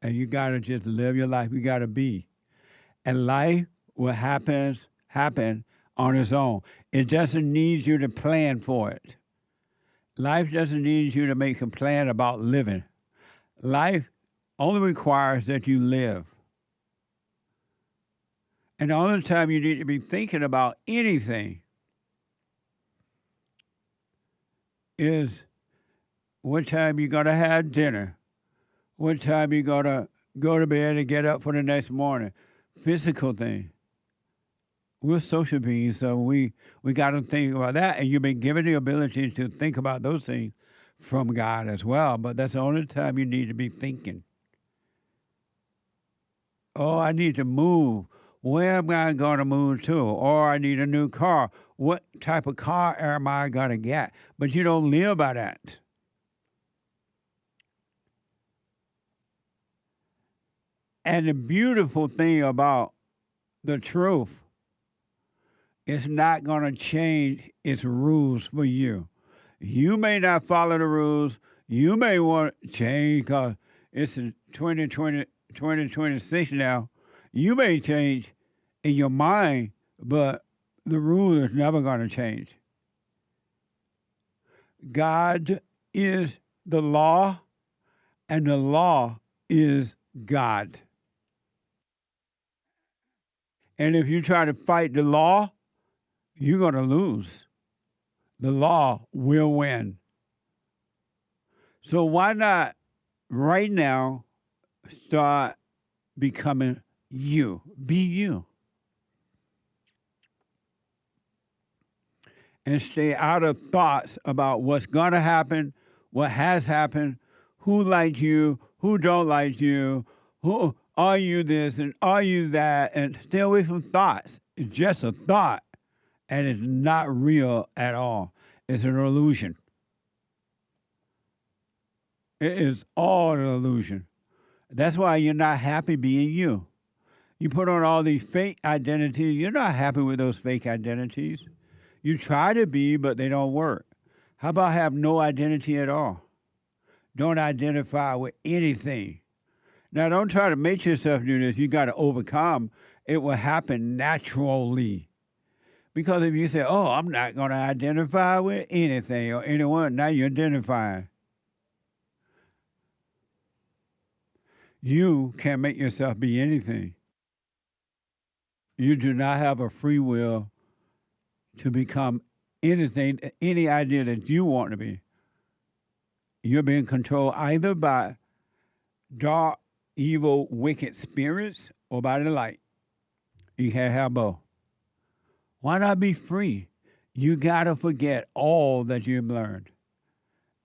And you got to just live your life. You got to be. And life will happen on its own. It doesn't need you to plan for it. Life doesn't need you to make a plan about living. Life only requires that you live. And the only time you need to be thinking about anything is what time you're going to have dinner, what time you're going to go to bed and get up for the next morning. Physical thing. We're social beings, so we got to think about that. And you've been given the ability to think about those things from God as well. But that's the only time you need to be thinking. Oh, I need to move. Where am I going to move to? Or I need a new car. What type of car am I going to get? But you don't live by that. And the beautiful thing about the truth, it's not going to change its rules for you. You may not follow the rules. You may want to change because it's 2026 now. You may change in your mind, but the rule is never going to change. God is the law, and the law is God. And if you try to fight the law, you're going to lose. The law will win. So why not right now start becoming you? Be you. And stay out of thoughts about what's going to happen, what has happened, who liked you, who don't like you, who are you this and are you that, and stay away from thoughts. It's just a thought. And it's not real at all. It's an illusion. It is all an illusion. That's why you're not happy being you. You put on all these fake identities. You're not happy with those fake identities. You try to be, but they don't work. How about have no identity at all? Don't identify with anything. Now, don't try to make yourself do this. You got to overcome. It will happen naturally. Because if you say, oh, I'm not going to identify with anything or anyone, now you're identifying. You can't make yourself be anything. You do not have a free will to become anything, any idea that you want to be. You're being controlled either by dark, evil, wicked spirits or by the light. You can't have both. Why not be free? You got to forget all that you've learned.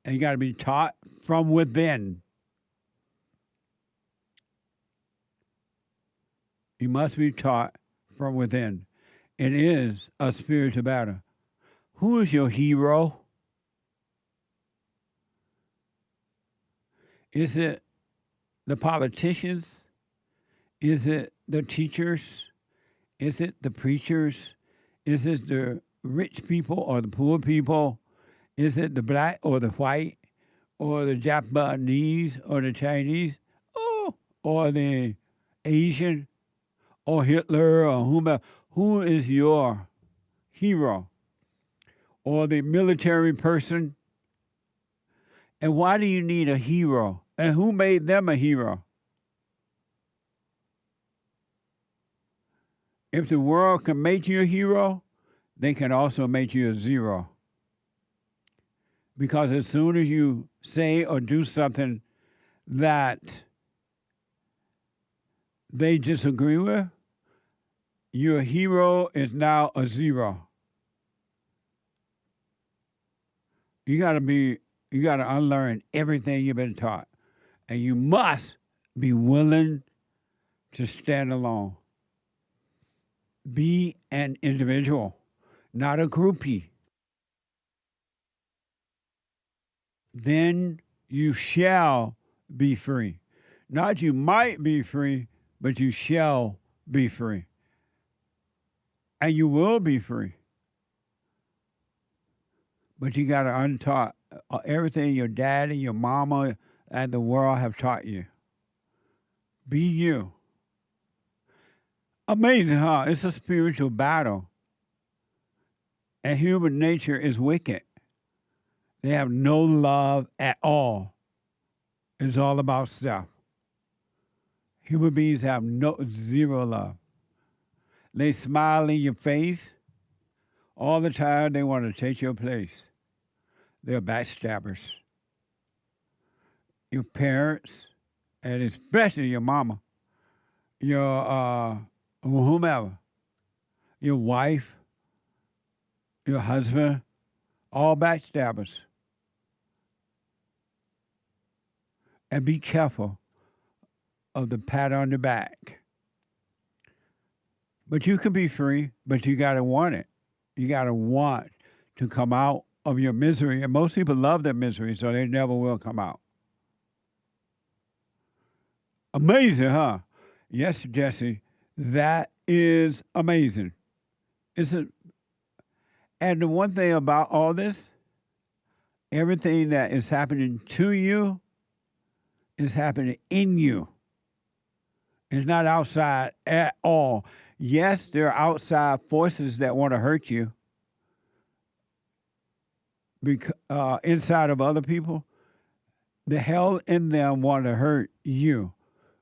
And you got to be taught from within. You must be taught from within. It is a spiritual battle. Who is your hero? Is it the politicians? Is it the teachers? Is it the preachers? Is it the rich people or the poor people? Is it the black or the white or the Japanese or the Chinese? Oh, or the Asian or Hitler or whomever? Who is your hero? Or the military person? And why do you need a hero? And who made them a hero? If the world can make you a hero, they can also make you a zero. Because as soon as you say or do something that they disagree with, your hero is now a zero. You got to unlearn everything you've been taught. And you must be willing to stand alone. Be an individual, not a groupie. Then you shall be free. Not you might be free, but you shall be free. And you will be free. But you got to untaught everything your daddy, your mama, and the world have taught you. Be you. Amazing, huh? It's a spiritual battle. And human nature is wicked. They have no love at all. It's all about self. Human beings have zero love. They smile in your face. All the time they want to take your place. They're backstabbers. Your parents, and especially your mama, your whomever, your wife, your husband, all backstabbers. And be careful of the pat on the back. But you can be free, but you got to want it. You got to want to come out of your misery. And most people love their misery, so they never will come out. Amazing, huh? Yes, Jesse, that is amazing. And the one thing about all this, everything that is happening to you is happening in you. It's not outside at all. Yes, there are outside forces that want to hurt you inside of other people. The hell in them want to hurt you.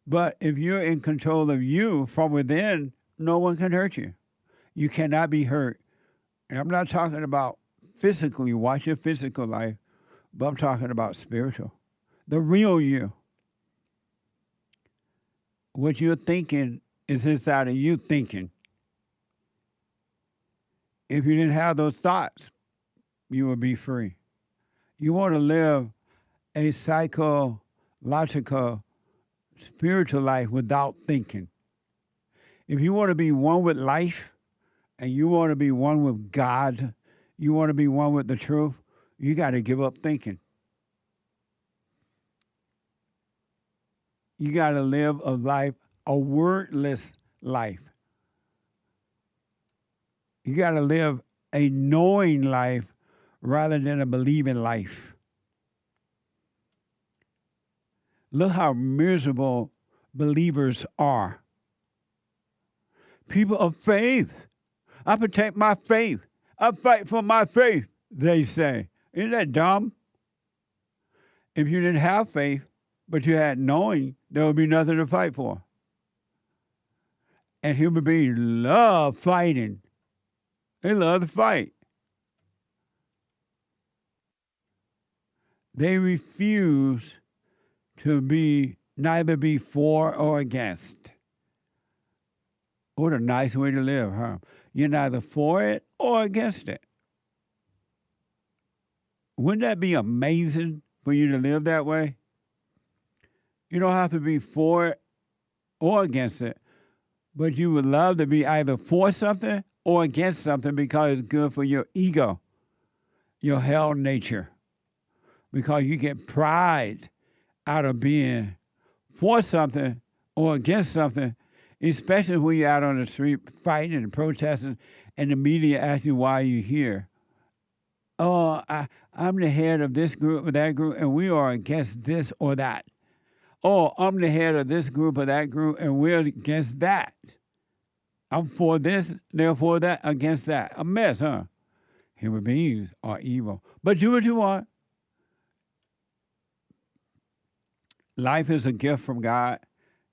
But if you're in control of you from within, no one can hurt you. You cannot be hurt. And I'm not talking about physically, watch your physical life, but I'm talking about spiritual. The real you. What you're thinking is inside of you thinking. If you didn't have those thoughts, you would be free. You want to live a psychological, spiritual life without thinking. If you want to be one with life, and you want to be one with God, you want to be one with the truth, you got to give up thinking. You got to live a life, a wordless life. You got to live a knowing life rather than a believing life. Look how miserable believers are. People of faith. I protect my faith. I fight for my faith, they say. Isn't that dumb? If you didn't have faith, but you had knowing, there would be nothing to fight for. And human beings love fighting. They love to fight. They refuse to be neither be for or against. What a nice way to live, huh? You're neither for it or against it. Wouldn't that be amazing for you to live that way? You don't have to be for it or against it, but you would love to be either for something or against something because it's good for your ego, your hell nature, because you get pride out of being for something or against something, especially when you're out on the street fighting and protesting and the media asks you why you're here. Oh, I'm the head of this group or that group, and we are against this or that. Oh, I'm the head of this group or that group, and we're against that. I'm for this, they're for that, against that. A mess, huh? Human beings are evil. But do what you want. Life is a gift from God.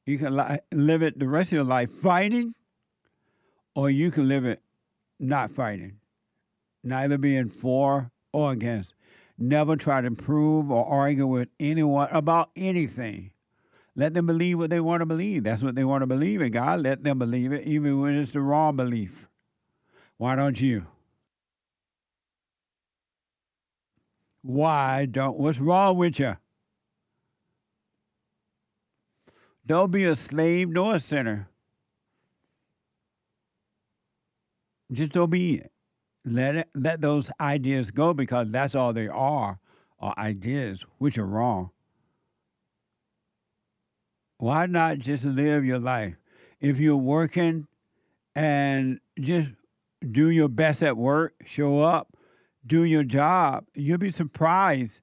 You can live it the rest of your life fighting, or you can live it not fighting. Neither being for or against. Never try to prove or argue with anyone about anything. Let them believe what they want to believe. That's what they want to believe in. God, let them believe it, even when it's the wrong belief. Why don't you? What's wrong with you? Don't be a slave nor a sinner. Just obedient. Let those ideas go because that's all they are ideas, which are wrong. Why not just live your life? If you're working and just do your best at work, show up, do your job, you'll be surprised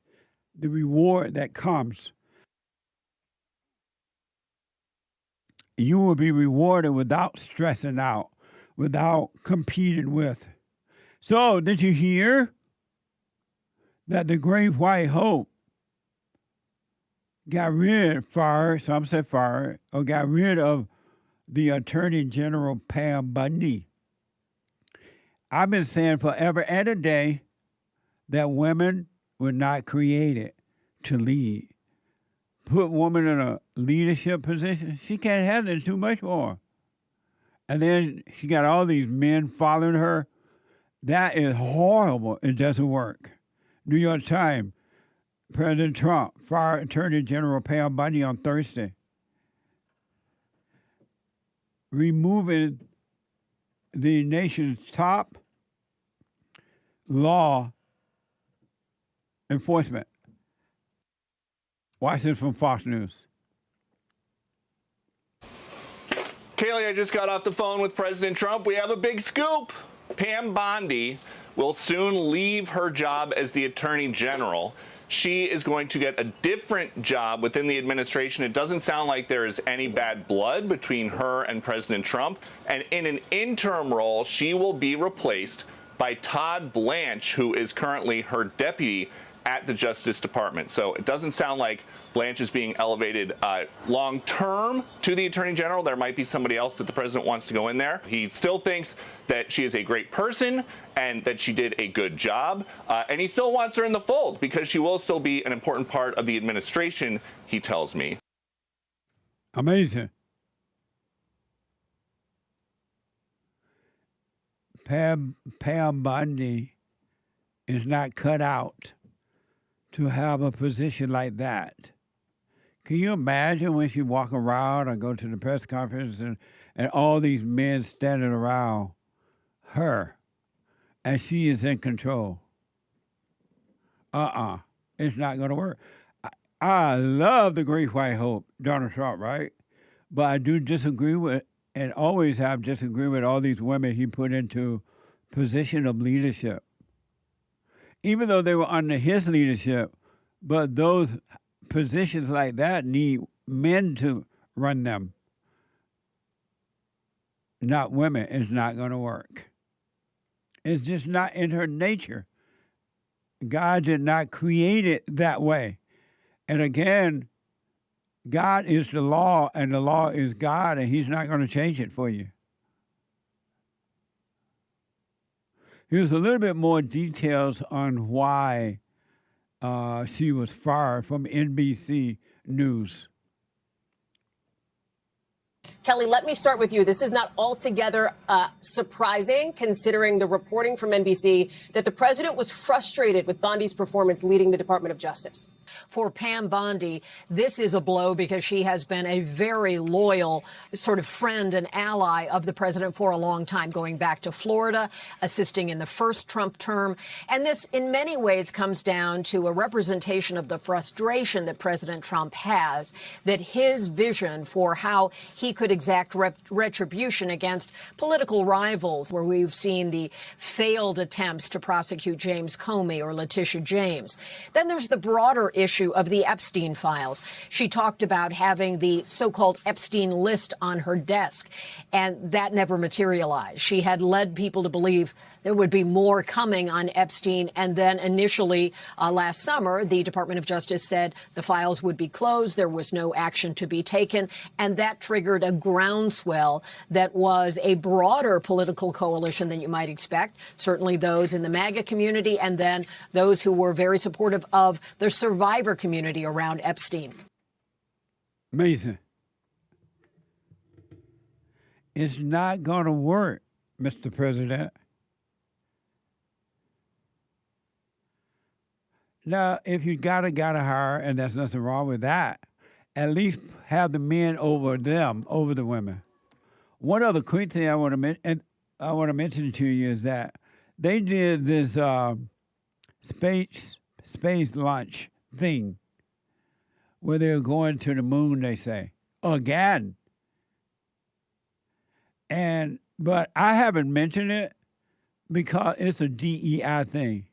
the reward that comes. You will be rewarded without stressing out, without competing with. So, did you hear that the Great White Hope some said fired, or got rid of the Attorney General Pam Bondi? I've been saying forever and a day that women were not created to lead. Put women in a leadership position, she can't handle it too much more. And then she got all these men following her. That is horrible. It doesn't work. New York Times, President Trump fired Attorney General Pam Bondi on Thursday, removing the nation's top law enforcement. Watch this from Fox News. Kaylee, I just got off the phone with President Trump. We have a big scoop. Pam Bondi will soon leave her job as the Attorney General. She is going to get a different job within the administration. It doesn't sound like there is any bad blood between her and President Trump. And in an interim role, she will be replaced by Todd Blanche, who is currently her deputy at the Justice Department. So it doesn't sound like Blanche is being elevated long term to the Attorney General. There might be somebody else that the president wants to go in there. He still thinks that she is a great person and that she did a good job. And he still wants her in the fold because she will still be an important part of the administration, he tells me. Amazing. Pam Bondi is not cut out to have a position like that. Can you imagine when she walk around or go to the press conference and all these men standing around her and she is in control? It's not going to work. I love the Great White Hope, Donald Trump, right? But I do disagree with and always have disagreement with all these women he put into position of leadership. Even though they were under his leadership, but those positions like that need men to run them, not women. It's not going to work. It's just not in her nature. God did not create it that way. And again, God is the law, and the law is God, and he's not going to change it for you. Here's a little bit more details on why she was fired from NBC News. Kelly, let me start with you. This is not altogether surprising, considering the reporting from NBC that the president was frustrated with Bondi's performance leading the Department of Justice. For Pam Bondi, this is a blow because she has been a very loyal sort of friend and ally of the president for a long time, going back to Florida, assisting in the first Trump term. And this, in many ways, comes down to a representation of the frustration that President Trump has, that his vision for how he could exact retribution against political rivals, where we've seen the failed attempts to prosecute James Comey or Letitia James. Then there's the broader issue of the Epstein files. She talked about having the so-called Epstein list on her desk, and that never materialized. She had led people to believe there would be more coming on Epstein, and then initially last summer, the Department of Justice said the files would be closed, there was no action to be taken, and that triggered a groundswell that was a broader political coalition than you might expect, certainly those in the MAGA community, and then those who were very supportive of the survivor community around Epstein. Amazing. It's not going to work, Mr. President. Now, if you gotta hire, and there's nothing wrong with that, at least have the men over them, over the women. One other quick thing I want to mention to you is that they did this space launch thing where they were going to the moon, they say, again. But I haven't mentioned it because it's a DEI thing.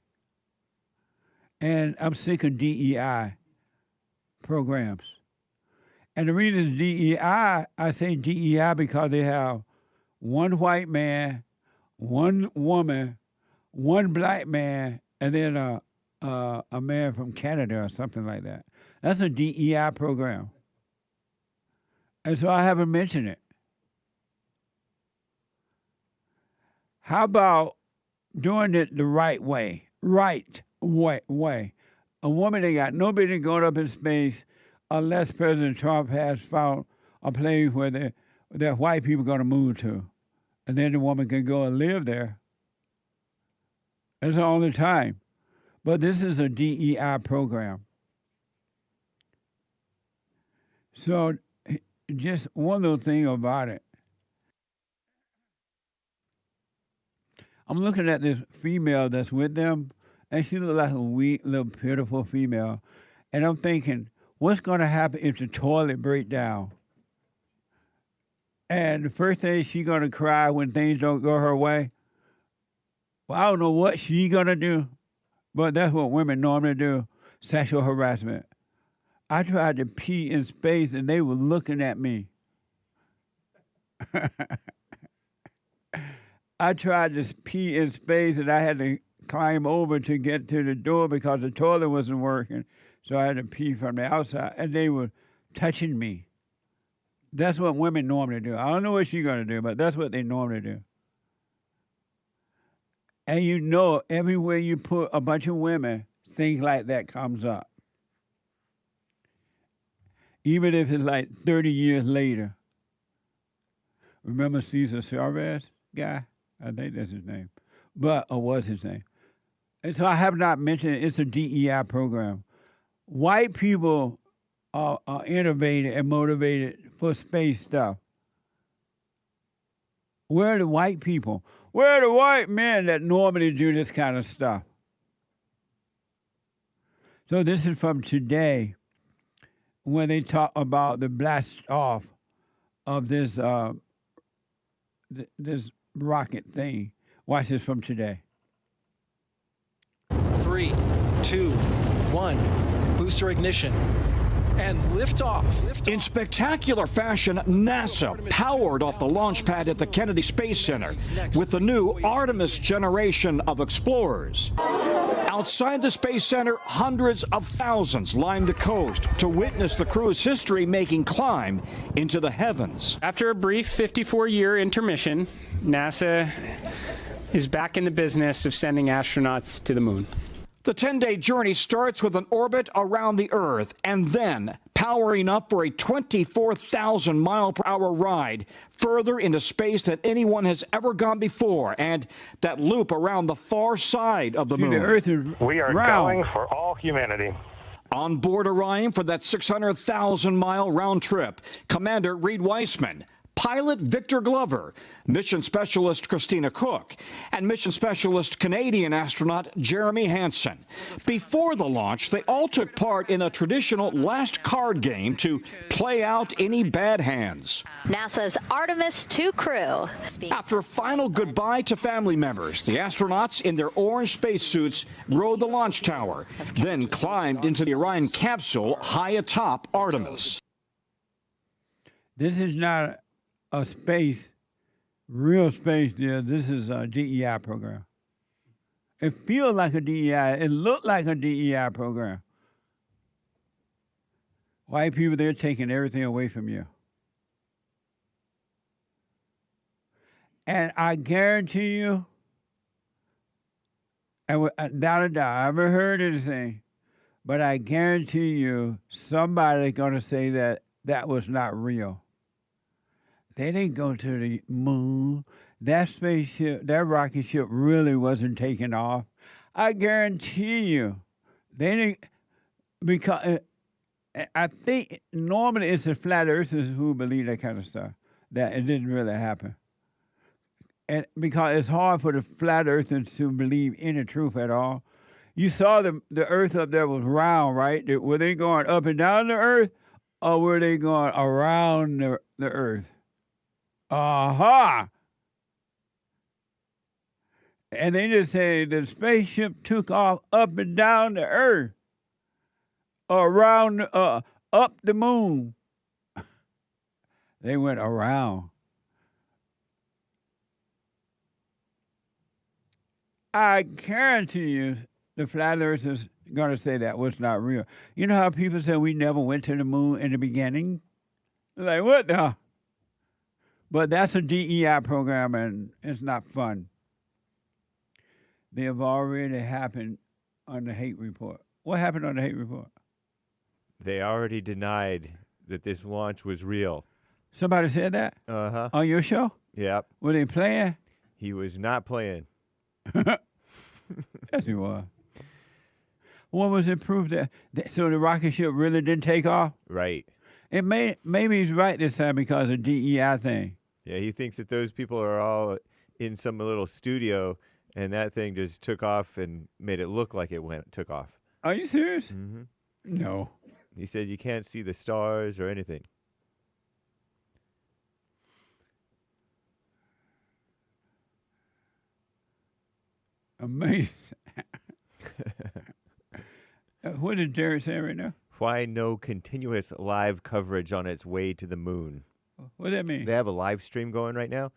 And I'm sick of DEI programs. And the reason DEI, I say DEI because they have one white man, one woman, one black man, and then a man from Canada or something like that. That's a DEI program. And so I haven't mentioned it. How about doing it the right way? Right way. A woman ain't got nobody going up in space unless President Trump has found a place where their white people going to move to. And then the woman can go and live there. That's all the time. But this is a DEI program. So just one little thing about it. I'm looking at this female that's with them, and she looks like a weak, little, pitiful female. And I'm thinking, what's going to happen if the toilet breaks down? And the first thing she's going to cry when things don't go her way? Well, I don't know what she's going to do, but that's what women normally do, sexual harassment. I tried to pee in space, and they were looking at me. I tried to pee in space, and I had to climb over to get to the door because the toilet wasn't working. So I had to pee from the outside, and they were touching me. That's what women normally do. I don't know what she's going to do, but that's what they normally do. And you know, everywhere you put a bunch of women, things like that comes up. Even if it's like 30 years later. Remember Cesar Chavez guy? I think that's his name. Or was his name. And so I have not mentioned it. It's a DEI program. White people are innovated and motivated for space stuff. Where are the white people? Where are the white men that normally do this kind of stuff? So this is from today, when they talk about the blast off of this this rocket thing. Watch this from today. 3, 2, 1. Booster ignition. And liftoff. In spectacular fashion, NASA powered off the launch pad at the Kennedy Space Center with the new Artemis generation of explorers. Outside the Space Center, hundreds of thousands lined the coast to witness the crew's history-making climb into the heavens. After a brief 54-year intermission, NASA is back in the business of sending astronauts to the moon. The 10-day journey starts with an orbit around the Earth and then powering up for a 24,000-mile-per-hour ride further into space than anyone has ever gone before, and that loop around the far side of the moon. The Earth is We are round. going for all humanity. On board Orion for that 600,000-mile round trip, Commander Reed Weissman, pilot Victor Glover, mission specialist Christina Cook, and mission specialist Canadian astronaut Jeremy Hansen. Before the launch, they all took part in a traditional last card game to play out any bad hands. NASA's Artemis II crew. After a final goodbye to family members, the astronauts in their orange spacesuits rode the launch tower, then climbed into the Orion capsule high atop Artemis. This is not a space, real space deal. This is a DEI program. It feels like a DEI. It looked like a DEI program. White people, they're taking everything away from you. And I guarantee you, and without a doubt, I haven't heard anything, but I guarantee you somebody's going to say that that was not real. They didn't go to the moon. That spaceship, that rocket ship really wasn't taking off. I guarantee you, they didn't, because I think normally it's the flat earthers who believe that kind of stuff, that it didn't really happen. And because it's hard for the flat earthers to believe any truth at all. You saw the earth up there was round, right? Were they going up and down the earth, or were they going around the earth? Aha! And they just say the spaceship took off up and down the earth, around, up the moon. They went around. I guarantee you the flat earthers going to say that was not real. You know how people say we never went to the moon in the beginning? Like, what the? But that's a DEI program, and it's not fun. They have already happened on the hate report. What happened on the hate report? They already denied that this launch was real. Somebody said that? Uh-huh. On your show? Yep. Were they playing? He was not playing. Yes, he was. What was it proof that so the rocket ship really didn't take off? Right. Maybe he's right this time because of DEI thing. Yeah, he thinks that those people are all in some little studio, and that thing just took off and made it look like it took off. Are you serious? Mm-hmm. No. He said you can't see the stars or anything. Amazing. What did Derrick say right now? Why no continuous live coverage on its way to the moon? What does that mean? They have a live stream going right now,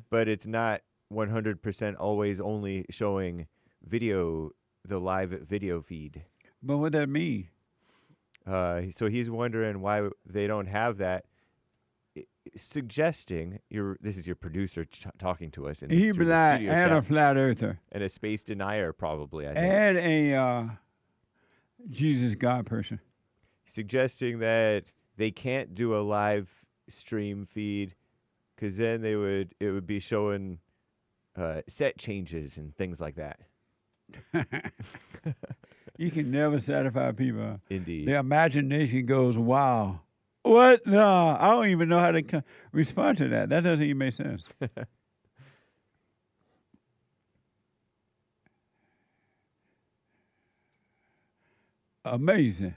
but it's not 100% always only showing video, the live video feed. But what does that mean? So he's wondering why they don't have that, suggesting, this is your producer talking to us. He be like, and a flat earther. And a space denier, probably, I think. And a Jesus God person. Suggesting that they can't do a live stream feed because then it would be showing set changes and things like that. You can never satisfy people. Indeed. Their imagination goes, wow. What? No, I don't even know how to respond to that. That doesn't even make sense. Amazing.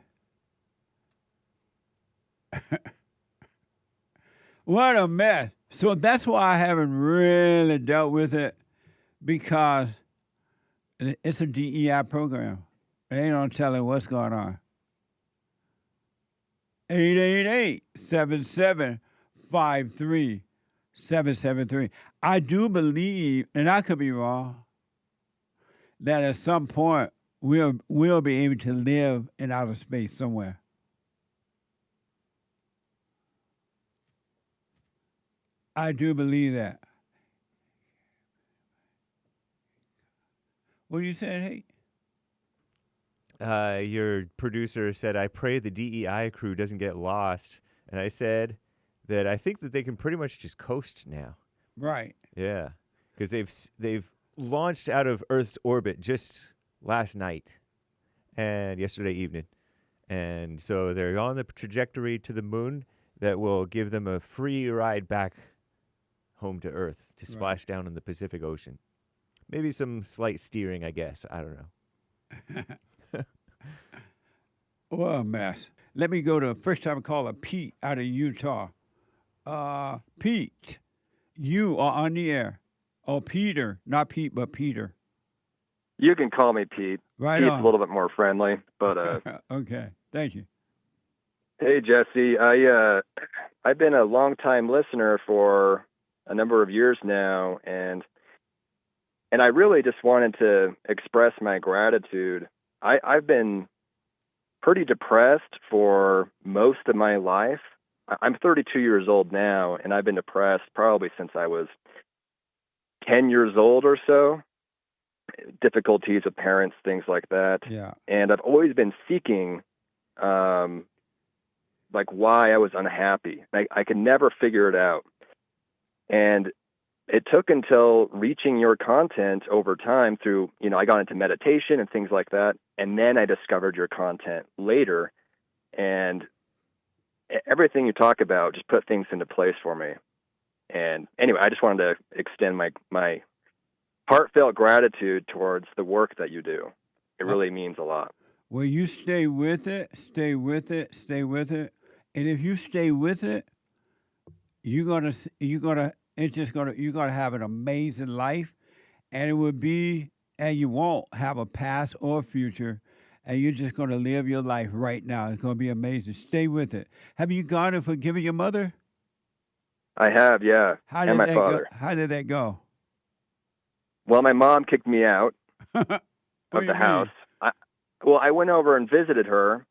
What a mess. So that's why I haven't really dealt with it, because it's a DEI program. They don't tell you what's going on. 888-7753-773. I do believe, and I could be wrong, that at some point we'll be able to live in outer space somewhere. I do believe that. What are you saying, hey? Your producer said, I pray the DEI crew doesn't get lost. And I said that I think that they can pretty much just coast now. Right. Yeah. Because they've launched out of Earth's orbit just last night and yesterday evening. And so they're on the trajectory to the moon that will give them a free ride back home to Earth to splash down in the Pacific Ocean. Maybe some slight steering, I guess. I don't know. What a mess. Let me go to first-time caller Pete out of Utah. Pete, you are on the air. Oh, Peter. Not Pete, but Peter. You can call me Pete. Right Pete's on. a little bit more friendly, but okay. Thank you. Hey, Jesse. I've been a long-time listener for a number of years now, and I really just wanted to express my gratitude. I've been pretty depressed for most of my life. I'm 32 years old now, and I've been depressed probably since I was 10 years old or so. Difficulties with parents, things like that. Yeah. And I've always been seeking, like, why I was unhappy. I could never figure it out. And it took until reaching your content over time through, I got into meditation and things like that. And then I discovered your content later. And everything you talk about just put things into place for me. And anyway, I just wanted to extend my heartfelt gratitude towards the work that you do. It really means a lot. Well, you stay with it, stay with it, stay with it. And if you stay with it, you're gonna have an amazing life, and you won't have a past or future, and you're just gonna live your life right now. It's gonna be amazing. Stay with it. Have you gone and forgiven your mother? I have, yeah. And my father. How did that go? Well, my mom kicked me out of the house. I went over and visited her,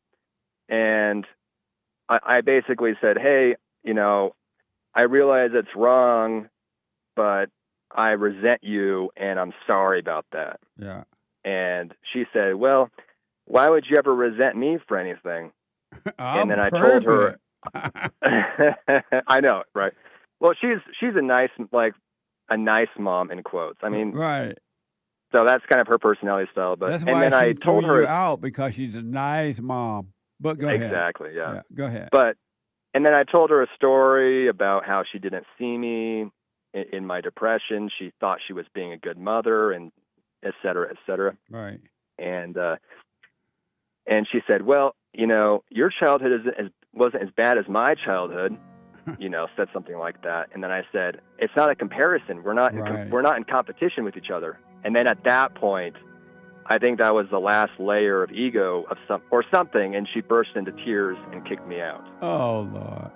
and I basically said, hey, I realize it's wrong, but I resent you, and I'm sorry about that. Yeah. And she said, well, why would you ever resent me for anything? And then I told her, I know, right? Well, she's a nice mom in quotes. I mean, right. So that's kind of her personality style. But that's and why then I told her you out, because she's a nice mom. But go ahead. Exactly. Yeah. Go ahead. And then I told her a story about how she didn't see me in my depression. She thought she was being a good mother, and et cetera, et cetera. Right. And she said, well, your childhood wasn't as bad as my childhood. Said something like that. And then I said, it's not a comparison. We're not in competition with each other. And then at that point, I think that was the last layer of ego or something, and she burst into tears and kicked me out. Oh, Lord.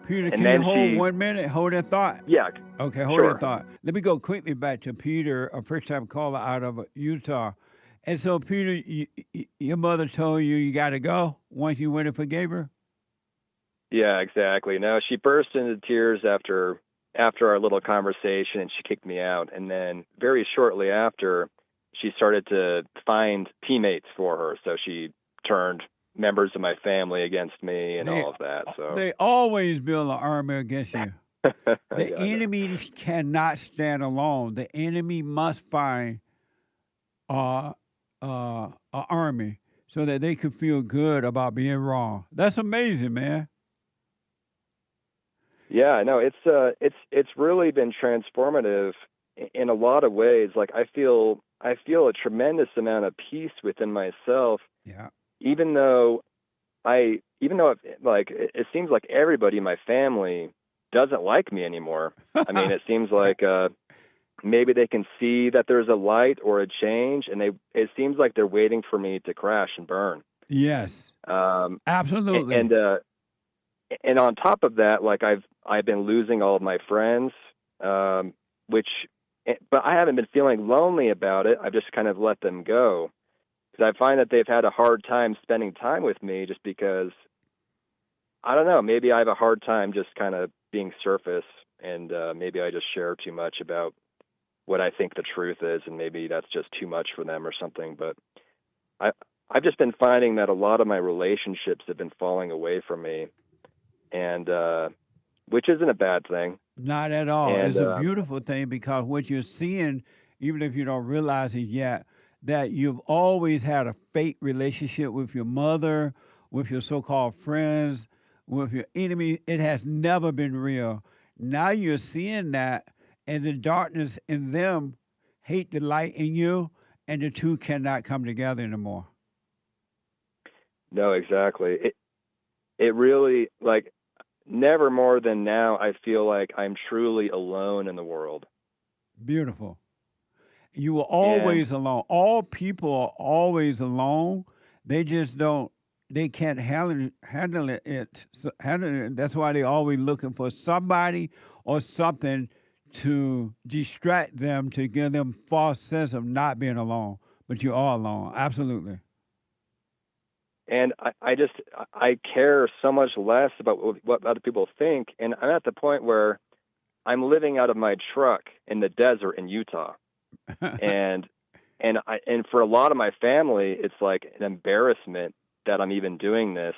Peter, and can you hold 1 minute? Hold that thought? Yeah. Okay, hold that thought. Let me go quickly back to Peter, a first-time caller out of Utah. And so, Peter, your mother told you got to go once you went and forgave her? Yeah, exactly. No, she burst into tears after our little conversation, and she kicked me out. And then very shortly after, she started to find teammates for her. So she turned members of my family against me and all of that. So they always build an army against you. The enemy cannot stand alone. The enemy must find an army so that they can feel good about being wrong. That's amazing, man. Yeah, no, it's really been transformative in a lot of ways. Like I feel a tremendous amount of peace within myself. Yeah. Even though it seems like everybody in my family doesn't like me anymore. I mean, it seems like maybe they can see that there's a light or a change, and it seems like they're waiting for me to crash and burn. Yes. Absolutely. And on top of that, like I've been losing all of my friends, but I haven't been feeling lonely about it. I've just kind of let them go, because I find that they've had a hard time spending time with me, just because, I don't know, maybe I have a hard time just kind of being surface, and maybe I just share too much about what I think the truth is, and maybe that's just too much for them or something. But I've just been finding that a lot of my relationships have been falling away from me, and which isn't a bad thing. Not at all. And, It's a beautiful thing, because what you're seeing, even if you don't realize it yet, that you've always had a fake relationship with your mother, with your so-called friends, with your enemy. It has never been real. Now you're seeing that, and the darkness in them hate the light in you, and the two cannot come together anymore. No, exactly. It really, like, never more than now, I feel like I'm truly alone in the world. Beautiful. You were always alone. All people are always alone. They just don't. They can't handle it. That's why they're always looking for somebody or something to distract them, to give them false sense of not being alone. But you are alone. Absolutely. And I care so much less about what other people think. And I'm at the point where I'm living out of my truck in the desert in Utah. and for a lot of my family, it's like an embarrassment that I'm even doing this.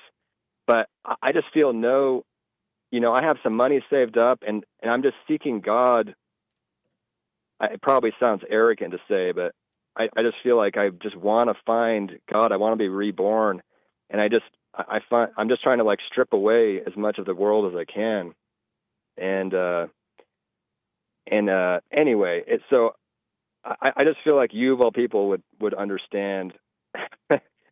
But I just feel I have some money saved up, and I'm just seeking God. It probably sounds arrogant to say, but I just feel like I just want to find God. I want to be reborn. And I'm just trying to, like, strip away as much of the world as I can. Anyway, so I just feel like you of all people would understand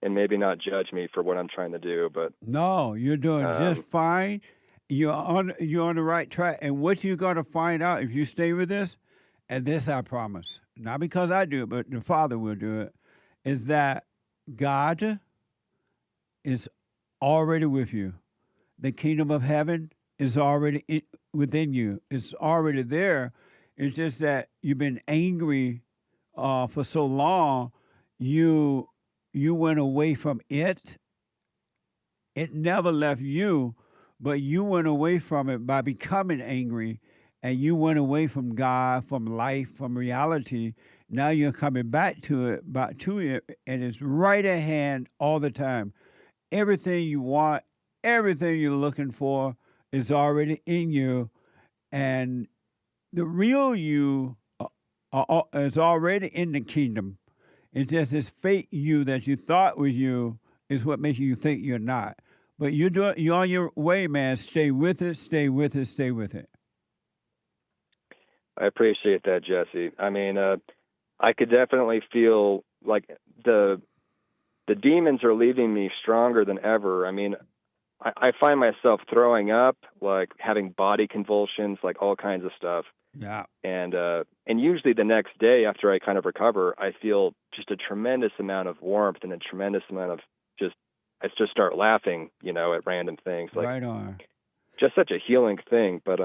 and maybe not judge me for what I'm trying to do. But no, you're doing just fine. You're on the right track. And what you're going to find out if you stay with this, and this I promise, not because I do it, but the Father will do it, is that God is already with you. The kingdom of heaven is already within you. It's already there. It's just that you've been angry for so long. You went away from it. It never left you, but you went away from it by becoming angry, and you went away from God, from life, from reality. Now you're coming back to it, and it's right at hand all the time. Everything you want, everything you're looking for is already in you, and the real you is already in the kingdom. It's just this fake you that you thought was you is what makes you think you're not. But you're on your way, man. Stay with it, stay with it, stay with it. I appreciate that, Jesse. I mean, I could definitely feel like the demons are leaving me stronger than ever. I mean, I find myself throwing up, like having body convulsions, like all kinds of stuff. Yeah. And usually the next day after I kind of recover, I feel just a tremendous amount of warmth and a tremendous amount of I just start laughing, at random things. Like, right on. Just such a healing thing. But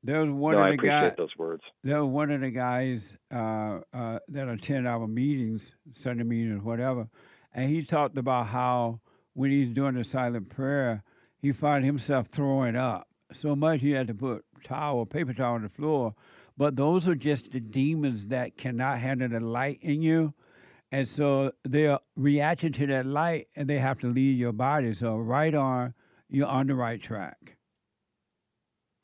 there was one I appreciate those words. There was one of the guys that attend our meetings, Sunday meetings, whatever, and he talked about how when he's doing the silent prayer, he found himself throwing up so much he had to put paper towel on the floor. But those are just the demons that cannot handle the light in you. And so they're reacting to that light, and they have to leave your body. So right on, you're on the right track.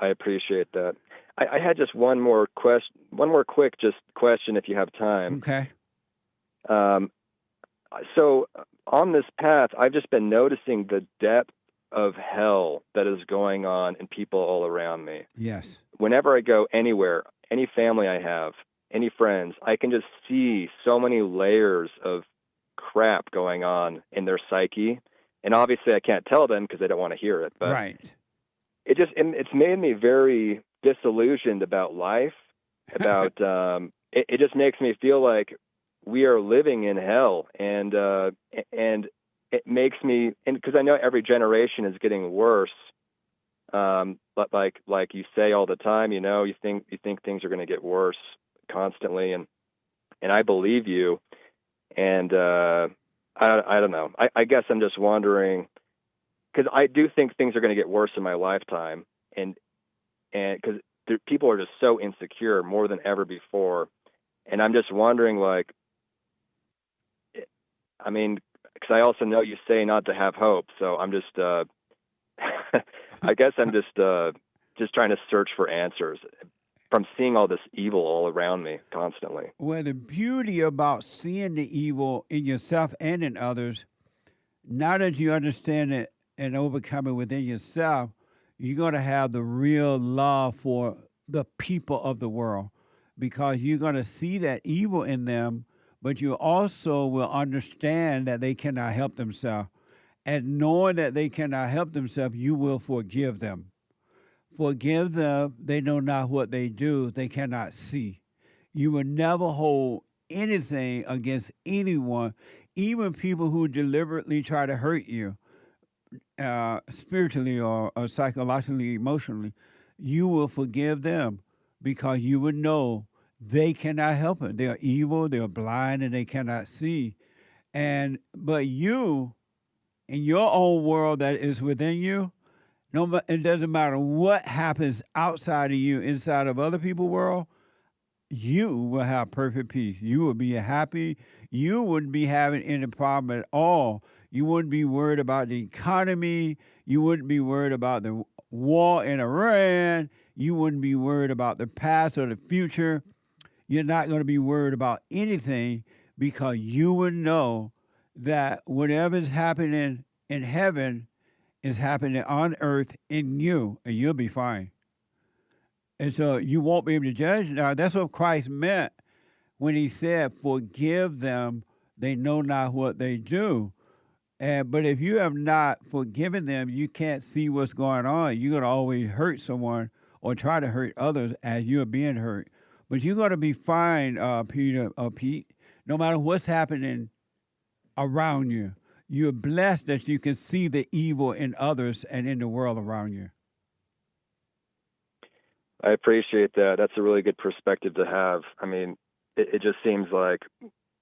I appreciate that. I had just one more quick question, if you have time. Okay. So on this path, I've just been noticing the depth of hell that is going on in people all around me. Yes. Whenever I go anywhere, any family I have, any friends, I can just see so many layers of crap going on in their psyche. And obviously I can't tell them because they don't want to hear it. But right. it's made me very disillusioned about life. About it just makes me feel like we are living in hell, and it makes me, and because I know every generation is getting worse. But like you say all the time, you know, you think things are going to get worse constantly, and I believe you. And I don't know. I guess I'm just wondering, because I do think things are going to get worse in my lifetime, and because people are just so insecure more than ever before, and I'm just wondering, like, I mean, because I also know you say not to have hope, so I'm just, I guess I'm just trying to search for answers from seeing all this evil all around me constantly. Well, the beauty about seeing the evil in yourself and in others, now that you understand it and overcome it within yourself, you're going to have the real love for the people of the world, because you're going to see that evil in them, but you also will understand that they cannot help themselves. And knowing that they cannot help themselves, you will forgive them. Forgive them, they know not what they do, they cannot see. You will never hold anything against anyone, even people who deliberately try to hurt you, spiritually or psychologically, emotionally. You will forgive them because you will know they cannot help it. They are evil, they are blind, and they cannot see. But you, in your own world that is within you, it doesn't matter what happens outside of you, inside of other people's world, you will have perfect peace. You will be happy. You wouldn't be having any problem at all. You wouldn't be worried about the economy. You wouldn't be worried about the war in Iran. You wouldn't be worried about the past or the future. You're not going to be worried about anything, because you would know that whatever is happening in heaven is happening on earth in you, and you'll be fine. And so you won't be able to judge. Now, that's what Christ meant when he said, forgive them, they know not what they do. But if you have not forgiven them, you can't see what's going on. You're going to always hurt someone or try to hurt others as you're being hurt. But you're going to be fine, Pete, no matter what's happening around you. You're blessed that you can see the evil in others and in the world around you. I appreciate that. That's a really good perspective to have. I mean, it just seems like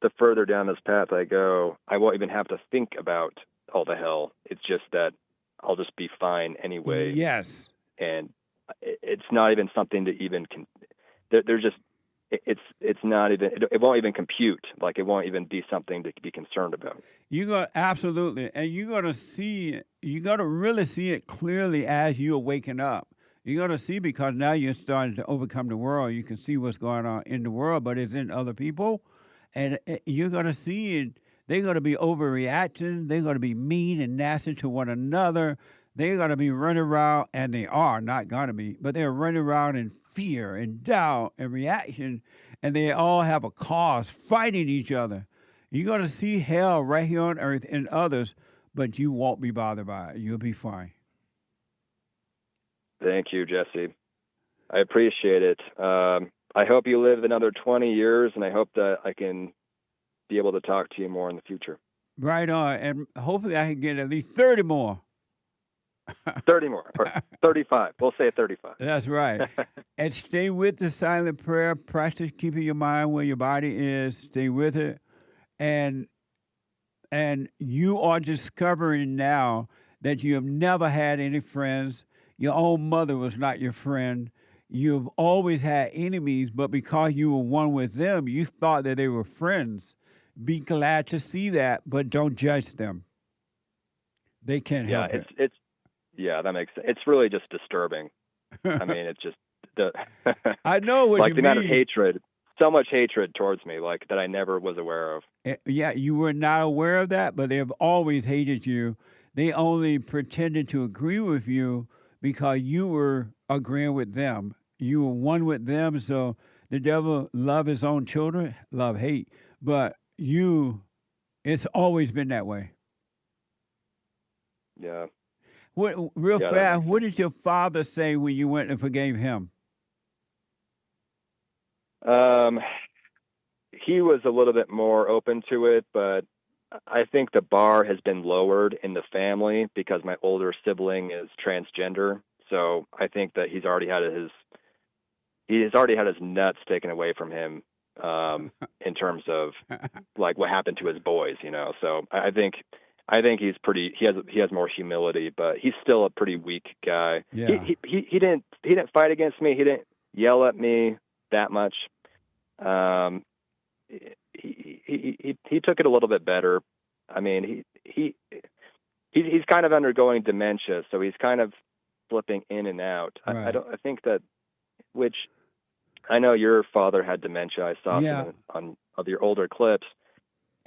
the further down this path I go, I won't even have to think about all the hell. It's just that I'll just be fine anyway. Yes. And it's not even something to even, there's just, it's not even, it won't even compute. Like, it won't even be something to be concerned about. Absolutely. And you're going to see it. You're going to really see it clearly as you're waking up. You're going to see, because now you're starting to overcome the world. You can see what's going on in the world, but it's in other people. And you're going to see it. They're going to be overreacting. They're going to be mean and nasty to one another. They're going to be running around, and they are not going to be, but they're running around in fear and doubt and reaction, and they all have a cause fighting each other. You're going to see hell right here on earth in others, but you won't be bothered by it. You'll be fine. Thank you, Jesse. I appreciate it. I hope you live another 20 years, and I hope that I can be able to talk to you more in the future. Right on. And hopefully I can get at least 30 more. 30 more, or 35. We'll say 35. That's right. And stay with the silent prayer. Practice keeping your mind where your body is. Stay with it. And you are discovering now that you have never had any friends. Your own mother was not your friend. You've always had enemies, but because you were one with them, you thought that they were friends. Be glad to see that, but don't judge them. They can't help it. Yeah, that makes sense. It's really just disturbing. I mean, it's just I know what like you the mean. amount of hatred, so much hatred towards me, like that I never was aware of. Yeah, you were not aware of that, but they have always hated you. They only pretended to agree with you because you were agreeing with them. You were one with them, so the devil love his own children, love hate. But it's always been that way. Yeah. Real Yeah, fast, what did your father say when you went and forgave him? He was a little bit more open to it, but I think the bar has been lowered in the family because my older sibling is transgender. So I think that he's already had his nuts taken away from him in terms of like what happened to his boys, you know. So I think he's he has more humility, but he's still a pretty weak guy. Yeah. He didn't fight against me. He didn't yell at me that much. He took it a little bit better. I mean, he's kind of undergoing dementia, so he's kind of flipping in and out. Right. I think that, which I know your father had dementia. I saw some on of your older clips,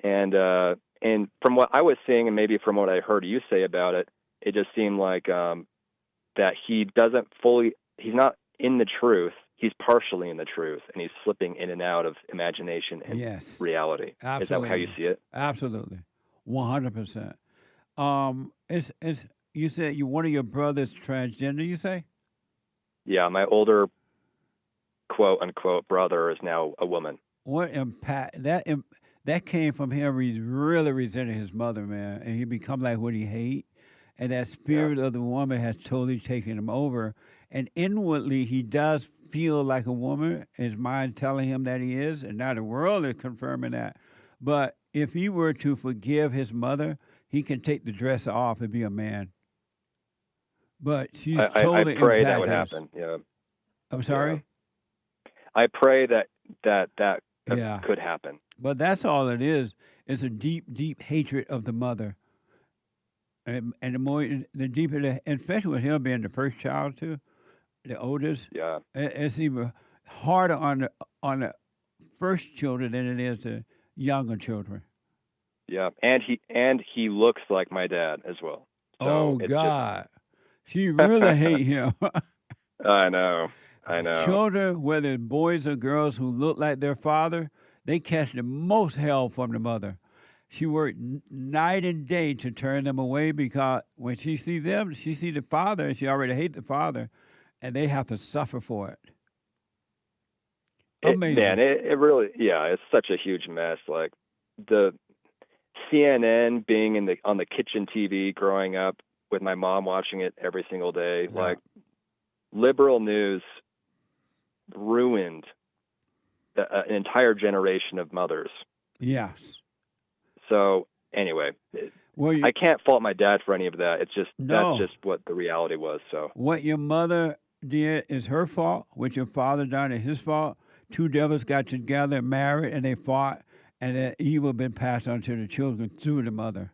and from what I was seeing, and maybe from what I heard you say about it, it just seemed like that he's not in the truth. He's partially in the truth, and he's slipping in and out of imagination and reality. Absolutely. Is that how you see it? Absolutely, 100%. It's you said one of your brothers transgender. You say? Yeah, my older quote unquote brother is now a woman. What impact that came from him? He's really resenting his mother, man, and he become like what he hate, and that spirit of the woman has totally taken him over. And inwardly, he does feel like a woman. His mind telling him that he is, and now the world is confirming that. But if he were to forgive his mother, he can take the dress off and be a man. But she's totally I pray that impacted. would happen. Yeah. I'm sorry? I pray that could happen. But that's all it is. It's a deep, deep hatred of the mother. And the deeper, especially with him being the first child too, the oldest. Yeah. It's even harder on the first children than it is the younger children. Yeah, and he looks like my dad as well. So oh God, she really hate him. I know. Children, whether boys or girls who look like their father, they catch the most hell from the mother. She worked night and day to turn them away because when she see them, she see the father, and she already hate the father, and they have to suffer for it. Amazing. It really, it's such a huge mess. Like the CNN being on the kitchen TV growing up with my mom watching it every single day, like liberal news ruined an entire generation of mothers. Yes. So anyway, I can't fault my dad for any of that. It's just that's just what the reality was. So what your mother did is her fault. What your father done is his fault. Two devils got together and married, and they fought, and that evil been passed on to the children through the mother.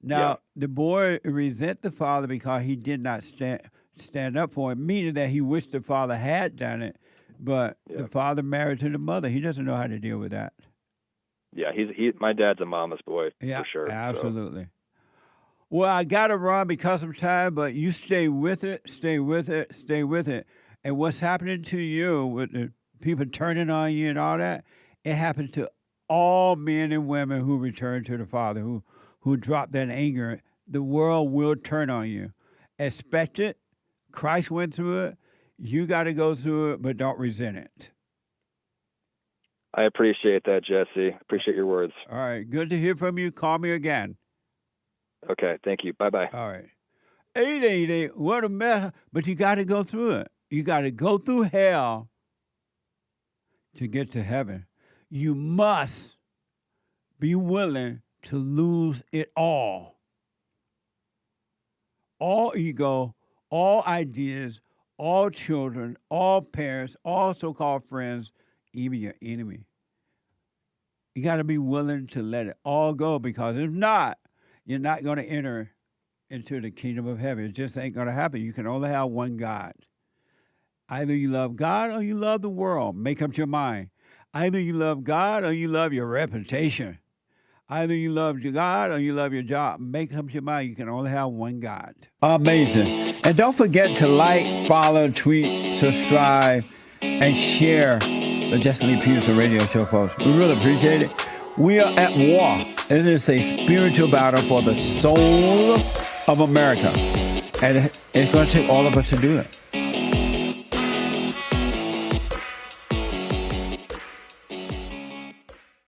Now the boy resent the father because he did not stand up for him, meaning that he wished the father had done it, but the father married to the mother. He doesn't know how to deal with that. Yeah, my dad's a mama's boy, for sure. Absolutely. So. Well, I got to run because of time, but you stay with it. And what's happening to you with the people turning on you and all that, it happens to all men and women who return to the Father, who drop that anger. The world will turn on you. Expect it. Christ went through it. You got to go through it, but don't resent it. I appreciate that, Jesse. Appreciate your words. All right. Good to hear from you. Call me again. Okay. Thank you. Bye-bye. All right. 888, what a mess. But you got to go through it. You got to go through hell to get to heaven. You must be willing to lose it all. All ego, all ideas, all children, all parents, all so-called friends, even your enemy. You got to be willing to let it all go, because if not, you're not going to enter into the kingdom of heaven. It just ain't going to happen. You can only have one God. Either you love God or you love the world. Make up your mind. Either you love God or you love your reputation. Either you love God or you love your job. Make up your mind. You can only have one God. Amazing. And don't forget to like, follow, tweet, subscribe, and share the Jesse Lee Peterson radio show, folks. We really appreciate it. We are at war. It is a spiritual battle for the soul of America. And it's going to take all of us to do it.